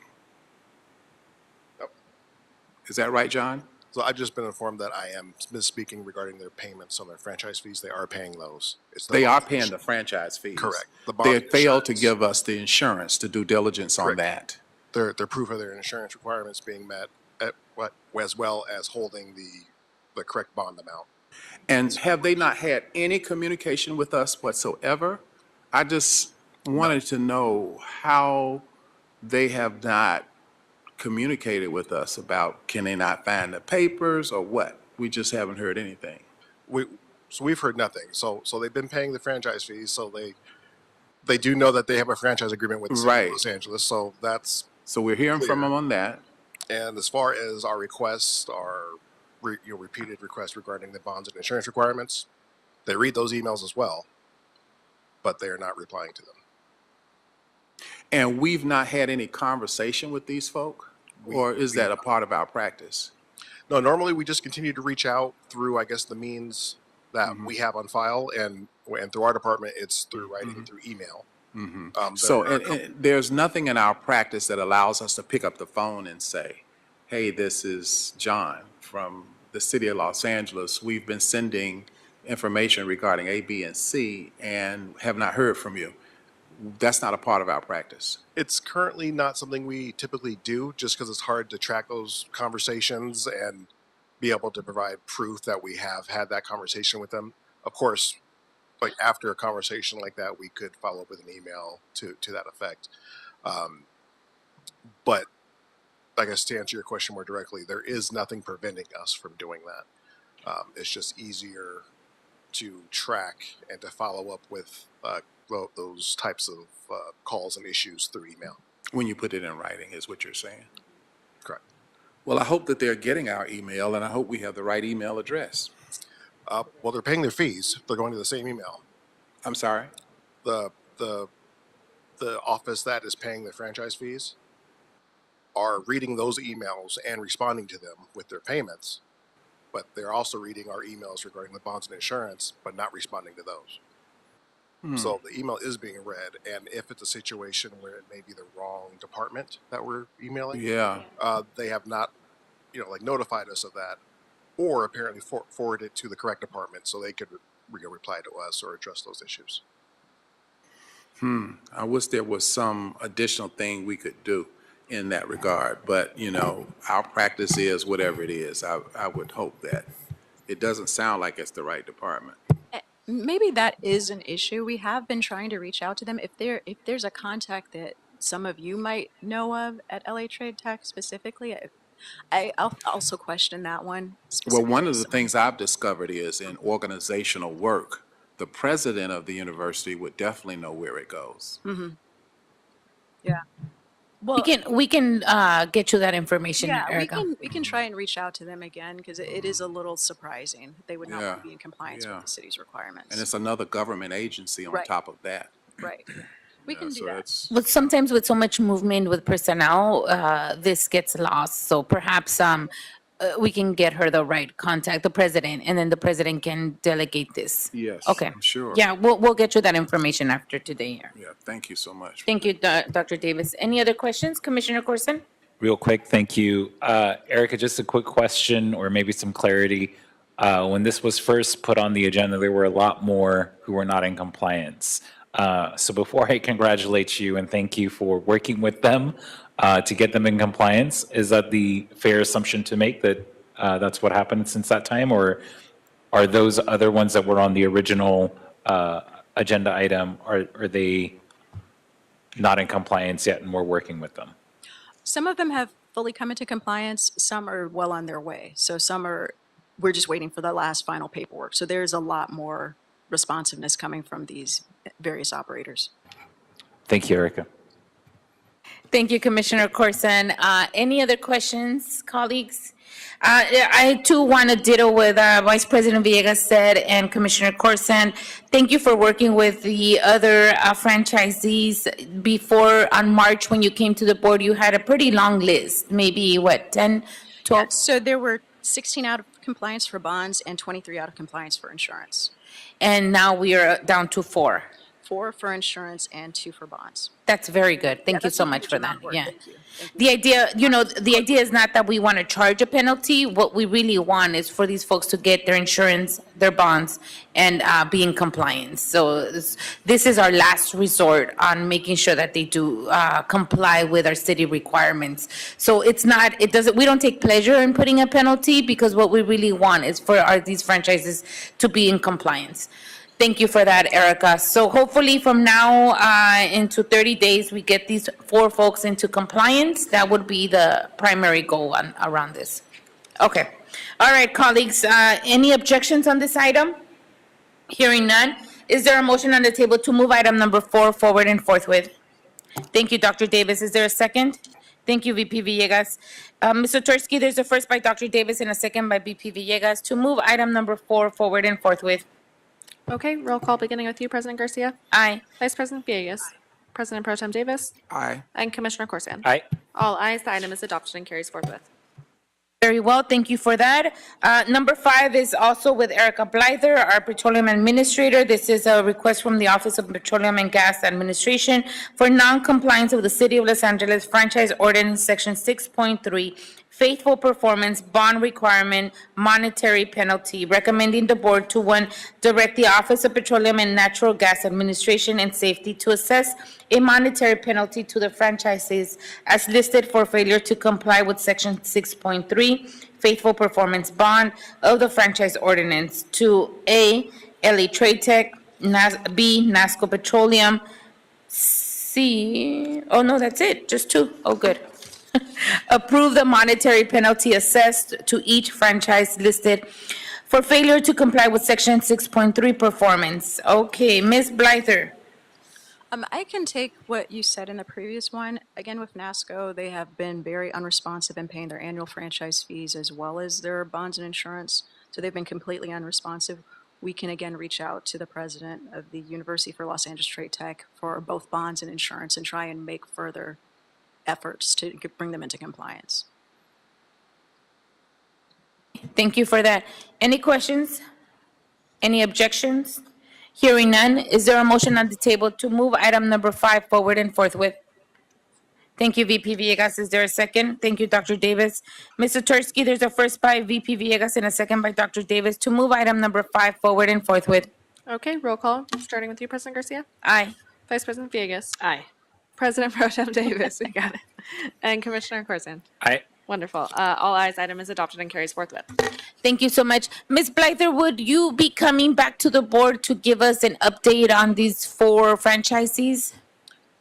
Yep. Is that right, John? So I've just been informed that I am misspeaking regarding their payments on their franchise fees. They are paying those. They are paying the franchise fees. Correct. They failed to give us the insurance to do diligence on that. Their proof of their insurance requirements being met, as well as holding the correct bond amount. And have they not had any communication with us whatsoever? I just wanted to know how they have not communicated with us about, can they not find the papers or what? We just haven't heard anything. So we've heard nothing. So they've been paying the franchise fees. So they do know that they have a franchise agreement with the city of Los Angeles. So that's we're hearing clear from them on that. And as far as our requests, our repeated requests regarding the bonds and insurance requirements, they read those emails as well, but they are not replying to them. And we've not had any conversation with these folk? Or is that a part of our practice? No, normally we just continue to reach out through, I guess, the means that we have on file, and through our department, it's through writing and through email. So there are a couple- there's nothing in our practice that allows us to pick up the phone and say, hey, this is John from the city of Los Angeles. We've been sending information regarding A, B, and C and have not heard from you. That's not a part of our practice. It's currently not something we typically do, just because it's hard to track those conversations and be able to provide proof that we have had that conversation with them. Of course, like after a conversation like that, we could follow up with an email to that effect. But I guess to answer your question more directly, there is nothing preventing us from doing that. It's just easier to track and to follow up with those types of calls and issues through email. When you put it in writing, is what you're saying. Correct. Well, I hope that they're getting our email, and I hope we have the right email address. Well, they're paying their fees. They're going to the same email. I'm sorry? The office that is paying the franchise fees are reading those emails and responding to them with their payments, but they're also reading our emails regarding the bonds and insurance, but not responding to those. So the email is being read, and if it's a situation where it may be the wrong department that we're emailing, they have not, notified us of that, or apparently forwarded it to the correct department so they could reply to us or address those issues. I wish there was some additional thing we could do in that regard, but, our practice is whatever it is. I would hope that. It doesn't sound like it's the right department. Maybe that is an issue. We have been trying to reach out to them. If there's a contact that some of you might know of at LA Trade Tech specifically, I'll also question that one. Well, one of the things I've discovered is in organizational work, the president of the university would definitely know where it goes. Yeah. Well, We can get you that information, yeah, Erica. we can try and reach out to them again because it is a little surprising. They would not Yeah. be in compliance Yeah. with the city's requirements. And it's another government agency on Right. top of that. Right. We can do so that. that's- But sometimes with so much movement with personnel, this gets lost. So perhaps we can get her the right contact, the president, and then the president can delegate this. Yes, Okay. I'm sure. Yeah, we'll get you that information after today here. Yeah, thank you so much. Thank you, Dr. Davis. Any other questions, Commissioner Corson? Real quick, thank you. Erica, just a quick question or maybe some clarity. When this was first put on the agenda, there were a lot more who were not in compliance. So before I congratulate you and thank you for working with them to get them in compliance, is that the fair assumption to make that that's what happened since that time? Or are those other ones that were on the original agenda item, are they not in compliance yet and we're working with them? Some of them have fully come into compliance. Some are well on their way. So we're just waiting for the last final paperwork. So there's a lot more responsiveness coming from these various operators. Thank you, Erica. Thank you, Commissioner Corson. Any other questions, colleagues? I too want to ditto what Vice President Villegas said and Commissioner Corson. Thank you for working with the other franchisees. Before, on March, when you came to the board, you had a pretty long list, maybe 10, 12? So there were 16 out of compliance for bonds and 23 out of compliance for insurance. And now we are down to 4. 4 for insurance and 2 for bonds. That's very good. Thank you that's so a much huge for amount that. of work. Yeah. Thank you. The idea is not that we want to charge a penalty. What we really want is for these folks to get their insurance, their bonds, and be in compliance. So this is our last resort on making sure that they do comply with our city requirements. So we don't take pleasure in putting a penalty because what we really want is for these franchises to be in compliance. Thank you for that, Erica. So hopefully from now into 30 days, we get these 4 folks into compliance. That would be the primary goal around this. Okay. All right, colleagues, any objections on this item? Hearing none. Is there a motion on the table to move item number 4 forward and forthwith? Thank you, Dr. Davis. Is there a second? Thank you, VP Villegas. Mr. Tursky, there's a first by Dr. Davis and a second by VP Villegas to move item number 4 forward and forthwith. Okay, roll call beginning with you, President Garcia. Aye. Vice President Villegas. President Pro Tem Davis. Aye. And Commissioner Corsan. Aye. All ayes, the item is adopted and carries forthwith. Very well, thank you for that. Number 5 is also with Erica Blyther, our Petroleum Administrator. This is a request from the Office of Petroleum and Gas Administration for non-compliance with the City of Los Angeles Franchise Ordinance, Section 6.3, faithful performance, bond requirement, monetary penalty, recommending the board to, 1, direct the Office of Petroleum and Natural Gas Administration and Safety to assess a monetary penalty to the franchises as listed for failure to comply with Section 6.3, faithful performance bond of the franchise ordinance, to A, LA Trade Tech, B, NASCO Petroleum, C, oh no, that's it, just 2. Oh, good. Approve the monetary penalty assessed to each franchise listed for failure to comply with Section 6.3 performance. Okay, Ms. Blyther. I can take what you said in the previous one. Again, with NASCO, they have been very unresponsive in paying their annual franchise fees as well as their bonds and insurance. So they've been completely unresponsive. We can again reach out to the president of the University for Los Angeles Trade Tech for both bonds and insurance and try and make further efforts to bring them into compliance. Thank you for that. Any questions? Any objections? Hearing none, is there a motion on the table to move item number 5 forward and forthwith? Thank you, VP Villegas. Is there a second? Thank you, Dr. Davis. Mr. Tursky, there's a first by VP Villegas and a second by Dr. Davis to move item number 5 forward and forthwith. Okay, roll call, starting with you, President Garcia. Aye. Vice President Villegas. Aye. President Pro Tem Davis, we got it. And Commissioner Corson. Aye. Wonderful. All ayes, item is adopted and carries forthwith. Thank you so much. Ms. Blyther, would you be coming back to the board to give us an update on these 4 franchisees?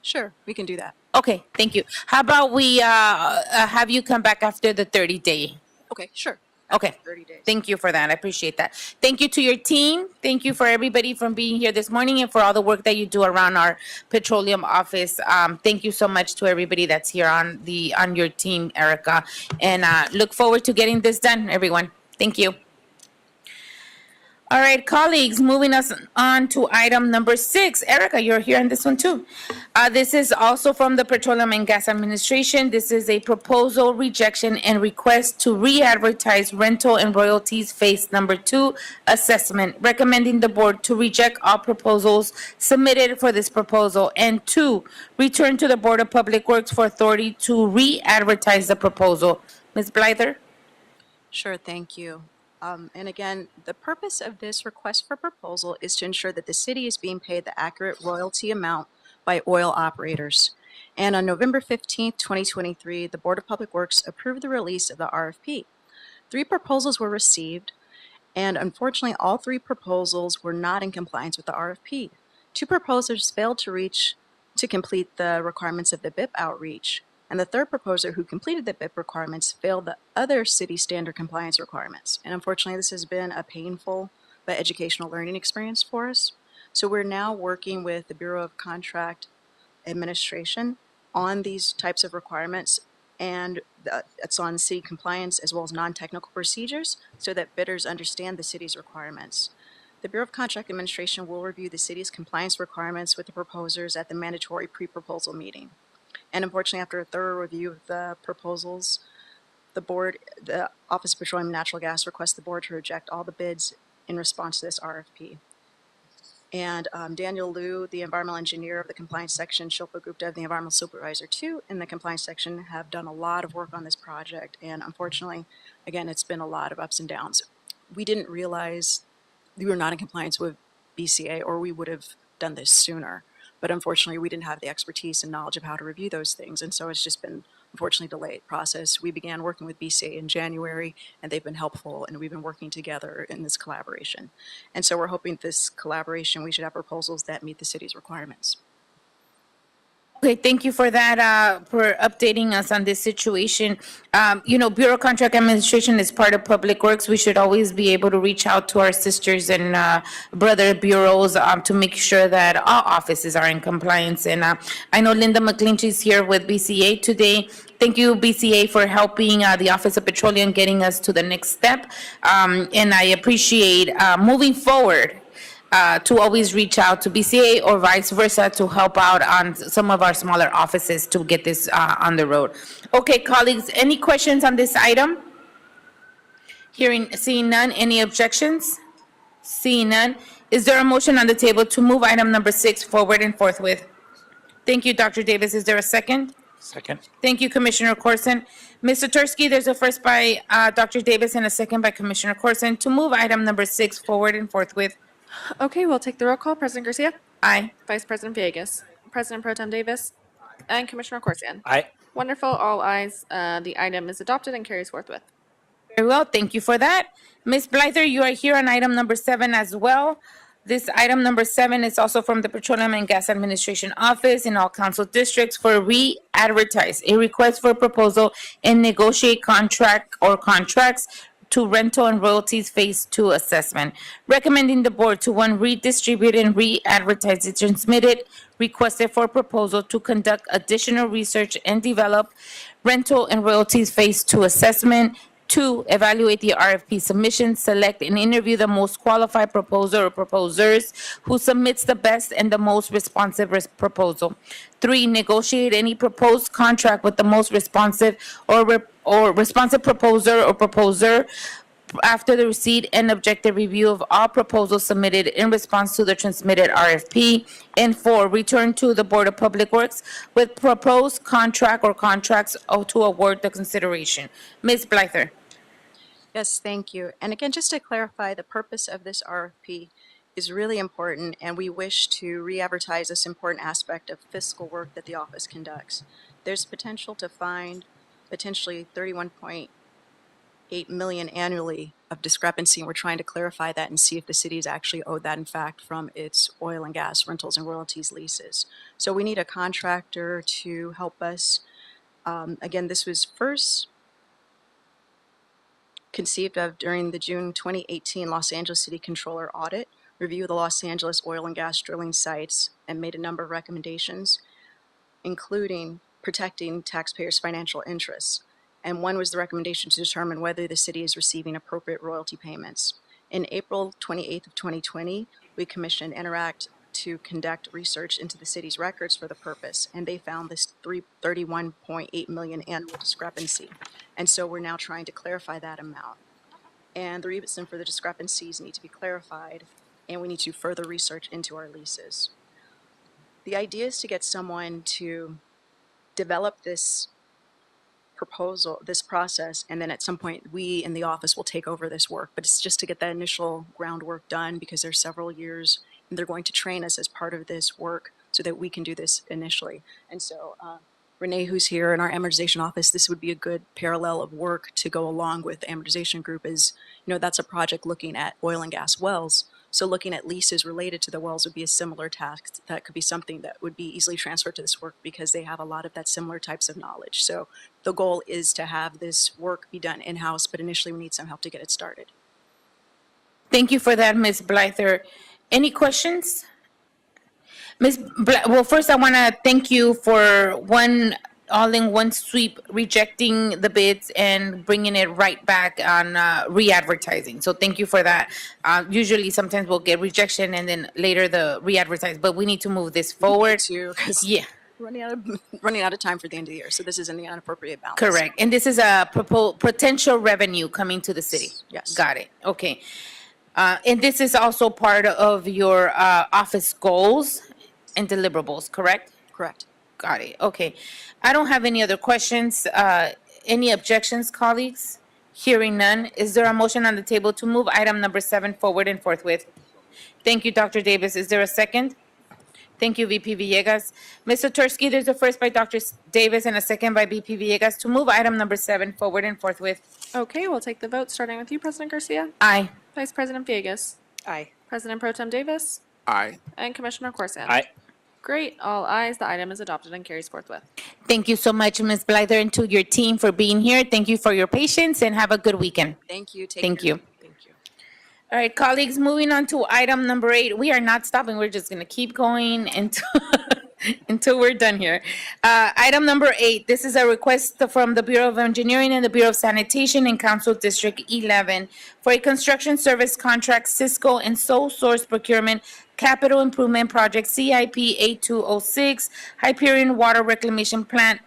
Sure, we can do that. Okay, thank you. How about we have you come back after the 30-day? Okay, sure. Okay. 30 days. Thank you for that. I appreciate that. Thank you to your team. Thank you for everybody from being here this morning and for all the work that you do around our petroleum office. Thank you so much to everybody that's here on your team, Erica. And look forward to getting this done, everyone. Thank you. All right, colleagues, moving us on to item number 6. Erica, you're here on this one too. This is also from the Petroleum and Gas Administration. This is a proposal, rejection, and request to re-advertise rental and royalties phase number 2 assessment, recommending the board to reject all proposals submitted for this proposal, and 2, return to the Board of Public Works for authority to re-advertise the proposal. Ms. Blyther? Sure, thank you. And again, the purpose of this request for proposal is to ensure that the city is being paid the accurate royalty amount by oil operators. And on November 15th, 2023, the Board of Public Works approved the release of the RFP. 3 proposals were received, and unfortunately, all 3 proposals were not in compliance with the RFP. 2 proposers failed to complete the requirements of the BIP outreach, and the 3rd proposer who completed the BIP requirements failed the other city standard compliance requirements. And unfortunately, this has been a painful but educational learning experience for us. So we're now working with the Bureau of Contract Administration on these types of requirements, and it's on city compliance as well as non-technical procedures so that bidders understand the city's requirements. The Bureau of Contract Administration will review the city's compliance requirements with the proposers at the mandatory pre-proposal meeting. And unfortunately, after a thorough review of the proposals, the Office of Petroleum and Natural Gas requests the board to reject all the bids in response to this RFP. And Daniel Liu, the environmental engineer of the compliance section, Shilpa Gupta, the environmental supervisor too, in the compliance section have done a lot of work on this project. And unfortunately, again, it's been a lot of ups and downs. We didn't realize we were not in compliance with BCA, or we would have done this sooner. But unfortunately, we didn't have the expertise and knowledge of how to review those things. And so it's just been, unfortunately, delayed process. We began working with BCA in January, and they've been helpful, and we've been working together in this collaboration. And so we're hoping this collaboration, we should have proposals that meet the city's requirements. Okay, thank you for that, for updating us on this situation. Bureau Contract Administration is part of Public Works. We should always be able to reach out to our sisters and brother bureaus to make sure that all offices are in compliance. And I know Linda McClinchy is here with BCA today. Thank you, BCA, for helping the Office of Petroleum getting us to the next step. And I appreciate moving forward to always reach out to BCA or vice versa to help out on some of our smaller offices to get this on the road. Okay, colleagues, any questions on this item? Seeing none, any objections? Seeing none, is there a motion on the table to move item number 6 forward and forthwith? Thank you, Dr. Davis. Is there a second? Second. Thank you, Commissioner Corson. Mr. Tursky, there's a first by Dr. Davis and a second by Commissioner Corson to move item number 6 forward and forthwith. Okay, we'll take the roll call. President Garcia, Aye. Vice President Villegas, President Pro Tem Davis, and Commissioner Corsian. Aye. Wonderful, all ayes. The item is adopted and carries forthwith. Very well, thank you for that. Ms. Blyther, you are here on item number 7 as well. This item number 7 is also from the Petroleum and Gas Administration Office in all council districts for re-advertise, a request for proposal and negotiate contract or contracts to rental and royalties phase 2 assessment. Recommending the board to redistribute and re-advertise the transmitted requested for proposal to conduct additional research and develop rental and royalties phase 2 assessment. 2, evaluate the RFP submission, select and interview the most qualified proposer or proposers who submits the best and the most responsive proposal. 3, negotiate any proposed contract with the most responsive or responsive proposer or proposer after the receipt and objective review of all proposals submitted in response to the transmitted RFP. And 4, return to the Board of Public Works with proposed contract or contracts to award the consideration. Ms. Blyther. Yes, thank you. And again, just to clarify, the purpose of this RFP is really important, and we wish to re-advertise this important aspect of fiscal work that the office conducts. There's potential to find potentially 31.8 million annually of discrepancy, and we're trying to clarify that and see if the city is actually owed that, in fact, from its oil and gas rentals and royalties leases. So we need a contractor to help us. Again, this was first conceived of during the June 2018 Los Angeles City Controller audit, review of the Los Angeles oil and gas drilling sites, and made a number of recommendations, including protecting taxpayers' financial interests. And one was the recommendation to determine whether the city is receiving appropriate royalty payments. In April 28th of 2020, we commissioned Interact to conduct research into the city's records for the purpose, and they found this 31.8 million annual discrepancy. And so we're now trying to clarify that amount. And the reason for the discrepancies need to be clarified, and we need to further research into our leases. The idea is to get someone to develop this proposal, this process, and then at some point we in the office will take over this work. But it's just to get that initial groundwork done, because there's several years, and they're going to train us as part of this work so that we can do this initially. And so Renee, who's here in our amortization office, this would be a good parallel of work to go along with the amortization group. Is, you know, that's a project looking at oil and gas wells. So looking at leases related to the wells would be a similar task. That could be something that would be easily transferred to this work because they have a lot of that similar types of knowledge. So the goal is to have this work be done in-house, but initially we need some help to get it started. Thank you for that, Ms. Blyther. Any questions? Well, first I want to thank you for all-in-one sweep, rejecting the bids and bringing it right back on re-advertising. So thank you for that. Usually, sometimes we'll get rejection and then later the re-advertise, but we need to move this forward. Yeah. Running out of time for the end of the year, so this is in the inappropriate balance. Correct. And this is a potential revenue coming to the city. Yes. Got it. Okay. And this is also part of your office goals and deliverables, correct? Correct. Got it. Okay. I don't have any other questions. Any objections, colleagues? Hearing none, is there a motion on the table to move item number 7 forward and forthwith? Thank you, Dr. Davis. Is there a second? Thank you, VP Villegas. Mr. Tursky, there's a first by Dr. Davis and a second by VP Villegas to move item number 7 forward and forthwith. Okay, we'll take the vote, starting with you, President Garcia. Aye. Vice President Villegas. Aye. President Pro Tem Davis. Aye. And Commissioner Corsan. Aye. Great, all ayes. The item is adopted and carries forthwith. Thank you so much, Ms. Blyther, and to your team for being here. Thank you for your patience and have a good weekend. Thank you. Thank care. you. All right, colleagues, moving on to item number 8. We are not stopping. We're just going to keep going until we're done here. Item number 8, this is a request from the Bureau of Engineering and the Bureau of Sanitation in Council District 11 for a construction service contract, Cisco and sole source procurement capital improvement project CIP 8206 Hyperion Water Reclamation Plant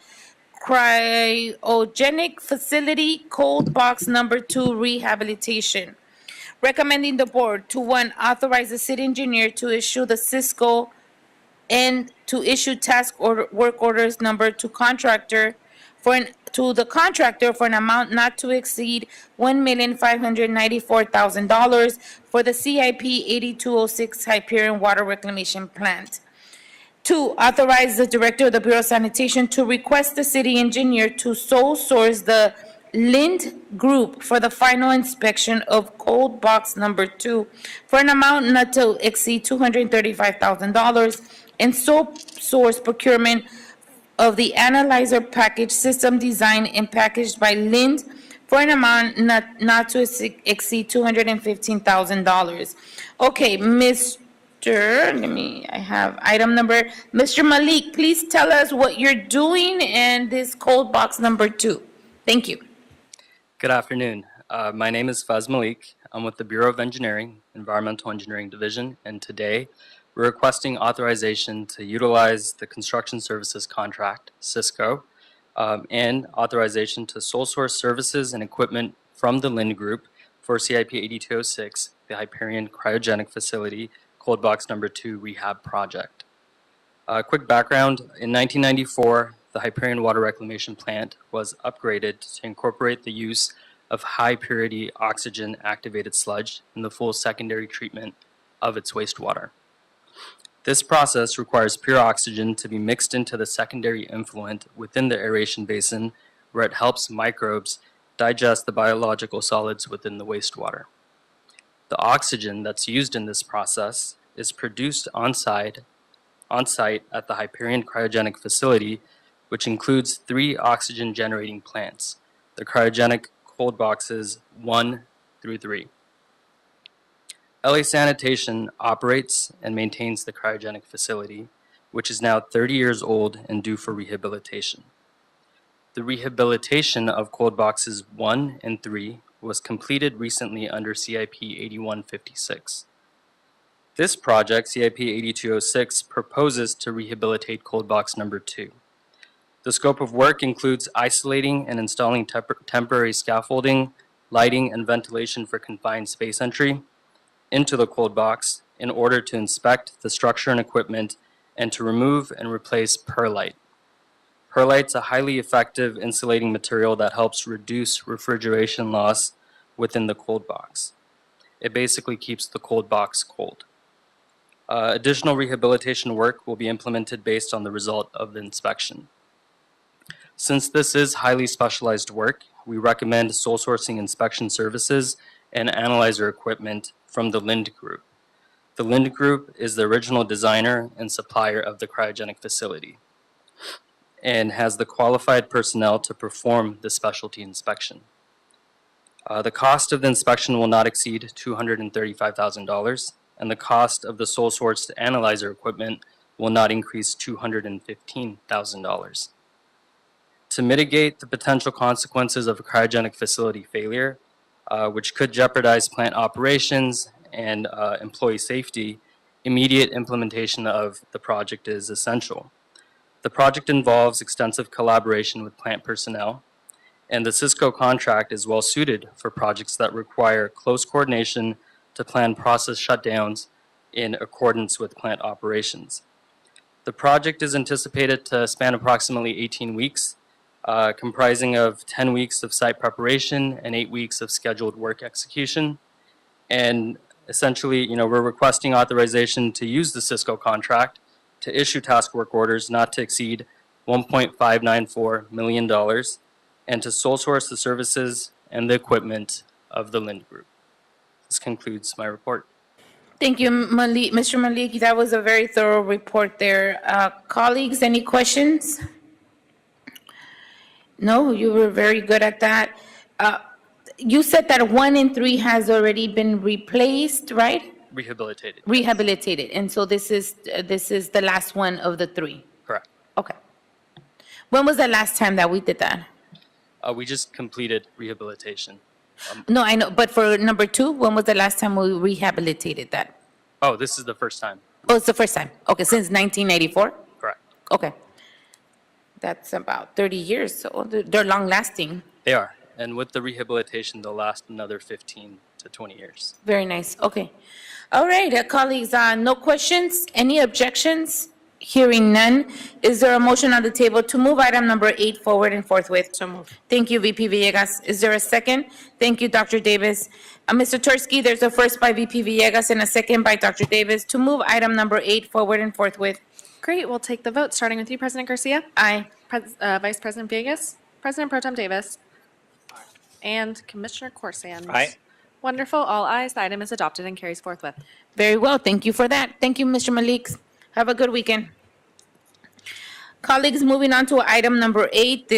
Cryogenic Facility Cold Box Number 2 Rehabilitation. Recommending the board to, one, authorize the city engineer to issue the Cisco and to issue task order, work orders number to the contractor for an amount not to exceed $1,594,000 for the CIP 8206 Hyperion Water Reclamation Plant. 2, authorize the Director of the Bureau of Sanitation to request the city engineer to sole source the Lind Group for the final inspection of cold box number 2 for an amount not to exceed $235,000 and sole source procurement of the analyzer package system designed and packaged by Lind for an amount not to exceed $215,000. Okay, I have item number, Mr. Malik, please tell us what you're doing in this cold box number 2. Thank you. Good afternoon. My name is Faz Malik. I'm with the Bureau of Engineering, Environmental Engineering Division, and today we're requesting authorization to utilize the construction services contract, Cisco, and authorization to sole source services and equipment from the Lind Group for CIP 8206, the Hyperion Cryogenic Facility Cold Box Number 2 Rehab Project. Quick background, in 1994, the Hyperion Water Reclamation Plant was upgraded to incorporate the use of high-purity oxygen-activated sludge in the full secondary treatment of its wastewater. This process requires pure oxygen to be mixed into the secondary effluent within the aeration basin, where it helps microbes digest the biological solids within the wastewater. The oxygen that's used in this process is produced on-site at the Hyperion Cryogenic Facility, which includes 3 oxygen-generating plants, the cryogenic cold boxes 1 through 3. LA Sanitation operates and maintains the cryogenic facility, which is now 30 years old and due for rehabilitation. The rehabilitation of cold boxes 1 and 3 was completed recently under CIP 8156. This project, CIP 8206, proposes to rehabilitate cold box number 2. The scope of work includes isolating and installing temporary scaffolding, lighting, and ventilation for confined space entry into the cold box in order to inspect the structure and equipment and to remove and replace perlite. Perlite's a highly effective insulating material that helps reduce refrigeration loss within the cold box. It basically keeps the cold box cold. Additional rehabilitation work will be implemented based on the result of the inspection. Since this is highly specialized work, we recommend sole sourcing inspection services and analyzer equipment from the Lind Group. The Lind Group is the original designer and supplier of the cryogenic facility and has the qualified personnel to perform the specialty inspection. The cost of the inspection will not exceed $235,000, and the cost of the sole sourced analyzer equipment will not increase $215,000. To mitigate the potential consequences of a cryogenic facility failure, which could jeopardize plant operations and employee safety, immediate implementation of the project is essential. The project involves extensive collaboration with plant personnel, and the Cisco contract is well suited for projects that require close coordination to plan process shutdowns in accordance with plant operations. The project is anticipated to span approximately 18 weeks, comprising of 10 weeks of site preparation and 8 weeks of scheduled work execution. And essentially, we're requesting authorization to use the Cisco contract to issue task work orders not to exceed $1.594 million and to sole source the services and the equipment of the Lind Group. This concludes my report. Thank you, Malik. Mr. Malik, that was a very thorough report there. Colleagues, any questions? No, you were very good at that. You said that 1 and 3 has already been replaced, right? Rehabilitated. Rehabilitated, and so this is the last one of the 3. Correct. Okay. When was the last time that we did that? We just completed rehabilitation. No, I know, but for number 2, when was the last time we rehabilitated that? Oh, this is the first time. Oh, it's the first time. Okay, since 1984? Correct. Okay. That's about 30 years, so they're long-lasting. They are. And with the rehabilitation, they'll last another 15 to 20 years. Very nice, okay. All right, colleagues, no questions, any objections? Hearing none, is there a motion on the table to move item number 8 forward and forthwith? So moved. Thank you, VP Villegas. Is there a second? Thank you, Dr. Davis. Mr. Tursky, there's a first by VP Villegas and a second by Dr. Davis to move item number 8 forward and forthwith. Great, we'll take the vote, starting with you, President Garcia. Aye. Vice President Vegas, President Pro Tem Davis, and Commissioner Corsands. Aye. Wonderful, all ayes. The item is adopted and carries forthwith. Very well, thank you for that. Thank you, Mr. Malik. Have a good weekend. Colleagues, moving on to item number 8,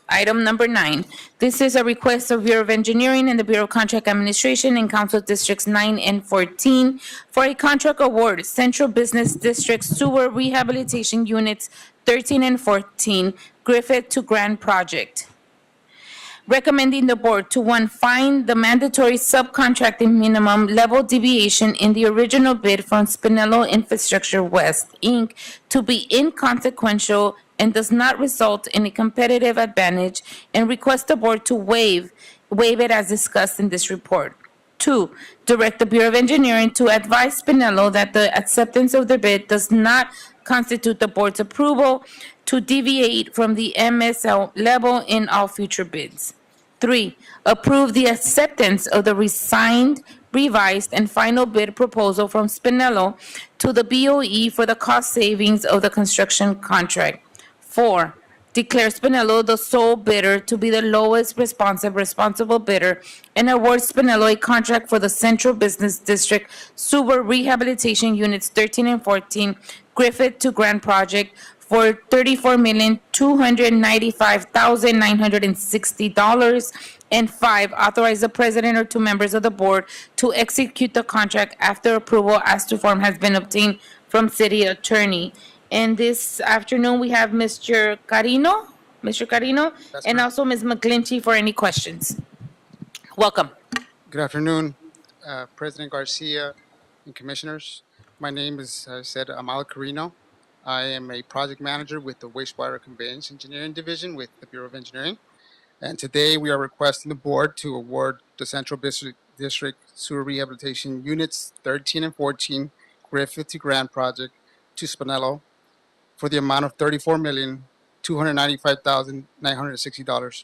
item number 9. This is a request of Bureau of Engineering and the Bureau of Contract Administration in Council Districts 9 and 14 for a contract award, Central Business District Sewer Rehabilitation Units 13 and 14, Griffith to Grand Project. Recommending the board to, 1, find the mandatory subcontracting minimum level deviation in the original bid from Spinello Infrastructure West, Inc. to be inconsequential and does not result in a competitive advantage, and request the board to waive it as discussed in this report. 2, direct the Bureau of Engineering to advise Spinello that the acceptance of the bid does not constitute the board's approval to deviate from the MSL level in all future bids. 3, approve the acceptance of the resigned, revised, and final bid proposal from Spinello to the BOE for the cost savings of the construction contract. 4, declare Spinello the sole bidder to be the lowest responsible bidder and award Spinello a contract for the Central Business District Sewer Rehabilitation Units 13 and 14 Griffith to Grand Project for $34,295,960. And 5, authorize the president or 2 members of the board to execute the contract after approval as to form has been obtained from city attorney. And this afternoon, we have Mr. Carino, and also Ms. McGlinchey for any questions. Welcome. Good afternoon, President Garcia and Commissioners. My name is, as I said, Amal Carino. I am a project manager with the Wastewater Conveyance Engineering Division with the Bureau of Engineering. And today we are requesting the board to award the Central District Sewer Rehabilitation Units 13 and 14 Griffith to Grand Project to Spinello for the amount of $34,295,960.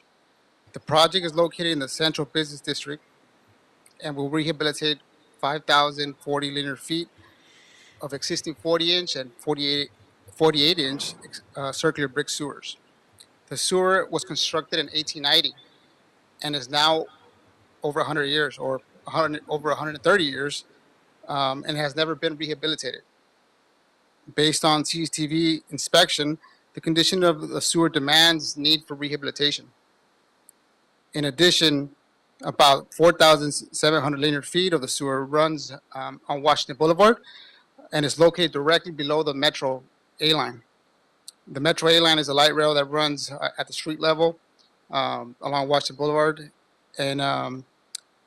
The project is located in the Central Business District and will rehabilitate 5,040 linear feet of existing 40-inch and 48-inch circular brick sewers. The sewer was constructed in 1890 and is now over 100 years or over 130 years and has never been rehabilitated. Based on CCTV inspection, the condition of the sewer demands need for rehabilitation. In addition, about 4,700 linear feet of the sewer runs on Washington Boulevard and is located directly below the Metro A-line. The Metro A-line is a light rail that runs at the street level along Washington Boulevard. And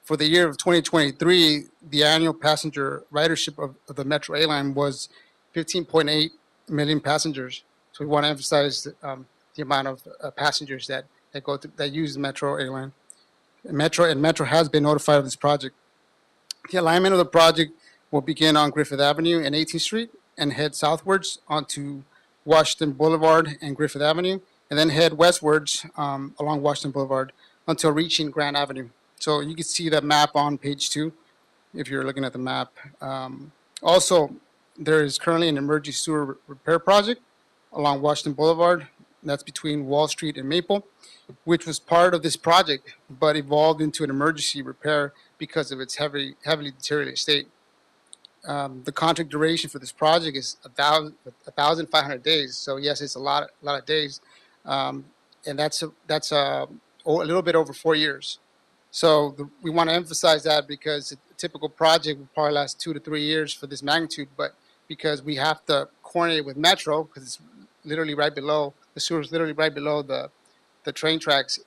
for the year of 2023, the annual passenger ridership of the Metro A-line was 15.8 million passengers. So we want to emphasize the amount of passengers that use the Metro A-line. Metro has been notified of this project. The alignment of the project will begin on Griffith Avenue and 18th Street and head southwards onto Washington Boulevard and Griffith Avenue, and then head westwards along Washington Boulevard until reaching Grand Avenue. So you can see that map on page 2 if you're looking at the map. Also, there is currently an emergency sewer repair project along Washington Boulevard. That's between Wall Street and Maple, which was part of this project, but evolved into an emergency repair because of its heavily deteriorated state. The contract duration for this project is 1,500 days. So yes, it's a lot of days, and that's a little bit over 4 years. So we want to emphasize that because a typical project will probably last 2 to 3 years for this magnitude, but because we have to coordinate with Metro because it's literally right below the sewer is literally right below the train tracks.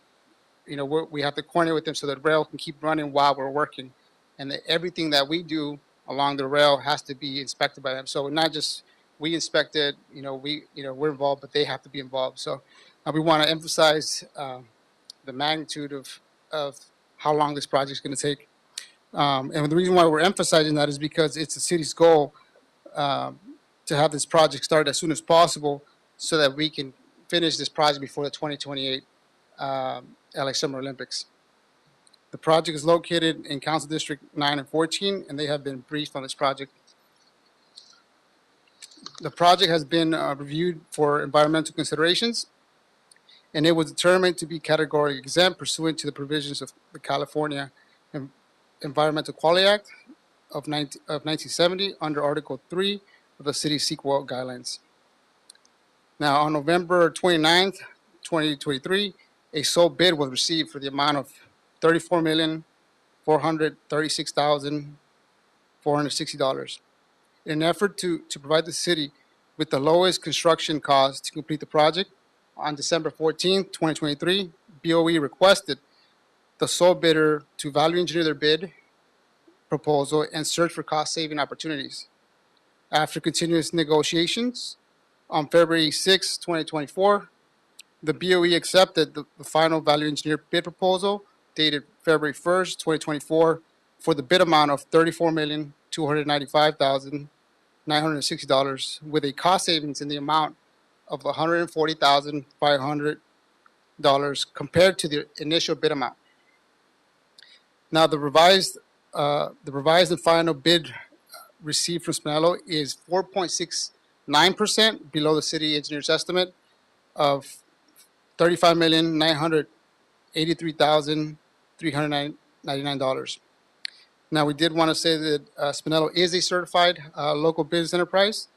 You know, we have to coordinate with them so that rail can keep running while we're working, and that everything that we do along the rail has to be inspected by them. So not just we inspected, we're involved, but they have to be involved. So we want to emphasize the magnitude of how long this project is going to take. And the reason why we're emphasizing that is because it's the city's goal to have this project started as soon as possible so that we can finish this project before the 2028 LA Summer Olympics. The project is located in Council District 9 and 14, and they have been briefed on this project. The project has been reviewed for environmental considerations, and it was determined to be categorically exempt pursuant to the provisions of the California Environmental Quality Act of 1970 under Article 3 of the City CEQA guidelines. Now, on November 29th, 2023, a sole bid was received for the amount of $34,436,460 in an effort to provide the city with the lowest construction cost to complete the project. On December 14th, 2023, BOE requested the sole bidder to value engineer their bid proposal and search for cost-saving opportunities. After continuous negotiations, on February 6, 2024, the BOE accepted the final value engineer bid proposal dated February 1st, 2024, for the bid amount of $34,295,960 with a cost savings in the amount of $140,500 compared to the initial bid amount. Now, the revised and final bid received from Spinello is 4.69% below the city engineer's estimate of $35,983,399. Now, we did want to say that Spinello is a certified local business enterprise.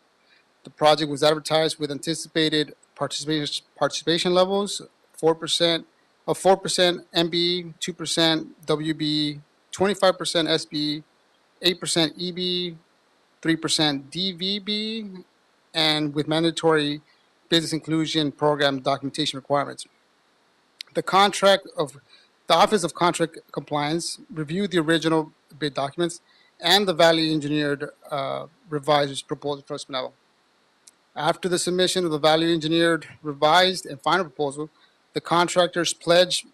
The project was advertised with anticipated participation levels, 4% MB, 2% WB, 25% SB, 8% EB, 3% DVB, and with mandatory business inclusion program documentation requirements. The Office of Contract Compliance reviewed the original bid documents and the value engineered revised proposal from Spinello. After the submission of the value engineered revised and final proposal, the contractor's pledge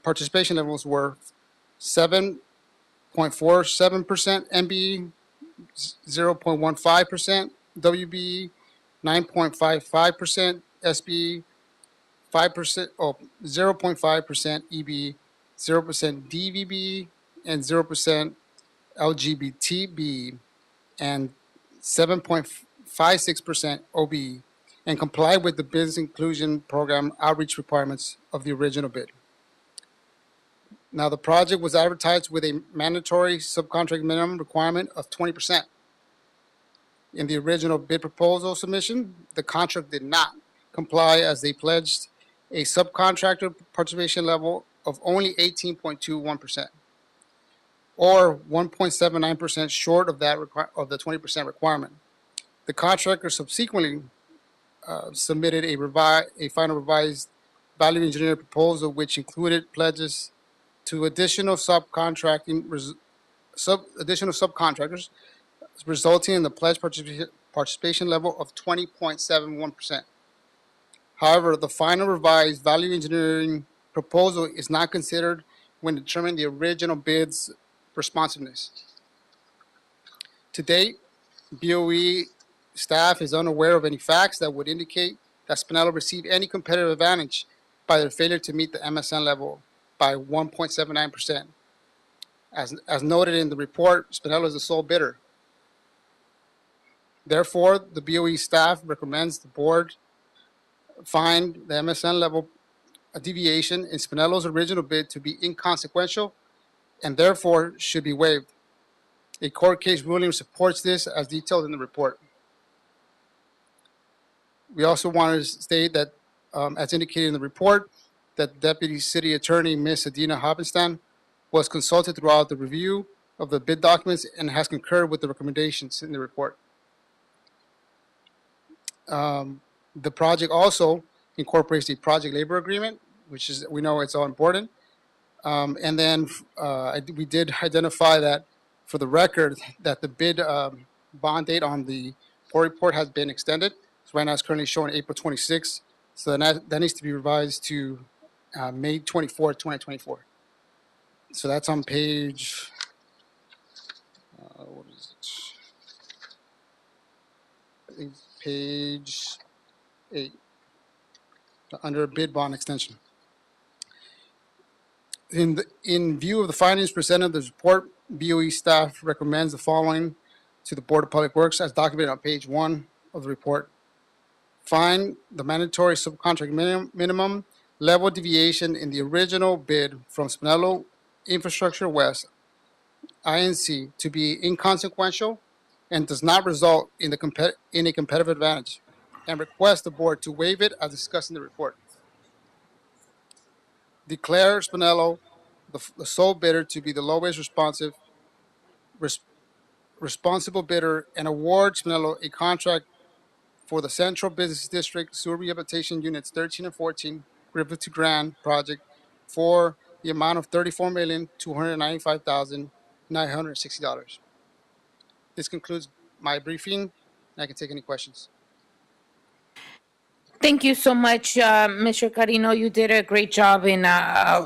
participation levels were 7.47% MB, 0.15% WB, 9.55% SB, 0.5% EB, 0% DVB, and 0% LGBTB, and 7.56% OB, and comply with the business inclusion program outreach requirements of the original bid. Now, the project was advertised with a mandatory subcontract minimum requirement of 20%. In the original bid proposal submission, the contract did not comply as they pledged a subcontractor participation level of only 18.21%, or 1.79% short of that of the 20% requirement. The contractor subsequently submitted a final revised value engineering proposal, which included pledges to additional subcontractors, resulting in the pledge participation level of 20.71%. However, the final revised value engineering proposal is not considered when determining the original bid's responsiveness. To date, BOE staff is unaware of any facts that would indicate that Spinello received any competitive advantage by their failure to meet the MSN level by 1.79%. As noted in the report, Spinello is the sole bidder. Therefore, the BOE staff recommends the board find the MSN level deviation in Spinello's original bid to be inconsequential and therefore should be waived. A court case ruling supports this as detailed in the report. We also want to state that, as indicated in the report, that Deputy City Attorney Ms. Adina Hoppenstein was consulted throughout the review of the bid documents and has concurred with the recommendations in the report. The project also incorporates the project labor agreement, which is, we know it's all important. And then we did identify that for the record that the bid bond date on the support report has been extended. So right now it's currently showing April 26th. So then that needs to be revised to May 24th, 2024. So that's on page, what is it? I think it's page 8, under bid bond extension. In view of the findings presented in the report, BOE staff recommends the following to the Board of Public Works as documented on page 1 of the report. Find the mandatory subcontract minimum level deviation in the original bid from Spinello Infrastructure West, INC, to be inconsequential and does not result in a competitive advantage, and request the board to waive it as discussed in the report. Declare Spinello the sole bidder to be the lowest responsible bidder and award Spinello a contract for the Central Business District Sewer Rehabilitation Units 13 and 14 Griffith to Grand project for the amount of $34,295,960. This concludes my briefing, and I can take any questions. Thank you so much, Mr. Carino. You did a great job in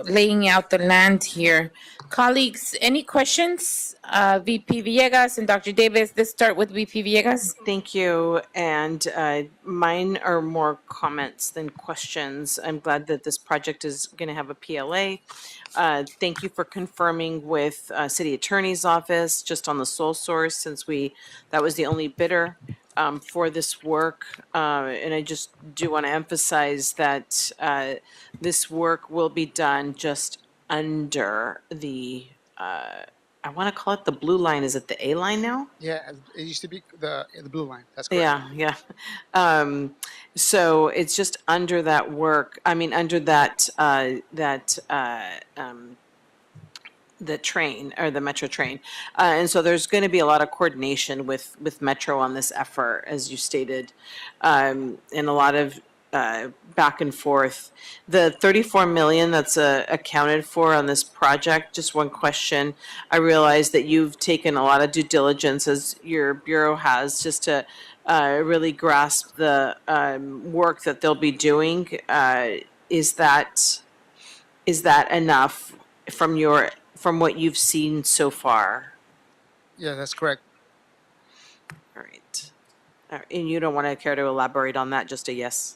laying out the land here. Colleagues, any questions? VP Villegas and Dr. Davis, let's start with VP Villegas. Thank you. And mine are more comments than questions. I'm glad that this project is going to have a PLA. Thank you for confirming with City Attorney's Office just on the sole source, since that was the only bidder for this work. And I just do want to emphasize that this work will be done just under the, I want to call it the blue line. Is it the A line now? Yeah, it used to be the blue line. That's correct. Yeah. So it's just under that work. I mean, under the train, or the Metro train. And so there's going to be a lot of coordination with Metro on this effort, as you stated, and a lot of back and forth. The 34 million that's accounted for on this project, just one question. I realize that you've taken a lot of due diligence, as your bureau has, just to really grasp the work that they'll be doing. Is that enough from what you've seen so far? Yeah, that's correct. All right. And you don't want to care to elaborate on that, just a yes?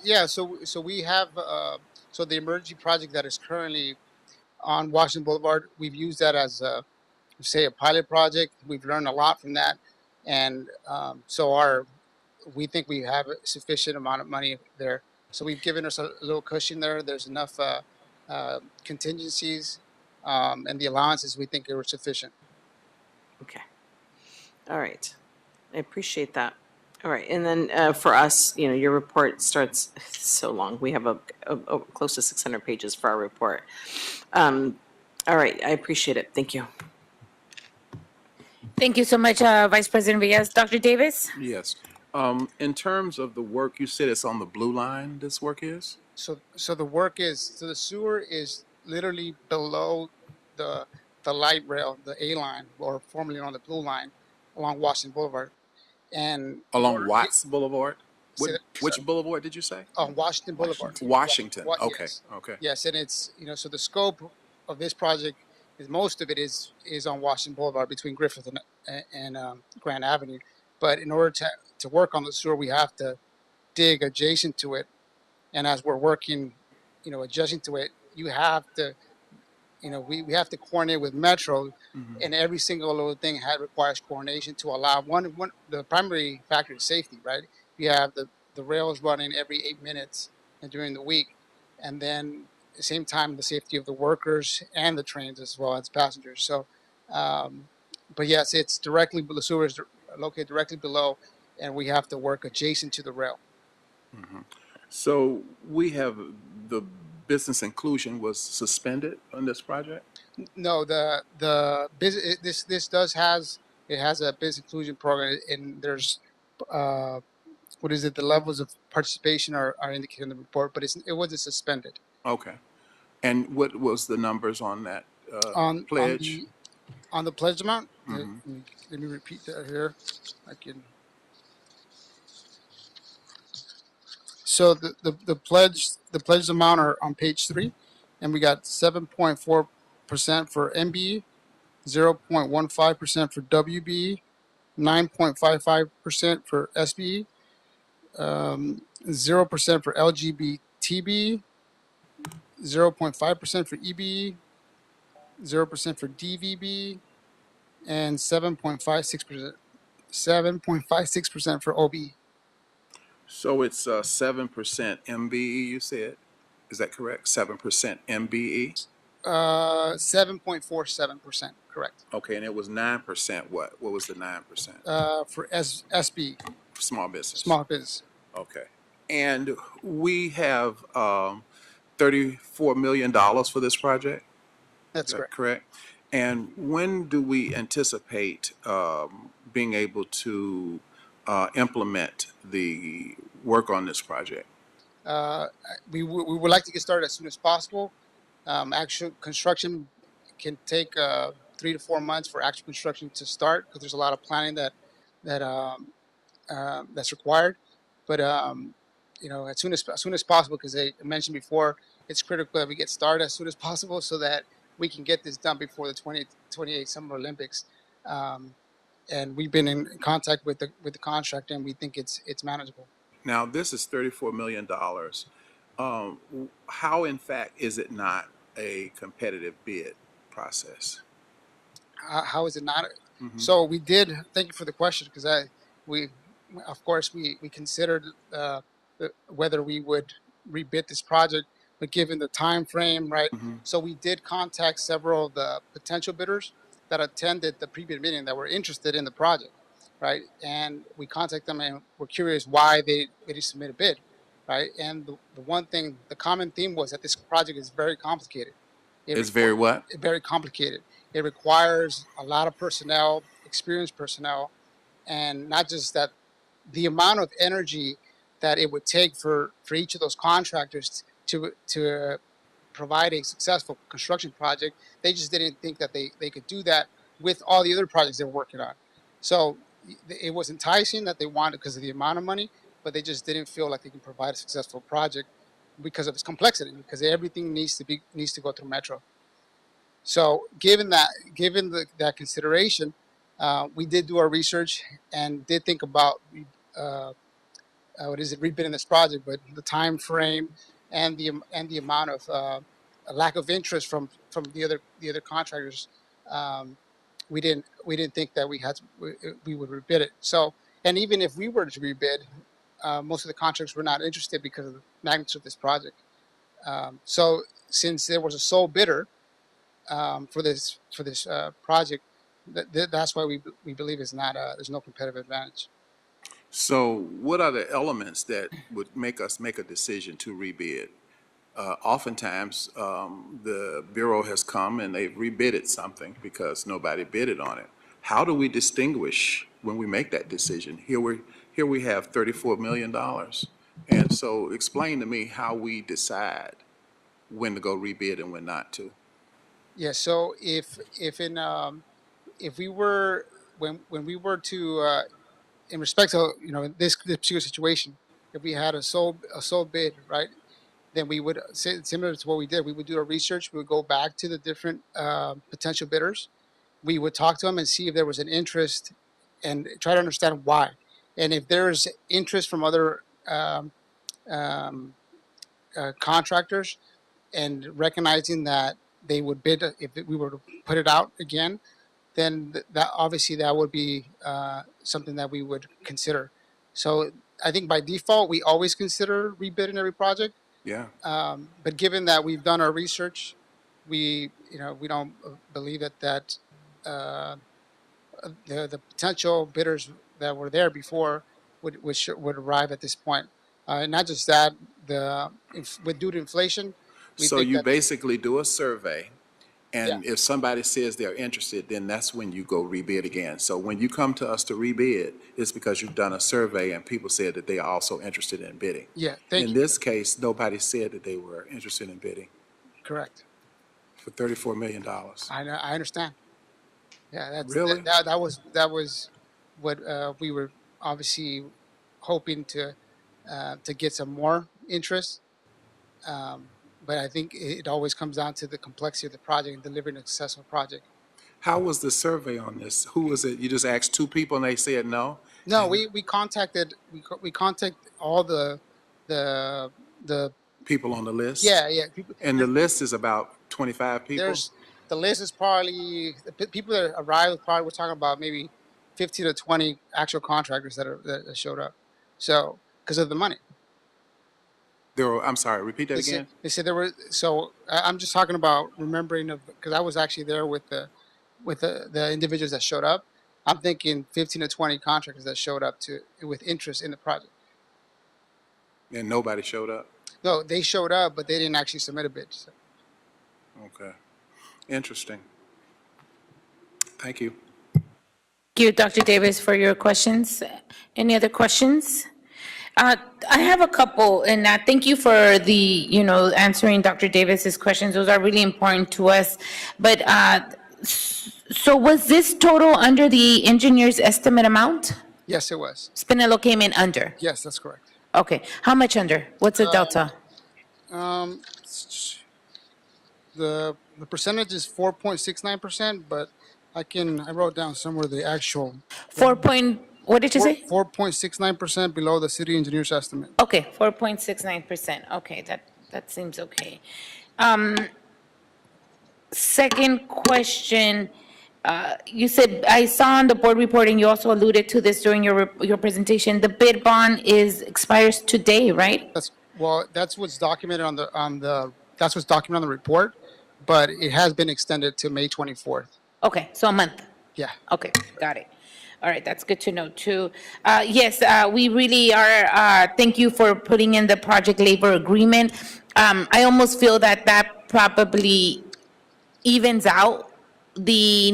Yeah, so we have, so the emergency project that is currently on Washington Boulevard, we've used that as a pilot project. We've learned a lot from that. And so we think we have a sufficient amount of money there. So we've given us a little cushion there. There's enough contingencies and the allowances we think are sufficient. Okay. All right. I appreciate that. All right. And then for us, your report starts so long. We have a close to 600 pages for our report. All right. I appreciate it. Thank you. Thank you so much, Vice President Villas. Dr. Davis? Yes. In terms of the work, you said it's on the blue line, this work is? So the sewer is literally below the light rail, the A line, or formerly on the blue line, along Washington Boulevard. And Along Watts Boulevard? Which boulevard did you say? on Washington Boulevard. Washington. Okay. Yes. Okay. Yes, and it's, so the scope of this project is, most of it is on Washington Boulevard between Griffith and Grand Avenue. But in order to work on the sewer, we have to dig adjacent to it. And as we're working, adjacent to it, you have to, we have to coordinate with Metro, and every single little thing requires coordination to allow the primary factor is safety, right? You have the rails running every 8 minutes during the week, and then at the same time, the safety of the workers and the trains as well as passengers. So, but yes, the sewer is located directly below, and we have to work adjacent to the rail. So we have the business inclusion was suspended on this project? No, the business this has a business inclusion program, and there's the levels of participation are indicated in the report, but it wasn't suspended. Okay. And what was the numbers on that pledge? On the pledge amount, let me repeat that here. So the pledge amount are on page 3, and we got 7.4% for MBE, 0.15% for WBE, 9.55% for SBE, 0% for LGBTB, 0.5% for EBE, 0% for DVB, and 7.56% for OB. So it's 7% MBE, you said? Is that correct? 7% MBE? 7.47%, correct. Okay, and it was 9%. What? What was the 9%? For SB, Small business. small business. Okay. And we have $34 million for this project? That's Is that correct. correct? And when do we anticipate being able to implement the work on this project? We would like to get started as soon as possible. Actual construction can take 3 to 4 months for actual construction to start because there's a lot of planning that's required. But as soon as possible, because I mentioned before, it's critical that we get started as soon as possible so that we can get this done before the 2028 Summer Olympics. And we've been in contact with the contractor, and we think it's manageable. Now, this is $34 million. How, in fact, is it not a competitive bid process? How is it not? Mhm. So we did. Thank you for the question, because of course, we considered whether we would rebid this project, but given the time frame, right? Mhm. So we did contact several of the potential bidders that attended the pre-bid meeting that were interested in the project, right? And we contacted them and were curious why they didn't submit a bid, right? And the one thing, the common theme was that this project is very complicated. It's very what? Very complicated. It requires a lot of personnel, experienced personnel, and not just that, the amount of energy that it would take for each of those contractors to provide a successful construction project. They just didn't think that they could do that with all the other projects they're working on. So it was enticing that they wanted because of the amount of money, but they just didn't feel like they can provide a successful project because of its complexity, because everything needs to go through Metro. So given that consideration, we did do our research and did think about rebidding this project, but the time frame and the amount of lack of interest from the other contractors, we didn't think that we would rebid it. So, and even if we were to rebid, most of the contractors were not interested because of the magnitude of this project. So since there was a sole bidder for this project, that's why we believe there's no competitive advantage. So what are the elements that would make us make a decision to rebid? Oftentimes, the Bureau has come and they've rebidded something because nobody bidded on it. How do we distinguish when we make that decision? Here we have $34 million. And so explain to me how we decide when to go rebid and when not to. Yeah, so if we were when we were to in respect to this particular situation, if we had a sole bid, right, then we would say similar to what we did. We would do our research. We would go back to the different potential bidders. We would talk to them and see if there was an interest, and try to understand why. And if there's interest from other contractors, and recognizing that they would bid if we were to put it out again, then that obviously that would be something that we would consider. So I think by default we always consider rebidding every project. Yeah. But given that we've done our research, we don't believe that the potential bidders that were there before would arrive at this point. Not just that, due to inflation. So you basically do a survey, and Yeah. if somebody says they're interested, then that's when you go rebid again. So when you come to us to rebid, it's because you've done a survey and people said that they are also interested in bidding. Yeah, thank In you. this case, nobody said that they were interested in bidding Correct. for $34 million. I understand. Yeah, that's Really? that was what we were obviously hoping to to get some more interest. But I think it always comes down to the complexity of the project and delivering a successful project. How was the survey on this? Who was it? You just asked two people and they said no? No, we contacted all the People on the list? yeah people. And the list is about 25 people? The list is probably the people that arrived. Probably we're talking about maybe 15 to 20 actual contractors that showed up. So because of the money. I'm sorry, repeat that again? They said there were. So I'm just talking about remembering because I was actually there with the individuals that showed up. I'm thinking 15 to 20 contractors that showed up with interest in the project. And nobody showed up? No, they showed up, but they didn't actually submit a bid. So. Okay. Interesting. Thank you. Thank you, Dr. Davis, for your questions. Any other questions? I have a couple, and thank you for answering Dr. Davis's questions. Those are really important to us. But so was this total under the engineer's estimate amount? Yes, it was. Spinello came in under? Yes, that's correct. Okay. How much under? What's the delta? The percentage is 4.69%, but I wrote down somewhere the actual. What did you say? 4.69% below the city engineer's estimate. Okay, 4.69%. Okay, that seems okay. Second question, you said, I saw on the board report, and you also alluded to this during your presentation, the bid bond expires today, right? That's what's documented on the report, but it has been extended to May 24th. Okay, so a month. Yeah. Okay, got it. All right, that's good to know too. Yes, we really are, thank you for putting in the project labor agreement. I almost feel that probably evens out the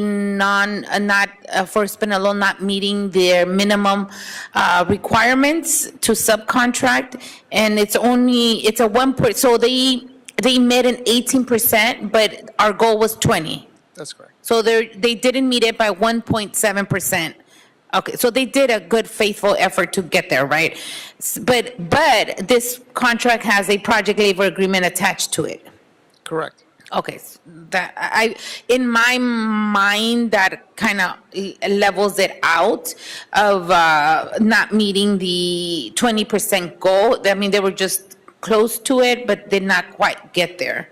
for Spinello not meeting their minimum requirements to subcontract. And it's a 1%, so they met an 18%, but our goal was 20. That's correct. So they didn't meet it by 1.7%. Okay, so they did a good, faithful effort to get there, right? But this contract has a project labor agreement attached to it. Correct. Okay, in my mind, that kind of levels it out of not meeting the 20% goal. I mean, they were just close to it, but did not quite get there.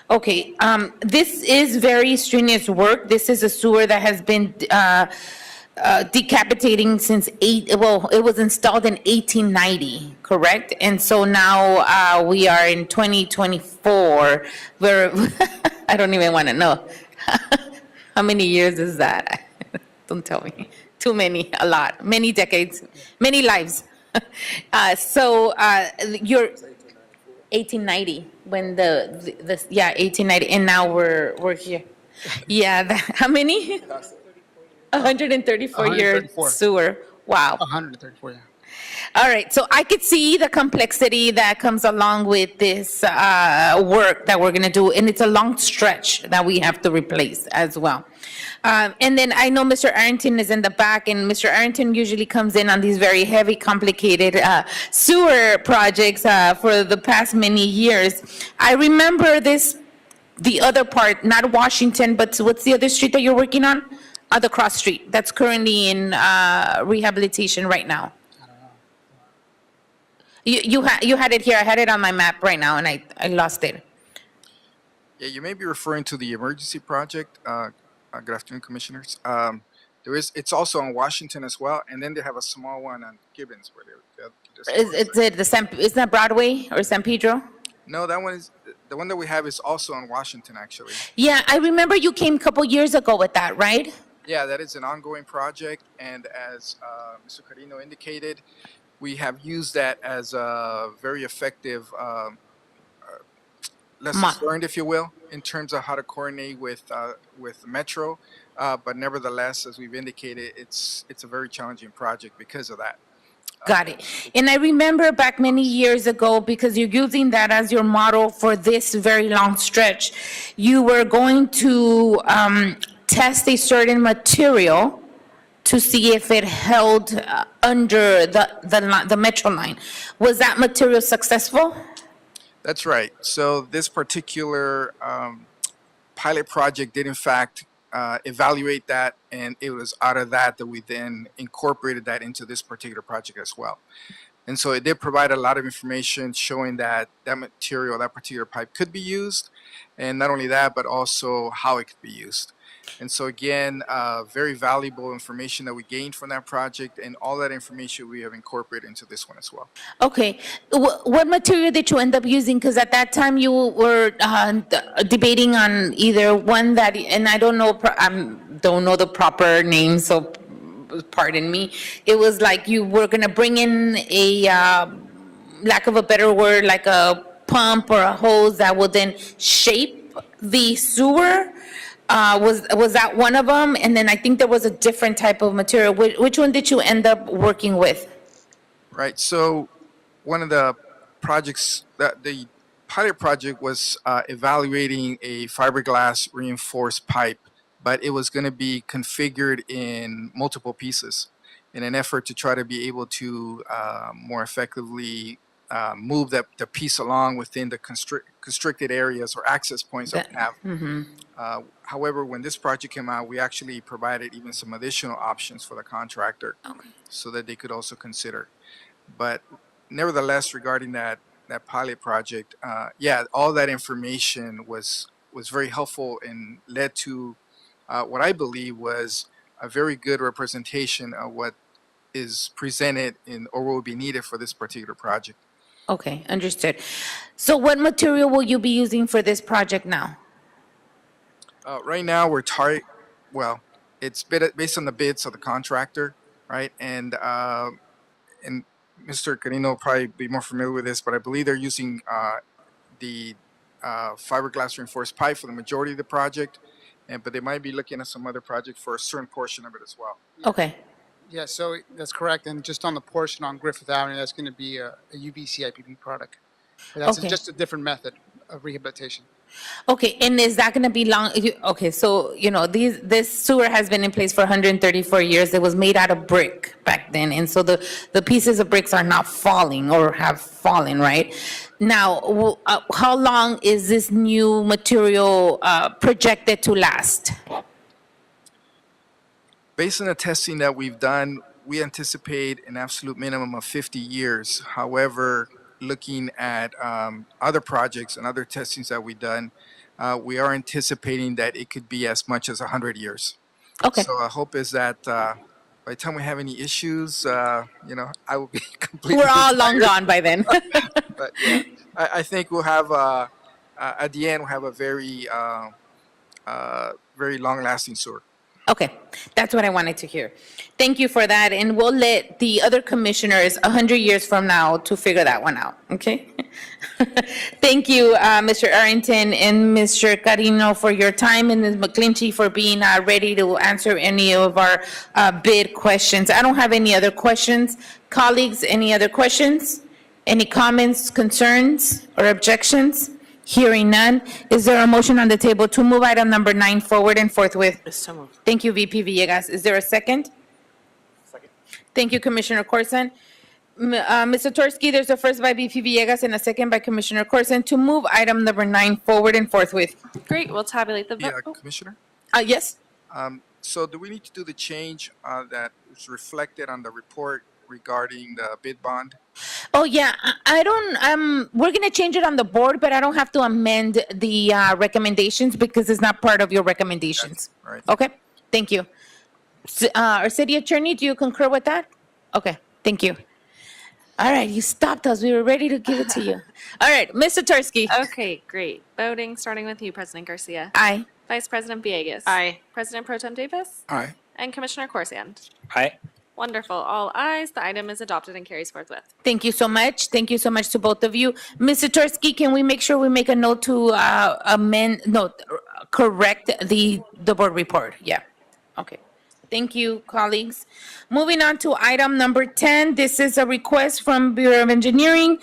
Okay, this is very strenuous work. This is a sewer that has been decapitating since it was installed in 1890, correct? And so now we are in 2024, where I don't even want to know. How many years is that? Don't tell me. Too many, a lot, many decades, many lives. So you're 1890 when the 1890, and now we're here. Yeah, how many? 134 year sewer. Wow. 134, yeah. All right, so I could see the complexity that comes along with this work that we're going to do, and it's a long stretch that we have to replace as well. And then I know Mr. Arrington is in the back, and Mr. Arrington usually comes in on these very heavy, complicated sewer projects for the past many years. I remember the other part, not Washington, but what's the other street that you're working on? The cross street that's currently in rehabilitation right now. You had it here. I had it on my map right now, and I lost it. Yeah, you may be referring to the emergency project. Good afternoon, commissioners. It's also on Washington as well, and then they have a small one on Gibbons where Isn't that Broadway or San Pedro? No, that one is the one that we have is also on Washington, actually. Yeah, I remember you came a couple years ago with that, right? Yeah, that is an ongoing project, and as Mr. Carino indicated, we have used that as a very effective lessons learned, if you will, in terms of how to coordinate with Metro. But nevertheless, as we've indicated, it's a very challenging project because of that. Got it. And I remember back many years ago, because you're using that as your model for this very long stretch, you were going to test a certain material to see if it held under the Metro line. Was that material successful? That's right. So this particular pilot project did in fact evaluate that, and it was out of that we then incorporated that into this particular project as well. And so it did provide a lot of information showing that that material, that particular pipe could be used, and not only that, but also how it could be used. And so again, very valuable information that we gained from that project, and all that information we have incorporated into this one as well. Okay. What material did you end up using? Because at that time you were debating on either one that, and I don't know the proper name, so pardon me. It was like you were going to bring in a, lack of a better word, like a pump or a hose that would then shape the sewer. Was that one of them? And then I think there was a different type of material. Which one did you end up working with? Right. So one of the projects, the pilot project was evaluating a fiberglass reinforced pipe, but it was going to be configured in multiple pieces in an effort to try to be able to more effectively move the piece along within the constricted areas or access points that we have. However, when this project came out, we actually provided even some additional options for the contractor so that they could also consider. But nevertheless, regarding that pilot project, yeah, all that information was very helpful and led to what I believe was a very good representation of what is presented in or will be needed for this particular project. Okay, understood. So what material will you be using for this project now? Right now, well, it's based on the bids of the contractor, right? And Mr. Carino will probably be more familiar with this, but I believe they're using the fiberglass reinforced pipe for the majority of the project, but they might be looking at some other project for a certain portion of it as well. Okay. Yeah, so that's correct. And just on the portion on Griffith Avenue, that's going to be a UVC IPP product. But that's Okay. just a different method of rehabilitation. Okay, and is that going to be long? Okay, so, this sewer has been in place for 134 years. It was made out of brick back then. And so the pieces of bricks are not falling or have fallen, right? Now, how long is this new material projected to last? Based on the testing that we've done, we anticipate an absolute minimum of 50 years. However, looking at other projects and other testings that we've done, we are anticipating that it could be as much as 100 years. Okay. So our hope is that by the time we have any issues, I will be completely We're all long retired. gone by then. But yeah, I think we'll have, at the end, we'll have a very, very long-lasting sewer. Okay, that's what I wanted to hear. Thank you for that, and we'll let the other commissioners 100 years from now to figure that one out, okay? Thank you, Mr. Arrington and Mr. Carino for your time, and Ms. McClinchy for being ready to answer any of our bid questions. I don't have any other questions. Colleagues, any other questions? Any comments, concerns, or objections? Hearing none, is there a motion on the table to move item number 9 forward and forthwith? So moved. Thank you, VP Villegas. Is there a second? Second. Thank you, Commissioner Corson. Mr. Tursky, there's a first by VP Villegas and a second by Commissioner Corson to move item number 9 forward and forthwith. Great, we'll tabulate the Yeah, vote. Commissioner? Yes? So do we need to do the change that is reflected on the report regarding the bid bond? Oh, yeah, I don't, we're going to change it on the board, but I don't have to amend the recommendations because it's not part of your recommendations. Right. Okay, thank you. Our city attorney, do you concur with that? Okay, thank you. All right, you stopped us. We were ready to give it to you. All right, Mr. Tursky. Okay, great. Voting, starting with you, President Garcia. Aye. Vice President Villegas. Aye. President Pro Tem Davis. Aye. And Commissioner Corsian. Aye. Wonderful. All ayes. The item is adopted and carries forthwith. Thank you so much. Thank you so much to both of you. Mr. Tursky, can we make sure we make a note to correct the board report? Yeah. Okay. Thank you, colleagues. Moving on to item number 10. This is a request from Bureau of Engineering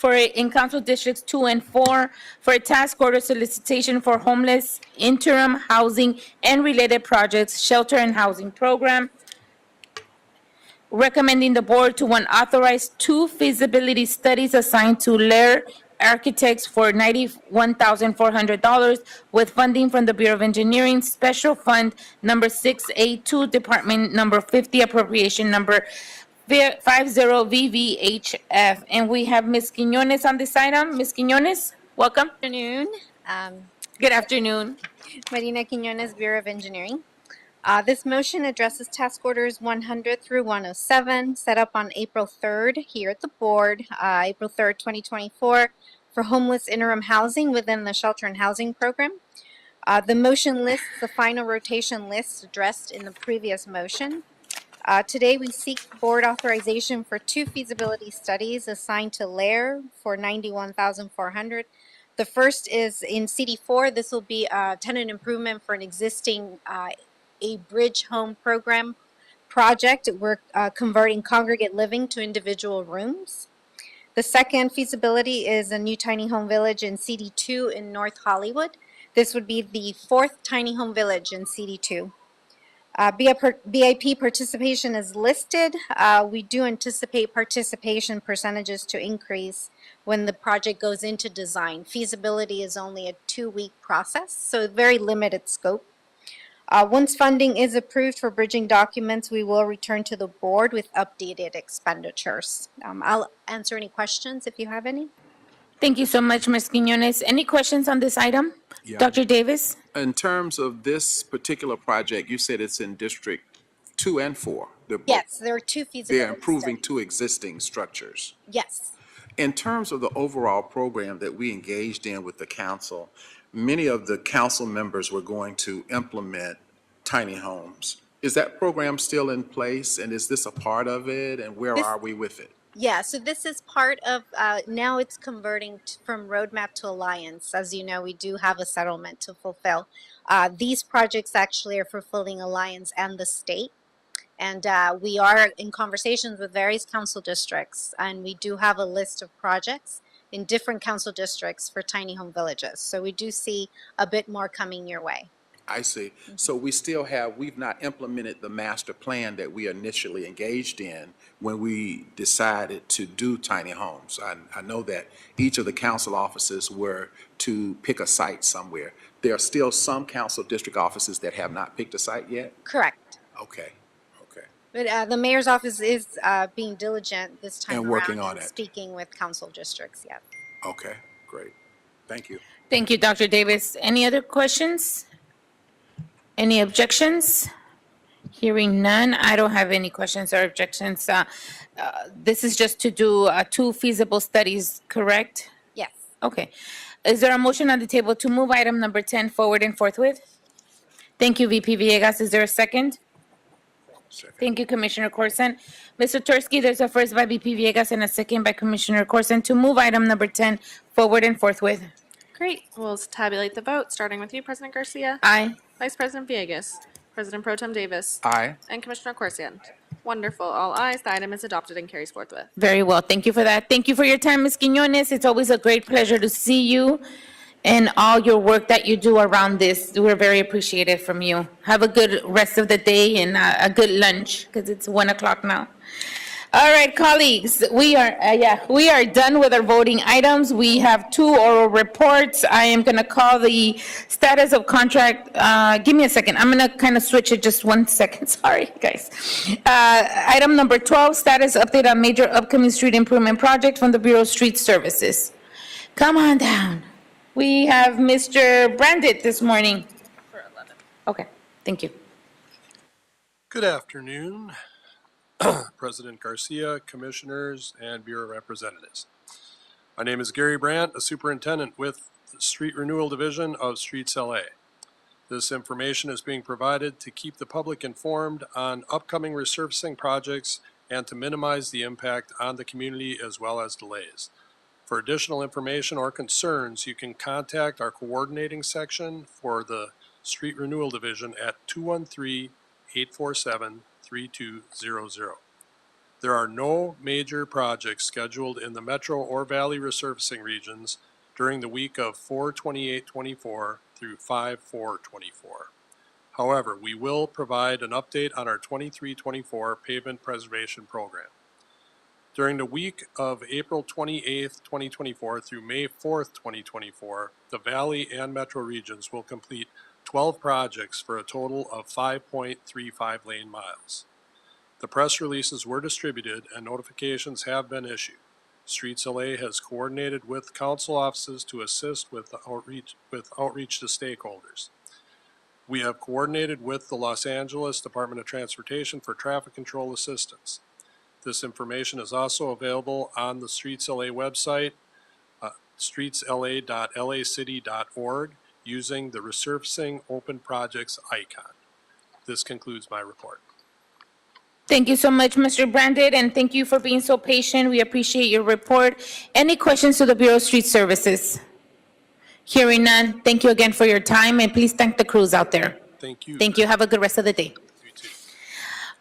in Council Districts 2 and 4 for a task order solicitation for homeless interim housing and related projects, shelter and housing program. Recommending the board to, one, authorize 2 feasibility studies assigned to Lair Architects for $91,400 with funding from the Bureau of Engineering Special Fund Number 682, Department Number 50, Appropriation Number 50VVHF. And we have Ms. Quiñones on this item. Ms. Quiñones, welcome. Good afternoon. Good afternoon. Marina Quiñones, Bureau of Engineering. This motion addresses task orders 100 through 107 set up on April 3rd here at the board, April 3rd, 2024, for homeless interim housing within the shelter and housing program. The motion lists the final rotation list addressed in the previous motion. Today, we seek board authorization for 2 feasibility studies assigned to Lair for $91,400. The first is in CD4. This will be a tenant improvement for an existing a bridge home program project. We're converting congregate living to individual rooms. The second feasibility is a new tiny home village in CD2 in North Hollywood. This would be the 4th tiny home village in CD2. BIP participation is listed. We do anticipate participation percentages to increase when the project goes into design. Feasibility is only a 2-week process, so very limited scope. Once funding is approved for bridging documents, we will return to the board with updated expenditures. I'll answer any questions if you have any. Thank you so much, Ms. Quiñones. Any questions on this item? Yeah. Dr. Davis? In terms of this particular project, you said it's in District 2 and 4. Yes, there are 2 feasibility They're improving studies. 2 existing structures. Yes. In terms of the overall program that we engaged in with the council, many of the council members were going to implement tiny homes. Is that program still in place, and is this a part of it, and where are we with it? Yeah, so this is part of, now it's converting from roadmap to alliance. As you know, we do have a settlement to fulfill. These projects actually are fulfilling alliance and the state. And we are in conversations with various council districts, and we do have a list of projects in different council districts for tiny home villages. So we do see a bit more coming your way. I see. So we've not implemented the master plan that we initially engaged in when we decided to do tiny homes. I know that each of the council offices were to pick a site somewhere. There are still some council district offices that have not picked a site yet? Correct. Okay. But the mayor's office is being diligent this time And around working on and it. speaking with council districts, yeah. Okay, great. Thank you. Thank you, Dr. Davis. Any other questions? Any objections? Hearing none, I don't have any questions or objections. This is just to do 2 feasible studies, correct? Yes. Okay. Is there a motion on the table to move item number 10 forward and forthwith? Thank you, VP Villegas. Is there a second? Thank you, Commissioner Corson. Mr. Tursky, there's a first by VP Villegas and a second by Commissioner Corson to move item number 10 forward and forthwith. Great. We'll tabulate the vote, starting with you, President Garcia. Aye. Vice President Villegas. President Pro Tem Davis. Aye. And Commissioner Corsian. Wonderful. All ayes. The item is adopted and carries forthwith. Very well. Thank you for that. Thank you for your time, Ms. Quiñones. It's always a great pleasure to see you and all your work that you do around this. We're very appreciative from you. Have a good rest of the day and a good lunch because it's 1 o'clock now. All right, colleagues, we are done with our voting items. We have 2 oral reports. I am going to call the status of contract. Give me a second. I'm going to kind of switch it just 1 second. Sorry, guys. Item number 12, status update on major upcoming street improvement project from the Bureau of Street Services. Come on down. We have Mr. Brandit this morning. Okay, thank you. Good afternoon, President Garcia, Commissioners, and Bureau Representatives. My name is Gary Brandt, a superintendent with the Street Renewal Division of Streets LA. This information is being provided to keep the public informed on upcoming resurfacing projects and to minimize the impact on the community as well as delays. For additional information or concerns, you can contact our coordinating section for the Street Renewal Division at 213-847-3200. There are no major projects scheduled in the metro or valley resurfacing regions during the week of 4/28/24 through 5/4/24. However, we will provide an update on our 23-24 pavement preservation program. During the week of April 28th, 2024 through May 4th, 2024, the Valley and Metro regions will complete 12 projects for a total of 5.35 lane miles. The press releases were distributed and notifications have been issued. Streets LA has coordinated with council offices to assist with outreach to stakeholders. We have coordinated with the Los Angeles Department of Transportation for traffic control assistance. This information is also available on the Streets LA website, streetsla.lacity.org, using the Resurfacing Open Projects icon. This concludes my report. Thank you so much, Mr. Brandon, and thank you for being so patient. We appreciate your report. Any questions to the Bureau of Street Services? Hearing none, thank you again for your time, and please thank the crews out there. Thank you. Thank you. Have a good rest of the day.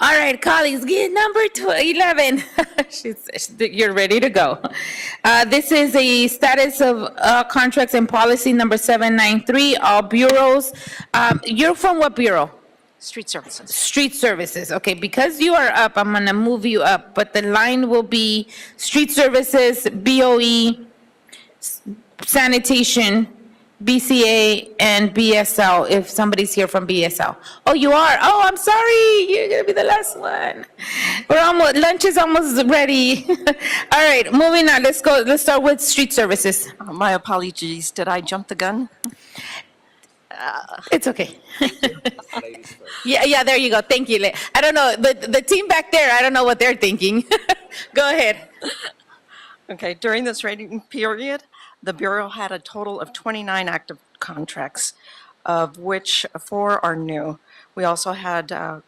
All right, colleagues, get number 11. You're ready to go. This is a status of contracts and policy number 793, all bureaus. You're from what bureau? Street Services. Street Services. Okay, because you are up, I'm going to move you up, but the line will be Street Services, BOE, Sanitation, BCA, and BSL, if somebody's here from BSL. Oh, you are? Oh, I'm sorry. You're going to be the last one. We're almost, lunch is almost ready. All right, moving on. Let's go. Let's start with Street Services. My apologies. Did I jump the gun? It's okay. Yeah, there you go. Thank you. I don't know, the team back there, I don't know what they're thinking. Go ahead. Okay, during this rating period, the Bureau had a total of 29 active contracts, of which 4 are new. We also had 4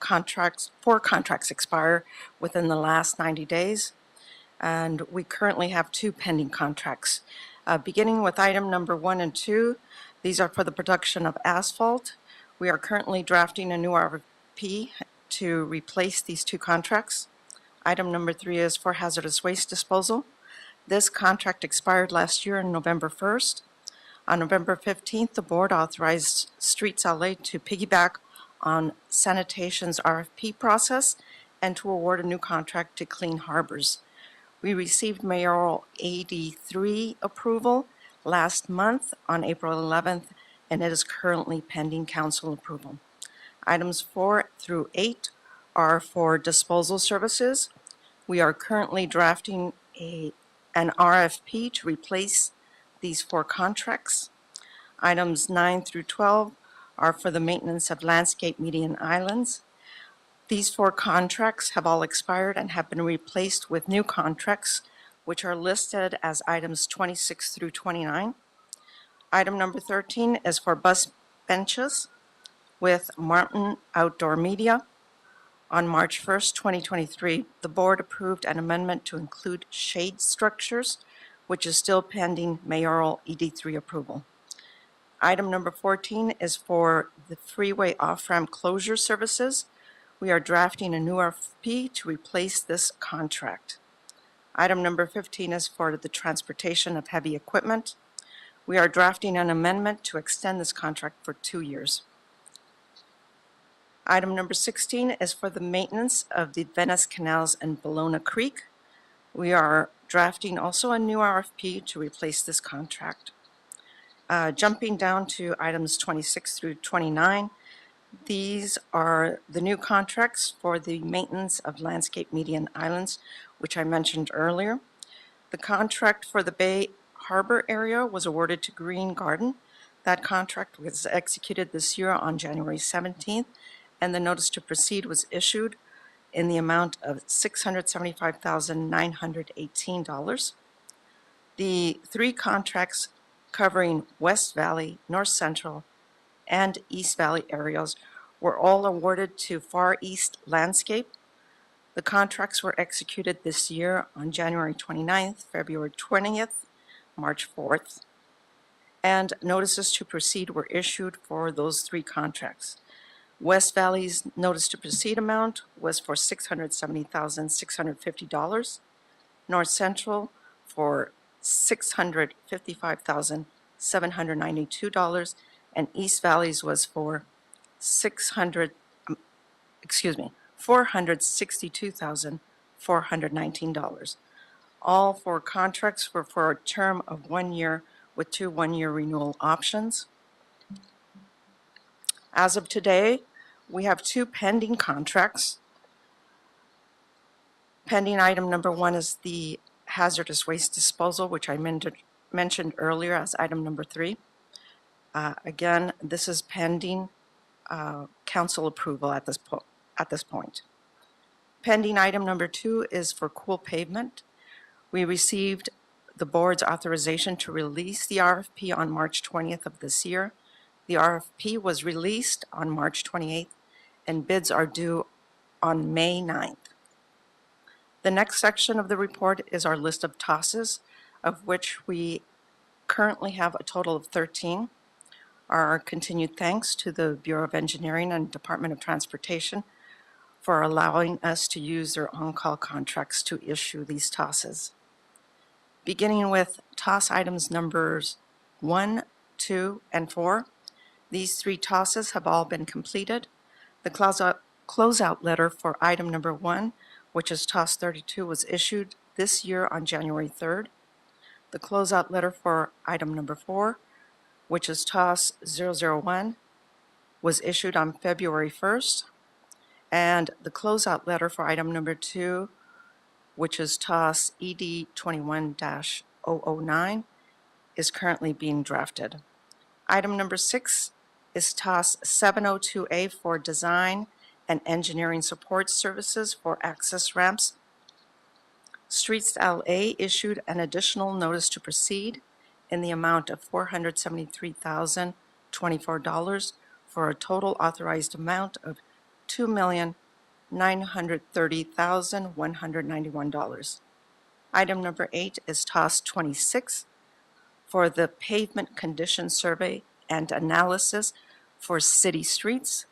contracts expire within the last 90 days, and we currently have 2 pending contracts. Beginning with item number 1 and 2, these are for the production of asphalt. We are currently drafting a new RFP to replace these 2 contracts. Item number 3 is for hazardous waste disposal. This contract expired last year on November 1st. On November 15th, the board authorized Streets LA to piggyback on sanitation's RFP process and to award a new contract to Clean Harbors. We received mayoral AD3 approval last month on April 11th, and it is currently pending council approval. Items 4 through 8 are for disposal services. We are currently drafting an RFP to replace these 4 contracts. Items 9 through 12 are for the maintenance of landscape median islands. These 4 contracts have all expired and have been replaced with new contracts, which are listed as items 26 through 29. Item number 13 is for bus benches with Martin Outdoor Media. On March 1st, 2023, the board approved an amendment to include shade structures, which is still pending mayoral ED3 approval. Item number 14 is for the freeway off-ramp closure services. We are drafting a new RFP to replace this contract. Item number 15 is for the transportation of heavy equipment. We are drafting an amendment to extend this contract for 2 years. Item number 16 is for the maintenance of the Venice Canals and Bologna Creek. We are drafting also a new RFP to replace this contract. Jumping down to items 26 through 29, these are the new contracts for the maintenance of landscape median islands, which I mentioned earlier. The contract for the Bay Harbor area was awarded to Green Garden. That contract was executed this year on January 17th, and the notice to proceed was issued in the amount of $675,918. The 3 contracts covering West Valley, North Central, and East Valley areas were all awarded to Far East Landscape. The contracts were executed this year on January 29th, February 20th, March 4th, and notices to proceed were issued for those 3 contracts. West Valley's notice to proceed amount was for $670,650. North Central for $655,792, and East Valley's was for $462,419. All four contracts were for a term of 1 year with 2 one-year renewal options. As of today, we have 2 pending contracts. Pending item number 1 is the hazardous waste disposal, which I mentioned earlier as item number 3. Again, this is pending council approval at this point. Pending item number 2 is for cool pavement. We received the board's authorization to release the RFP on March 20th of this year. The RFP was released on March 28th, and bids are due on May 9th. The next section of the report is our list of tosses, of which we currently have a total of 13. Our continued thanks to the Bureau of Engineering and Department of Transportation for allowing us to use their on-call contracts to issue these tosses. Beginning with toss items numbers 1, 2, and 4, these 3 tosses have all been completed. The closeout letter for item number 1, which is toss 32, was issued this year on January 3rd. The closeout letter for item number 4, which is toss 001, was issued on February 1st. And the closeout letter for item number 2, which is toss ED 21-009, is currently being drafted. Item number 6 is toss 702A for design and engineering support services for access ramps. Streets LA issued an additional notice to proceed in the amount of $473,024 for a total authorized amount of $2,930,191. Item number 8 is toss 26 for the pavement condition survey and analysis for city streets.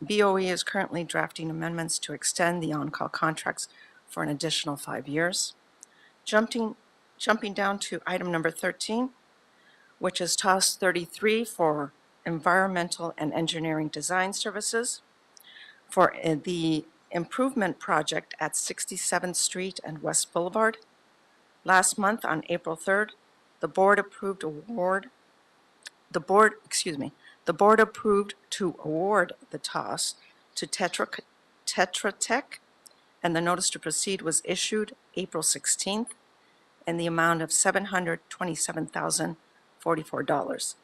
BOE is currently drafting amendments to extend the on-call contracts for an additional 5 years. Jumping down to item number 13, which is toss 33 for environmental and engineering design services for the improvement project at 67th Street and West Boulevard. Last month on April 3rd, the board approved to award the toss to Tetra Tech, and the notice to proceed was issued April 16th in the amount of $727,044.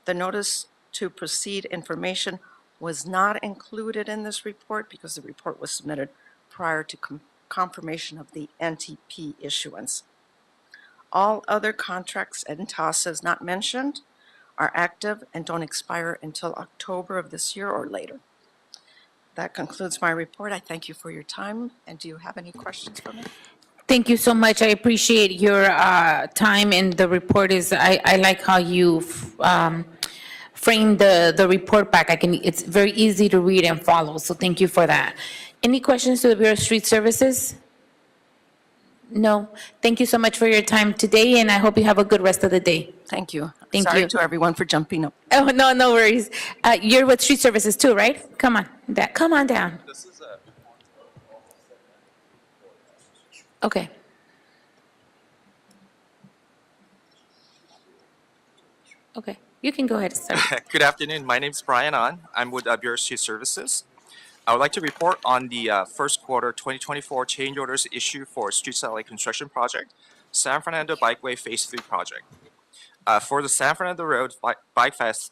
The notice to proceed information was not included in this report because the report was submitted prior to confirmation of the NTP issuance. All other contracts and tosses not mentioned are active and don't expire until October of this year or later. That concludes my report. I thank you for your time. And do you have any questions for me? Thank you so much. I appreciate your time, and the report is, I like how you frame the report back. It's very easy to read and follow, so thank you for that. Any questions to the Bureau of Street Services? No? Thank you so much for your time today, and I hope you have a good rest of the day. Thank you. Thank Sorry you. to everyone for jumping up. Oh, no, no worries. You're with Street Services too, right? Come on, come on down. Okay. Okay, you can go ahead and start. Good afternoon. My name is Brian An. I'm with Bureau of Street Services. I would like to report on the first quarter 2024 change orders issued for Streets LA construction project, San Fernando Bikeway Phase 3 project. For the San Fernando Road Bike Path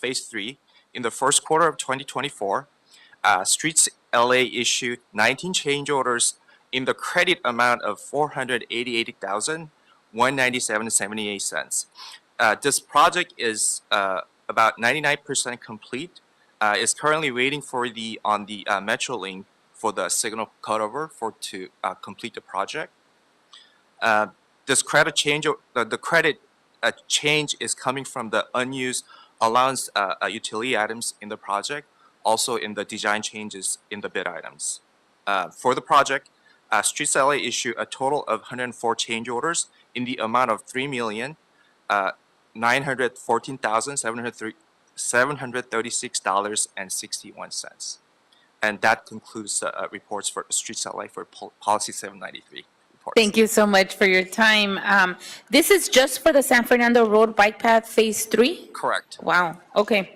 Phase 3, in the first quarter of 2024, Streets LA issued 19 change orders in the credit amount of $488,197.78 cents. This project is about 99% complete. Is currently waiting for on the MetroLink for the signal cutover to complete the project. This credit change, the credit change is coming from the unused allowance utility items in the project also in the design changes in the bid items. For the project, Streets LA issued a total of 104 change orders in the amount of $3,914,736.61. And that concludes the reports for Streets LA for Policy 793 reports. Thank you so much for your time. This is just for the San Fernando Road Bike Path Phase 3? Correct. Wow, okay.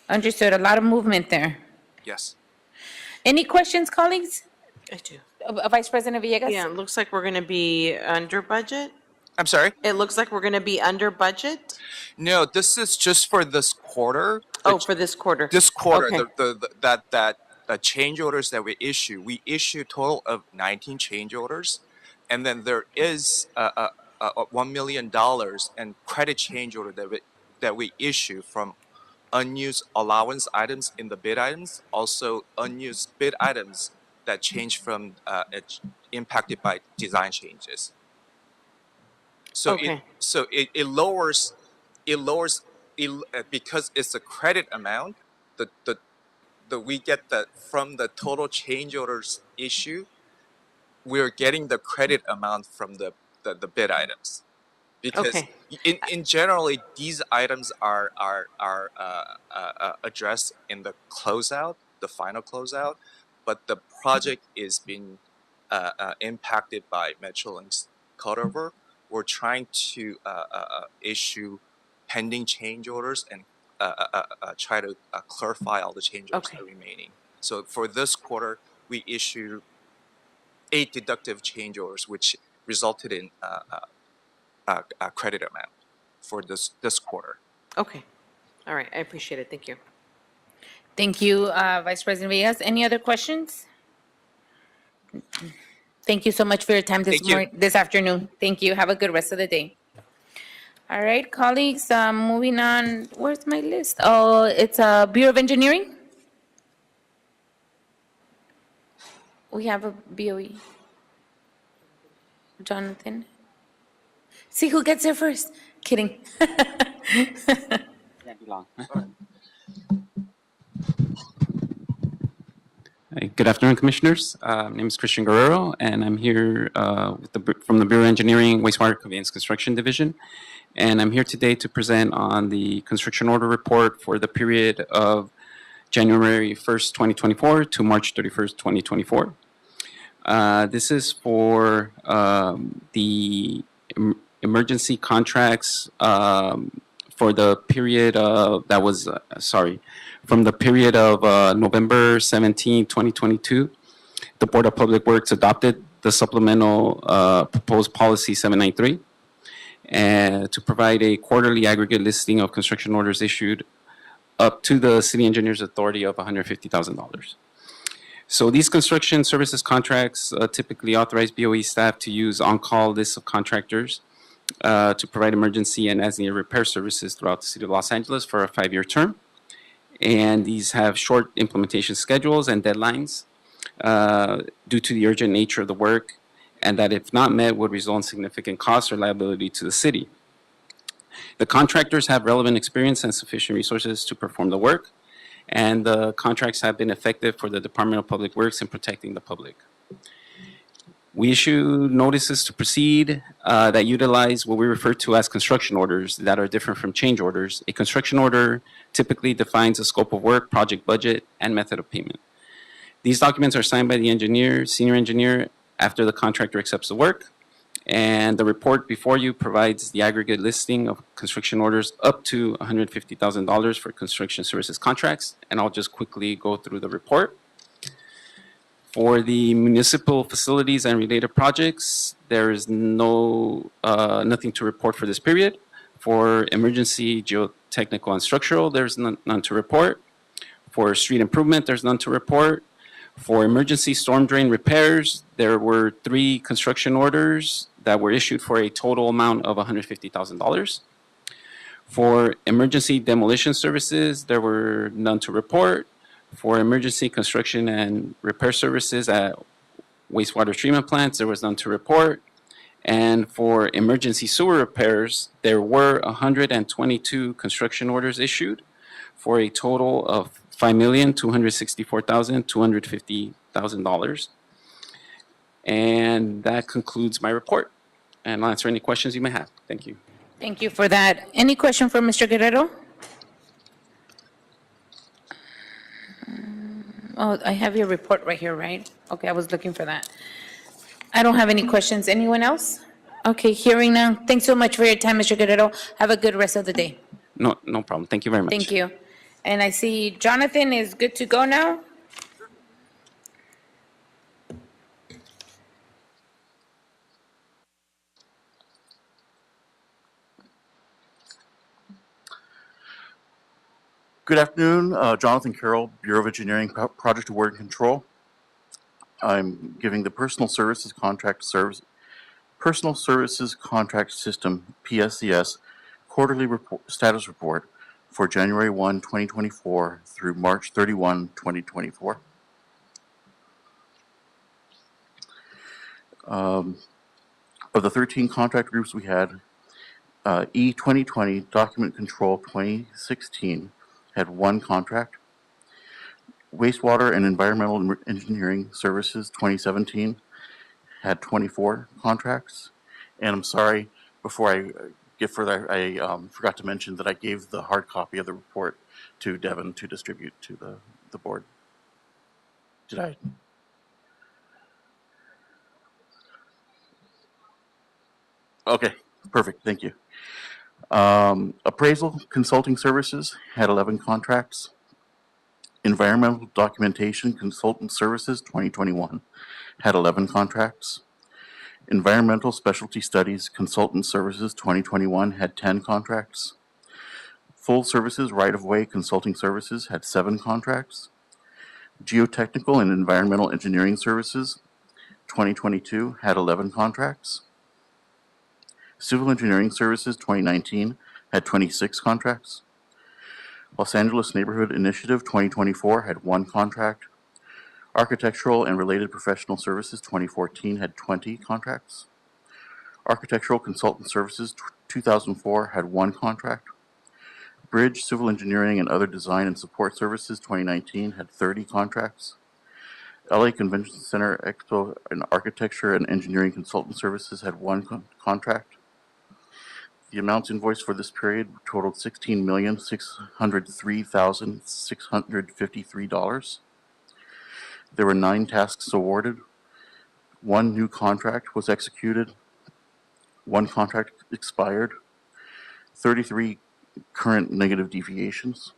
Understood, a lot of movement there. Yes. Any questions, colleagues? I do. Vice President Villegas? Yeah, it looks like we're going to be under budget. I'm sorry? It looks like we're going to be under budget. No, this is just for this quarter. Oh, for this quarter. This quarter, Okay. the change orders that we issue a total of 19 change orders, and then there is $1 million and credit change order that we issue from unused allowance items in the bid items, also unused bid items that change from impacted by design changes. So Okay. it lowers because it's a credit amount. We get that from the total change orders issue. We're getting the credit amount from the bid items, because Okay. in generally these items are addressed in the closeout, the final closeout, but the project is being impacted by Metrolink's cutover. We're trying to issue pending change orders and try to clarify all the change orders that are remaining. So for this quarter, we issued 8 deductive change orders, which resulted in a credit amount for this quarter. Okay. All right. I appreciate it. Thank you. Thank you, Vice President Villegas. Any other questions? Thank you so much for your time this afternoon. Thank you. Have a good rest of the day. All right, colleagues, moving on. Where's my list? Oh, it's Bureau of Engineering. We have a BOE. Jonathan. See who gets there first. Kidding. Can't be long. Hey, good afternoon, Commissioners. My name is Christian Guerrero, and I'm here from the Bureau of Engineering Wastewater Conveyance Construction Division. And I'm here today to present on the construction order report for the period of January 1st, 2024 to March 31st, 2024. This is for the emergency contracts for the period that was, from the period of November 17, 2022. The Board of Public Works adopted the supplemental proposed policy 793 and to provide a quarterly aggregate listing of construction orders issued up to the City Engineer's authority of $150,000. So these construction services contracts typically authorize BOE staff to use on-call lists of contractors to provide emergency and as-needed repair services throughout the City of Los Angeles for a 5-year term. And these have short implementation schedules and deadlines due to the urgent nature of the work, and that if not met would result in significant costs or liability to the city. The contractors have relevant experience and sufficient resources to perform the work, and the contracts have been effective for the Department of Public Works in protecting the public. We issue notices to proceed that utilize what we refer to as construction orders that are different from change orders. A construction order typically defines the scope of work, project budget, and method of payment. These documents are signed by the engineer, senior engineer, after the contractor accepts the work, and the report before you provides the aggregate listing of construction orders up to $150,000 for construction services contracts, and I'll just quickly go through the report. For the municipal facilities and related projects, there is nothing to report for this period. For emergency, geotechnical, and structural, there's none to report. For street improvement, there's none to report. For emergency storm drain repairs, there were 3 construction orders that were issued for a total amount of $150,000. For emergency demolition services, there were none to report. For emergency construction and repair services at wastewater treatment plants, there was none to report. And for emergency sewer repairs, there were 122 construction orders issued for a total of $5,264,250,000. And that concludes my report. And I'll answer any questions you may have. Thank you. Thank you for that. Any question for Mr. Guerrero? Oh, I have your report right here, right? Okay, I was looking for that. I don't have any questions. Anyone else? Okay, hearing none. Thanks so much for your time, Mr. Guerrero. Have a good rest of the day. No problem. Thank you very much. Thank you. And I see Jonathan is good to go now. Good afternoon, Jonathan Carroll, Bureau of Engineering, Project Award and Control. I'm giving the Personal Services Contract System, PSCS, quarterly status report for January 1, 2024 through March 31, 2024. Of the 13 contract groups we had, E2020 Document Control 2016 had 1 contract. Wastewater and Environmental Engineering Services 2017 had 24 contracts. And I'm sorry, before I get further, I forgot to mention that I gave the hard copy of the report to Devin to distribute to the board. Did I? Okay, perfect, thank you. Appraisal Consulting Services had 11 contracts. Environmental Documentation Consultant Services 2021 had 11 contracts. Environmental Specialty Studies Consultant Services 2021 had 10 contracts. Full Services Right-of-Way Consulting Services had 7 contracts. Geotechnical and Environmental Engineering Services 2022 had 11 contracts. Civil Engineering Services 2019 had 26 contracts. Los Angeles Neighborhood Initiative 2024 had 1 contract. Architectural and Related Professional Services 2014 had 20 contracts. Architectural Consultant Services 2004 had 1 contract. Bridge, Civil Engineering and Other Design and Support Services 2019 had 30 contracts. LA Convention Center Expo and Architecture and Engineering Consultant Services had 1 contract. The amounts invoiced for this period totaled $16,603,653. There were 9 tasks awarded. 1 new contract was executed. 1 contract expired. 33 current negative deviations.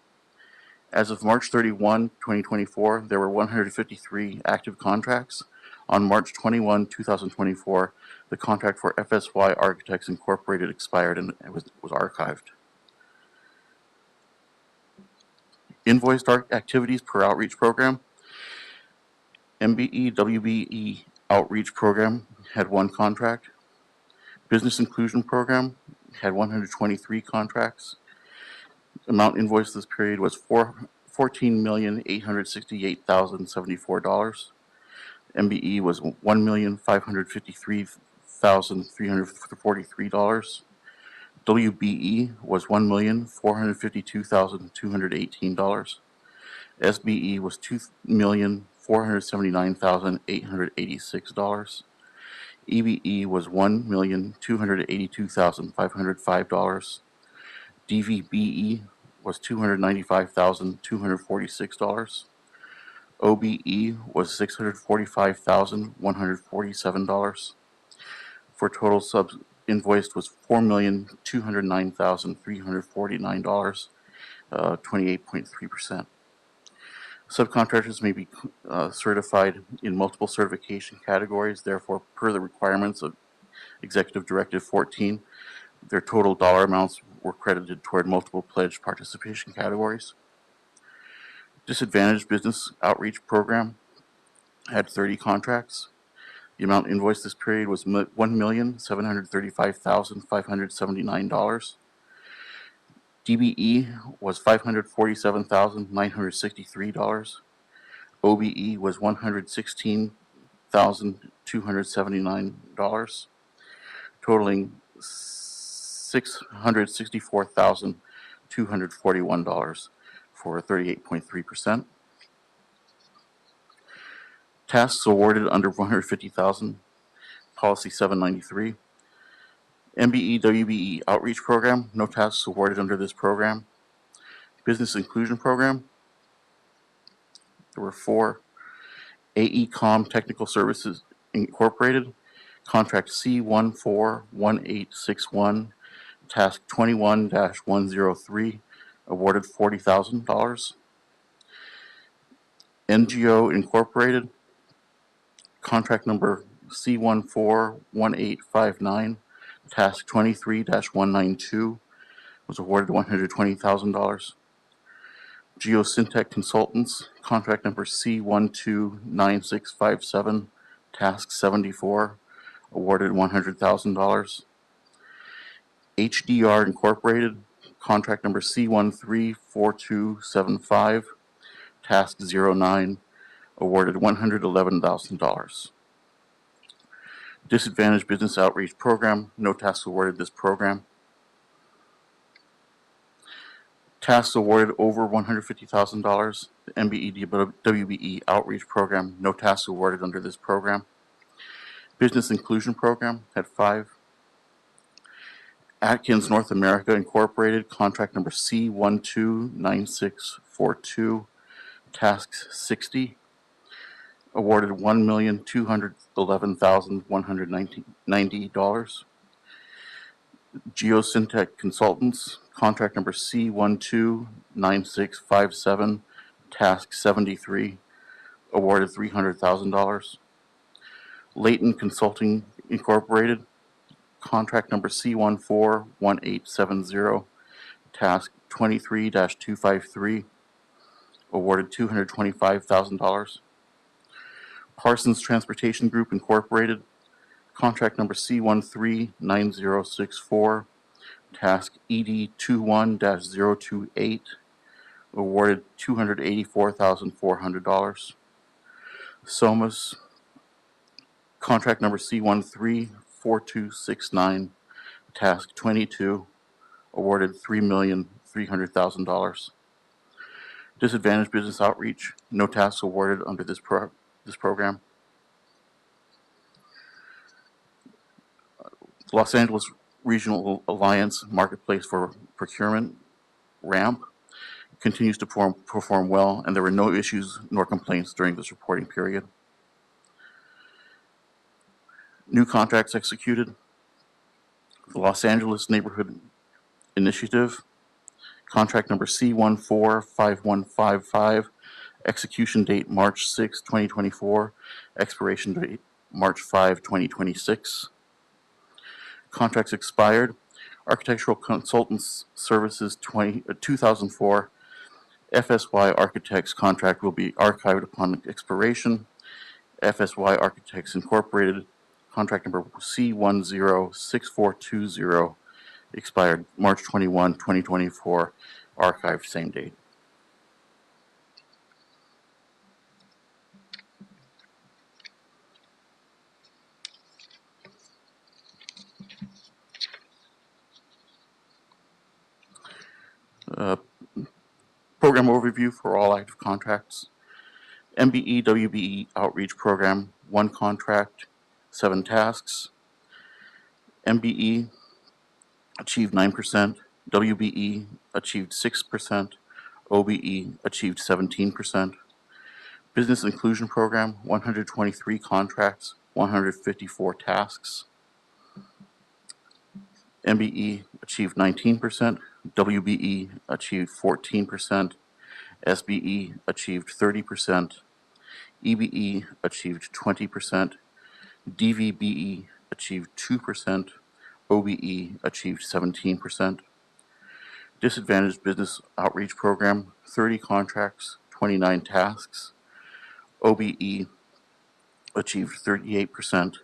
As of March 31, 2024, there were 153 active contracts. On March 21, 2024, the contract for FSY Architects Incorporated expired and was archived. Invoiced activities per outreach program. MBE WBE Outreach Program had 1 contract. Business Inclusion Program had 123 contracts. Amount invoiced this period was $14,868,074. MBE was $1,553,343. WBE was $1,452,218. SBE was $2,479,886. EBE was $1,282,505. DVBE was $295,246. OBE was $645,147. For total subs invoiced was $4,209,349, 28.3%. Subcontractors may be certified in multiple certification categories. Therefore, per the requirements of Executive Directive 14, their total dollar amounts were credited toward multiple pledge participation categories. Disadvantaged Business Outreach Program had 30 contracts. The amount invoiced this period was $1,735,579. DBE was $547,963. OBE was $116,279, totaling $664,241 for 38.3%. Tasks awarded under 150,000, policy 793. MBE WBE outreach program, no tasks awarded under this program. Business inclusion program, there were 4. AECom Technical Services Incorporated, contract C141861, task 21-103, awarded $40,000. NGO Incorporated, contract number C141859, task 23-192, was awarded $120,000. Geosyntec Consultants, contract number C129657, task 74, awarded $100,000. HDR Incorporated, contract number C134275, task 09, awarded $111,000. Disadvantaged Business Outreach Program, no tasks awarded this program. Tasks awarded over $150,000, the MBE WBE Outreach Program, no tasks awarded under this program. Business Inclusion Program had 5. Atkins North America Incorporated, contract number C129642, tasks 60, awarded $1,211,190. Geosyntec Consultants, contract number C129657, task 73, awarded $300,000. Leighton Consulting Incorporated, contract number C141870, task 23-253, awarded $225,000. Parsons Transportation Group Incorporated, contract number C139064, task ED21-028, awarded $284,400. SOMAS, contract number C134269, task 22, awarded $3,300,000. Disadvantaged Business Outreach, no tasks awarded under this program. Los Angeles Regional Alliance Marketplace for Procurement, RAMP, continues to perform well, and there were no issues nor complaints during this reporting period. New contracts executed. The Los Angeles Neighborhood Initiative, contract number C145155, execution date March 6, 2024, expiration date March 5, 2026. Contracts expired. Architectural Consultants Services 2004, FSY Architects contract will be archived upon expiration. FSY Architects Incorporated, contract number C106420, expired March 21, 2024, archived same date. Program overview for all active contracts. MBE WBE Outreach Program, 1 contract, 7 tasks. MBE achieved 9%, WBE achieved 6%, OBE achieved 17%. Business Inclusion Program, 123 contracts, 154 tasks. MBE achieved 19%, WBE achieved 14%, SBE achieved 30%, EBE achieved 20%, DVBE achieved 2%, OBE achieved 17%. Disadvantaged Business Outreach Program, 30 contracts, 29 tasks. OBE achieved 38%,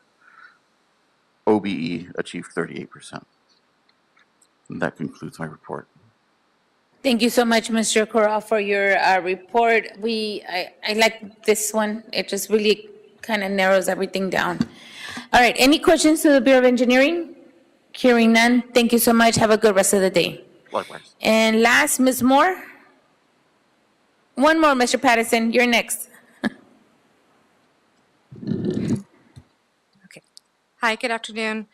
OBE achieved 38%. And that concludes my report. Thank you so much, Mr. Corral, for your report. I like this one. It just really kind of narrows everything down. All right, any questions to the Bureau of Engineering? Hearing none, thank you so much. Have a good rest of the day. Likewise. And last, Ms. Moore? One more, Mr. Patterson, you're next. Hi, good afternoon.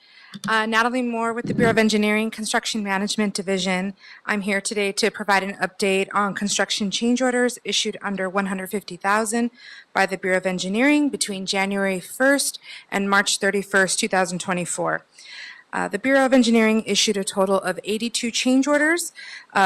Natalie Moore with the Bureau of Engineering Construction Management Division. I'm here today to provide an update on construction change orders issued under $150,000 by the Bureau of Engineering between January 1st and March 31st, 2024. The Bureau of Engineering issued a total of 82 change orders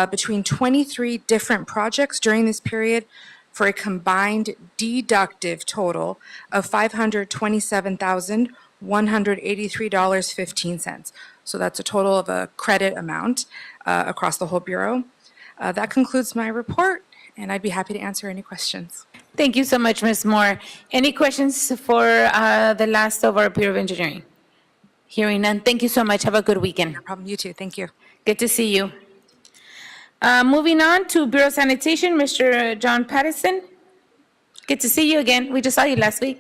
between 23 different projects during this period for a combined deductive total of $527,183.15. So that's a total of a credit amount across the whole Bureau. That concludes my report, and I'd be happy to answer any questions. Thank you so much, Ms. Moore. Any questions for the last of our Bureau of Engineering? Hearing none, thank you so much. Have a good weekend. No problem. You too. Thank you. Good to see you. Moving on to Bureau of Sanitation, Mr. John Patterson. Good to see you again. We just saw you last week.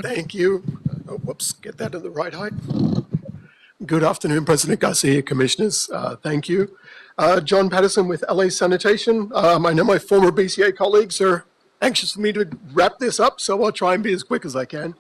Thank you. Oh, whoops, get that at the right height. Good afternoon, President Garcia, Commissioners. Thank you. John Patterson with LA Sanitation. I know my former BCA colleagues are anxious for me to wrap this up, so I'll try and be as quick as I can.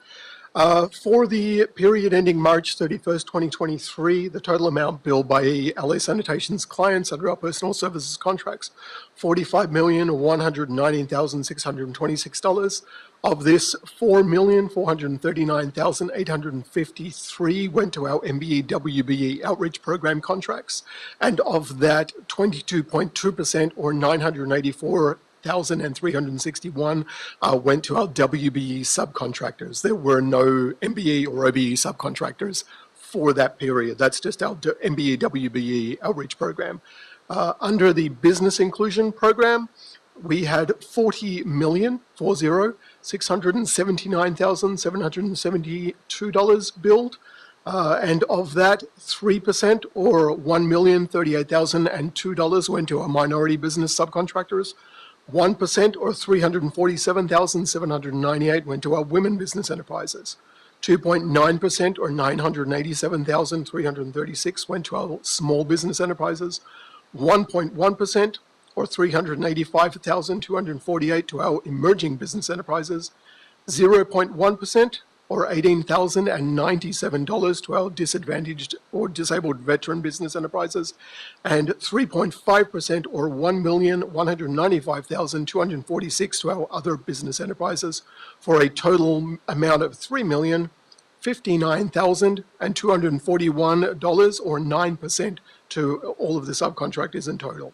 For the period ending March 31st, 2023, the total amount billed by LA Sanitation's clients under our personal services contracts, $45,119,626. Of this, $4,439,853 went to our MBE WBE outreach program contracts, and of that, 22.2% or $984,361 went to our WBE subcontractors. There were no MBE or OBE subcontractors for that period. That's just our MBE WBE outreach program. Under the business inclusion program, we had $40,679,772 billed. And of that, 3% or $1,038,002 went to our minority business subcontractors. 1% or $347,798 went to our women business enterprises. 2.9% or $987,336 went to our small business enterprises. 1.1% or $385,248 to our emerging business enterprises. 0.1% or $18,097 to our disadvantaged or disabled veteran business enterprises, and 3.5% or $1,195,246 to our other business enterprises, for a total amount of $3,059,241 or 9% to all of the subcontractors in total.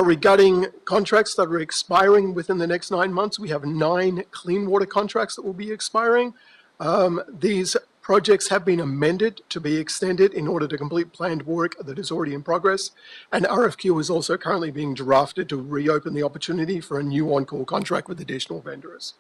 Regarding contracts that are expiring within the next 9 months, we have 9 clean water contracts that will be expiring. These projects have been amended to be extended in order to complete planned work that is already in progress. An RFQ is also currently being drafted to reopen the opportunity for a new on-call contract with additional vendors.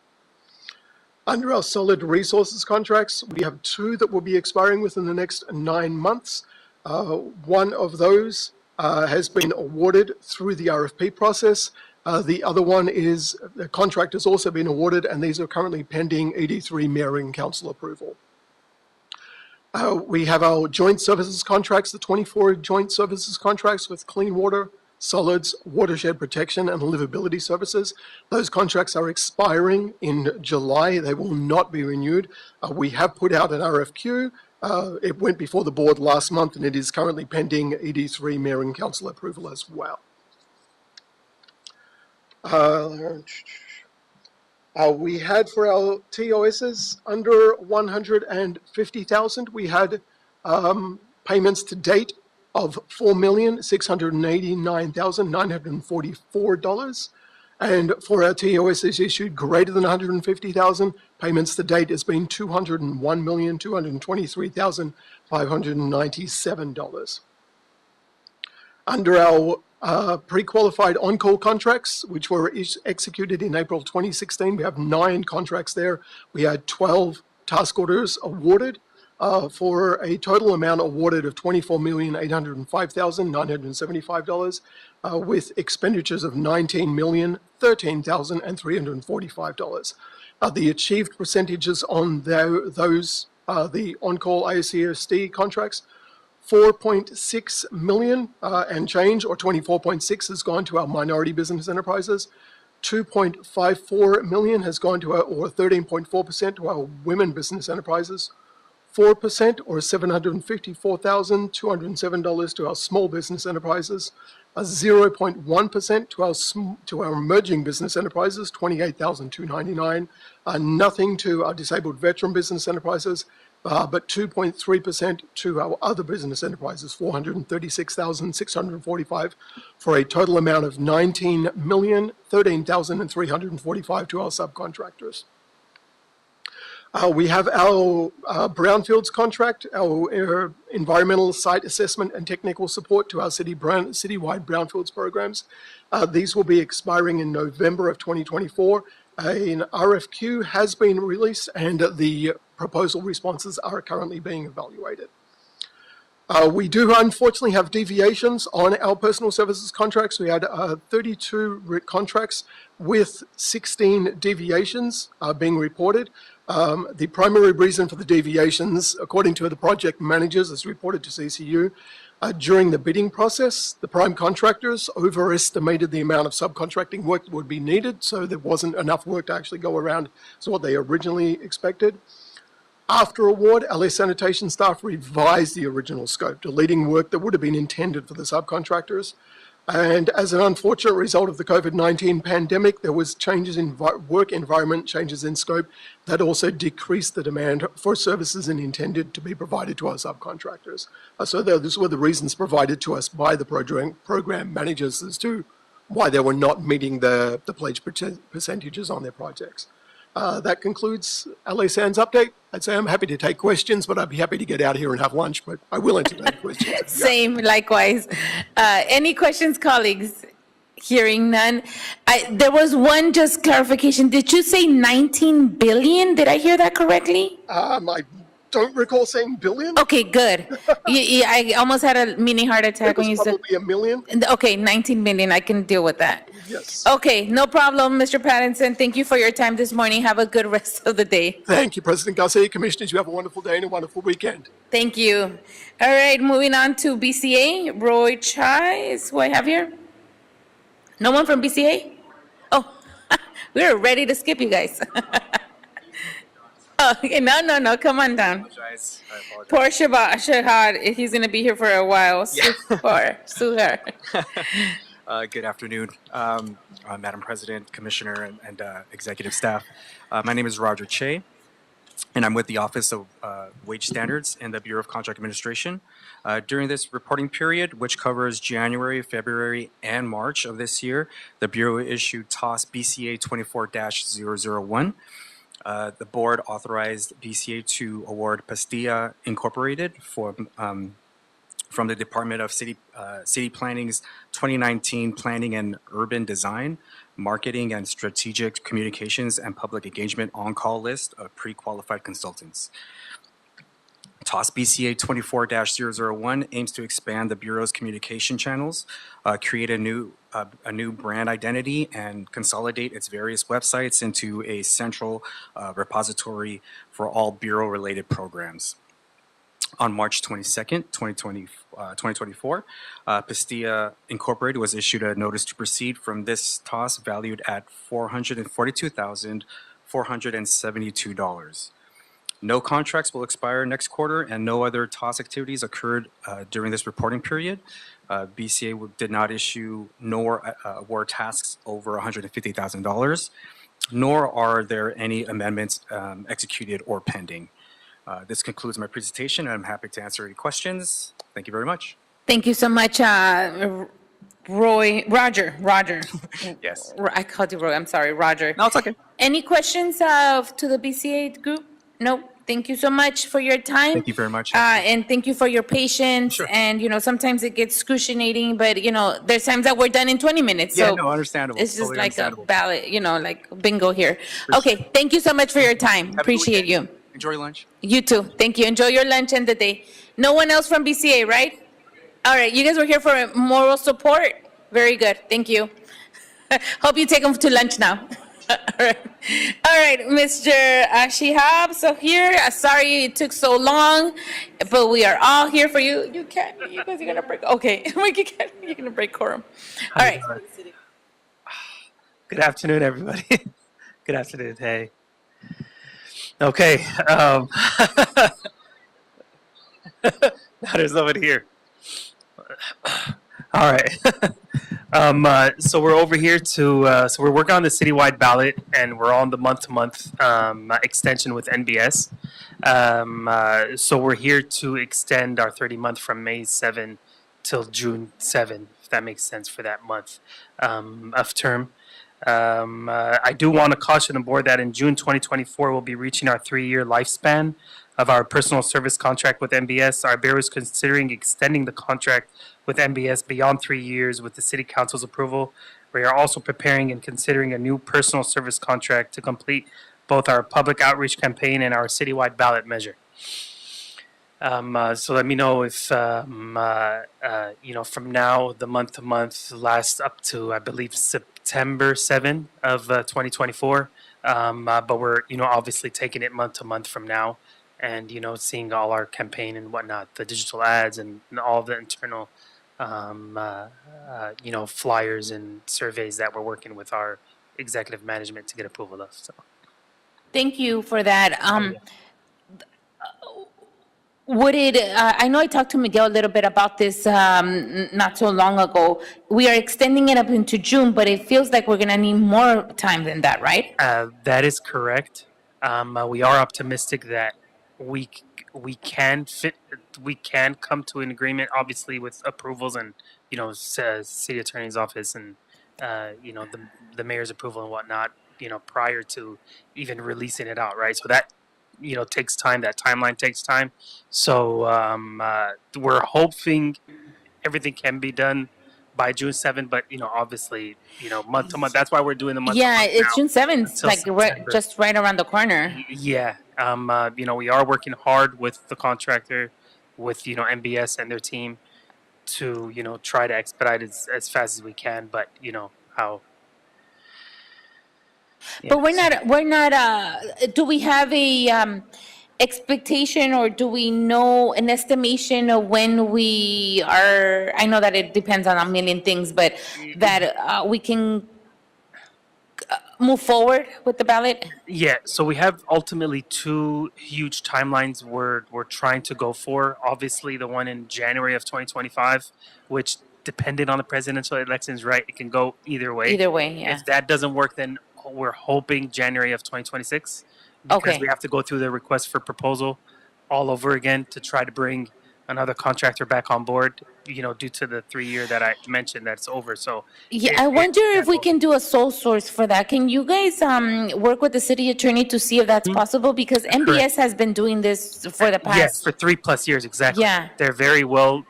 Under our solid resources contracts, we have 2 that will be expiring within the next 9 months. One of those has been awarded through the RFP process. The other one is, the contract has also been awarded, and these are currently pending ED3 Mayor and Council approval. We have our joint services contracts, the 24 joint services contracts with clean water, solids, watershed protection, and livability services. Those contracts are expiring in July. They will not be renewed. We have put out an RFQ. It went before the board last month, and it is currently pending ED3 Mayor and Council approval as well. We had for our TOSs under $150,000, we had payments to date of $4,689,944. And for our TOSs issued greater than $150,000, payments to date has been $201,223,597. Under our pre-qualified on-call contracts, which were executed in April 2016, we have 9 contracts there. We had 12 task orders awarded for a total amount awarded of $24,805,975, with expenditures of $19,013,345. The achieved percentages on those, the on-call ASCSD contracts, 4.6 million and change, or 24.6, has gone to our minority business enterprises. 2.54 million has gone to our, or 13.4%, to our women business enterprises. 4%, or $754,207, to our small business enterprises. 0.1% to our emerging business enterprises, $28,299. Nothing to our disabled veteran business enterprises, but 2.3% to our other business enterprises, $436,645, for a total amount of $19,013,345 to our subcontractors. We have our brownfields contract, our environmental site assessment and technical support to our citywide brownfields programs. These will be expiring in November of 2024. An RFQ has been released and the proposal responses are currently being evaluated. We do unfortunately have deviations on our personal services contracts. We had 32 contracts with 16 deviations being reported. The primary reason for the deviations, according to the project managers, as reported to CCU, during the bidding process, the prime contractors overestimated the amount of subcontracting work that would be needed, so there wasn't enough work to actually go around as what they originally expected. After award, LA Sanitation staff revised the original scope, deleting work that would have been intended for the subcontractors. And as an unfortunate result of the COVID-19 pandemic, there was changes in work environment, changes in scope that also decreased the demand for services intended to be provided to our subcontractors. So those were the reasons provided to us by the program managers as to why they were not meeting the pledge percentages on their projects. That concludes LA Sands update. I'd say I'm happy to take questions, but I'd be happy to get out here and have lunch, but I will entertain questions. Same, likewise. Any questions, colleagues? Hearing none. There was one just clarification. Did you say 19 billion? Did I hear that correctly? I don't recall saying billion. Okay, good. I almost had a mini heart attack when you said. Probably a million. Okay, 19 million. I can deal with that. Yes. Okay, no problem, Mr. Pattinson. Thank you for your time this morning. Have a good rest of the day. Thank you, President Garcia. Commissioners, you have a wonderful day and a wonderful weekend. Thank you. All right, moving on to BCA. Roy Chai is who I have here. No one from BCA? Oh, we were ready to skip you guys. Oh, okay, no, come on down. Poor Shahad, he's going to be here for a while. Suhar. Good afternoon, Madam President, Commissioner, and executive staff. My name is Roger Che, and I'm with the Office of Wage Standards in the Bureau of Contract Administration. During this reporting period, which covers January, February, and March of this year, the Bureau issued TOS BCA 24-001. The board authorized BCA to award Pastilla Incorporated from the Department of City Planning's 2019 Planning and Urban Design, Marketing and Strategic Communications and Public Engagement on-call list of pre-qualified consultants. TOS BCA 24-001 aims to expand the Bureau's communication channels, create a new brand identity, and consolidate its various websites into a central repository for all Bureau-related programs. On March 22nd, 2024, Pastilla Incorporated was issued a notice to proceed from this TOS valued at $442,472. No contracts will expire next quarter, and no other TOS activities occurred during this reporting period. BCA did not issue nor award tasks over $150,000, nor are there any amendments executed or pending. This concludes my presentation, and I'm happy to answer any questions. Thank you very much. Thank you so much, Roger. Yes. I called you Roy. I'm sorry, Roger. No, it's okay. Any questions to the BCA group? No. Thank you so much for your time. Thank you very much. And thank you for your patience. Sure. And, sometimes it gets excruciating, but, there's times that we're done in 20 minutes. Yeah, So no, understandable. it's just Totally like a understandable. ballot, like bingo here. Okay, thank you so much for your time. Have a good Appreciate weekend. you. Enjoy lunch. You too. Thank you. Enjoy your lunch and the day. No one else from BCA, right? All right. You guys were here for moral support. Very good. Thank you. Hope you take them to lunch now. All right, Mr. Shihab. So here, sorry it took so long, but we are all here for you. You guys are gonna break. Okay, you're gonna break quorum. All right. Good afternoon, everybody. Good afternoon. Hey. Okay. Now there's nobody here. All right. So we're over here to, so we're working on the citywide ballot, and we're on the month-to-month extension with NBS. So we're here to extend our 30-month from May 7 till June 7, if that makes sense for that month of term. I do want to caution the board that in June 2024, we'll be reaching our 3-year lifespan of our personal service contract with MBS. Our bureau is considering extending the contract with MBS beyond 3 years with the City Council's approval. We are also preparing and considering a new personal service contract to complete both our public outreach campaign and our citywide ballot measure. So let me know if, from now, the month to month lasts up to, I believe, September 7 of 2024. But we're, obviously taking it month to month from now and, seeing all our campaign and whatnot, the digital ads and all the internal, flyers and surveys that we're working with our executive management to get approval of. So. Thank you for that. Would it, I know I talked to Miguel a little bit about this not so long ago. We are extending it up into June, but it feels like we're going to need more time than that, right? That is correct. We are optimistic that we can come to an agreement, obviously with approvals and, city attorney's office and, the mayor's approval and whatnot, prior to even releasing it out, right? So that, takes time. That timeline takes time. So we're hoping everything can be done by June 7th, but obviously, month to month. That's why we're doing the month. Yeah, it's now, June 7th, like just right around the corner. Yeah. We are working hard with the contractor, with MBS and their team to try to expedite as fast as we can. But how. But we're not, do we have a expectation or do we know an estimation of when we are, I know that it depends on a million things, but that we can move forward with the ballot? Yeah, so we have ultimately 2 huge timelines we're trying to go for. Obviously, the one in January of 2025, which depending on the presidential elections, right, it can go either way. Either way, yeah. If that doesn't work, then we're hoping January of 2026 because Okay. we have to go through the request for proposal all over again to try to bring another contractor back on board, due to the 3-year that I mentioned that's over. So Yeah, I wonder if we can do a sole source for that. Can you guys work with the city attorney to see if that's possible? Because MBS has been doing this for the past. yes, for 3+ years, exactly. Yeah. They're very well,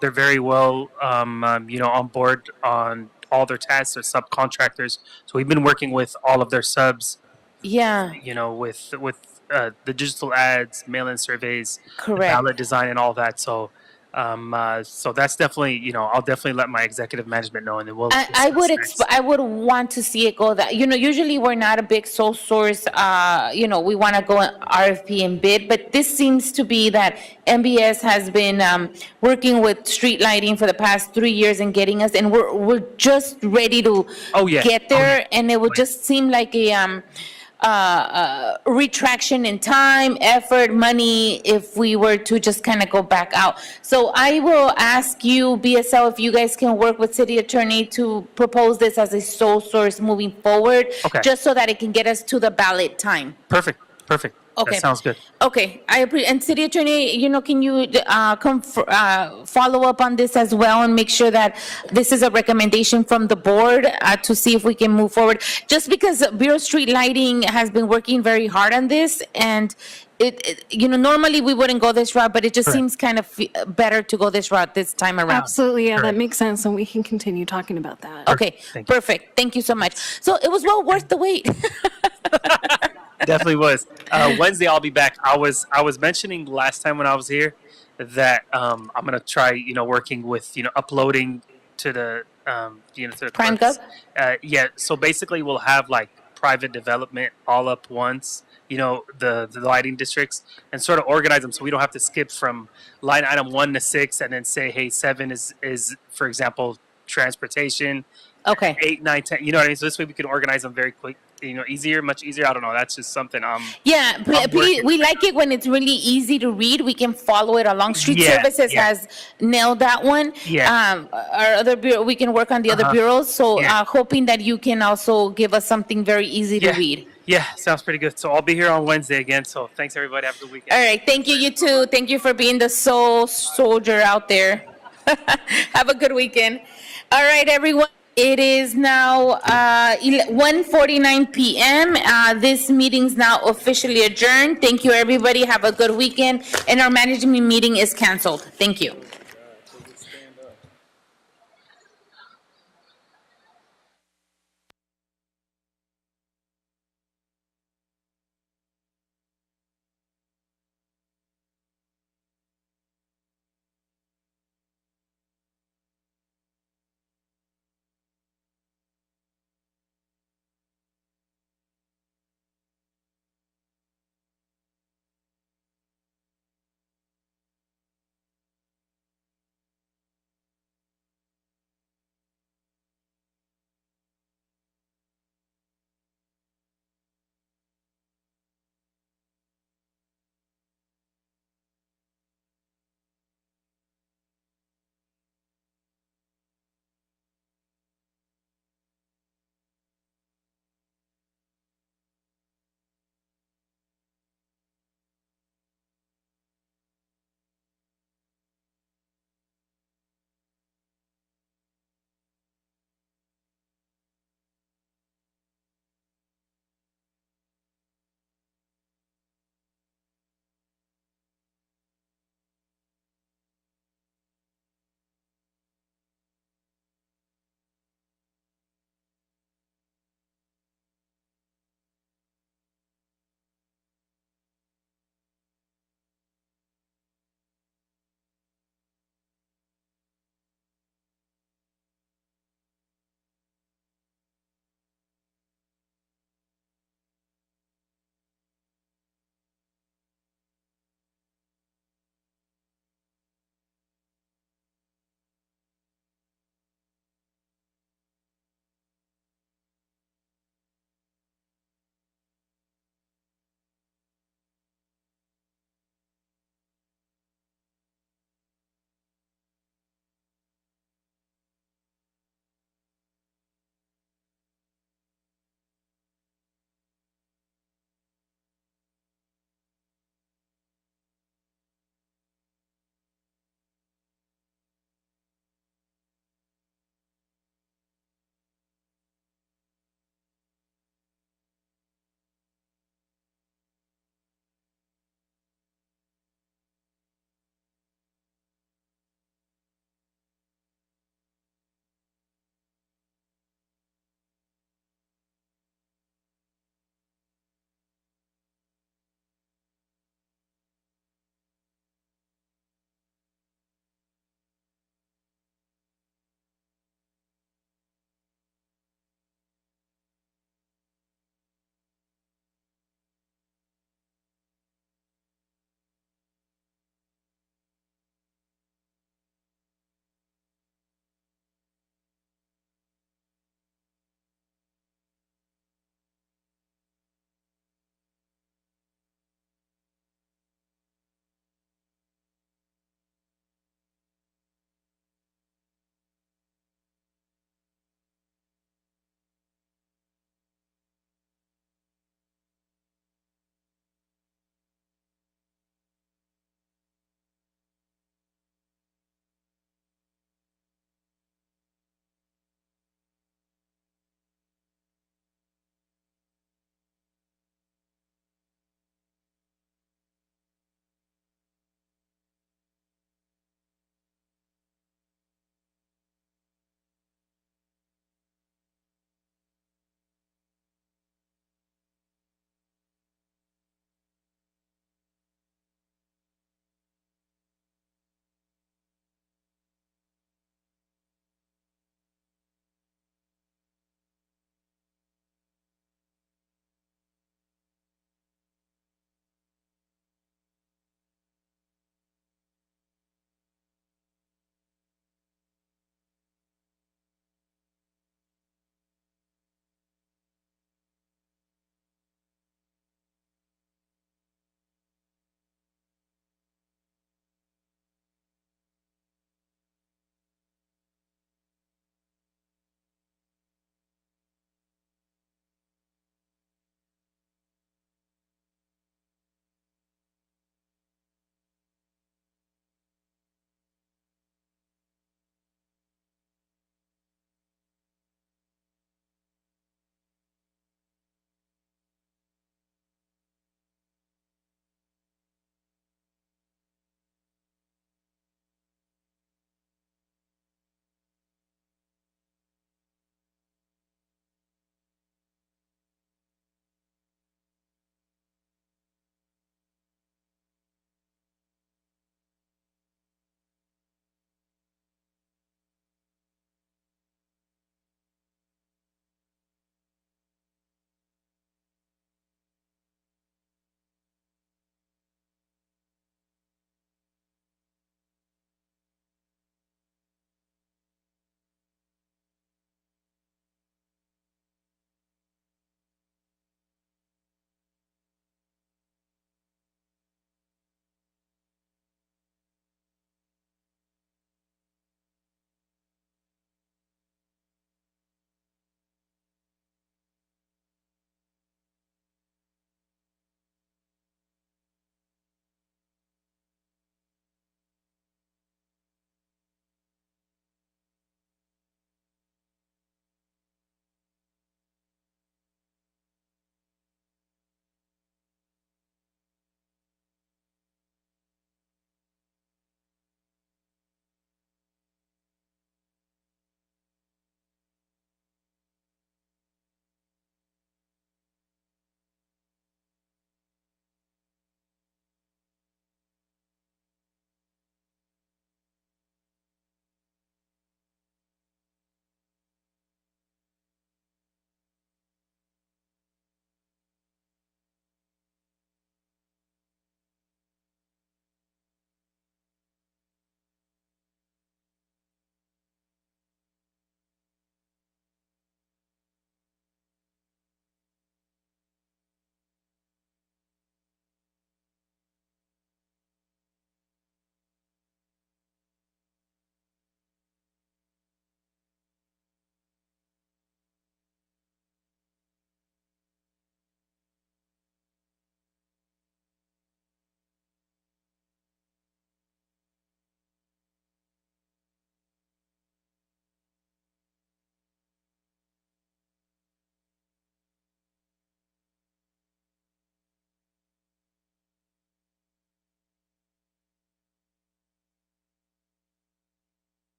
on board on all their tasks, their subcontractors. So we've been working with all of their subs, Yeah, with the digital ads, mail-in surveys, Correct. ballot design, and all that. So, so that's definitely, I'll definitely let my executive management know, and then we'll. I would want to see it go that, usually we're not a big sole source, we want to go RFP and bid, but this seems to be that MBS has been working with street lighting for the past 3 years and getting us, and we're just ready to get there, and it would just seem like a retraction in time, effort, money, if we were to just kind of go back out. So I will ask you, BSL, if you guys can work with city attorney to propose this as a sole source moving forward, Okay. just so that it can get us to the ballot time. Perfect. Okay. That sounds good. Okay, I appreciate, and city attorney, can you follow up on this as well and make sure that this is a recommendation from the board to see if we can move forward? Just because Bureau Street Lighting has been working very hard on this, and it normally we wouldn't go this route, but it just Correct. seems kind of better to go this route this time around. Absolutely, yeah, that makes sense, and we can continue talking about that. Okay, perfect. Thank you so much. So it was well worth the wait. Definitely was. Wednesday I'll be back. I was mentioning last time when I was here that I'm gonna try working with uploading to the to the Crime clerks. Yeah. So basically we'll have like private development all up once, you know, the lighting districts, and sort of organize them so we don't have to skip from line item 1 to 6 and then say, hey, 7 is for example, transportation. Okay. 8, 9, 10, you know what I mean? So this way we can organize them very quick, you know, much easier. I don't know. That's just something Yeah, I'm working. we like it when it's really easy to read. We can follow it along. Street Services has nailed that one. Yeah. Our other bureau, we can work on the other bureaus. So Yeah. hoping that you can also give us something very easy to read. Yeah, sounds pretty good. So I'll be here on Wednesday again. So thanks everybody. Have a good weekend. All right. Thank you. You too. Thank you for being the soul soldier out there. Have a good weekend. All right, everyone. It is now 1:49 p.m. This meeting's now officially adjourned. Thank you, everybody. Have a good weekend. And our management meeting is canceled. Thank you.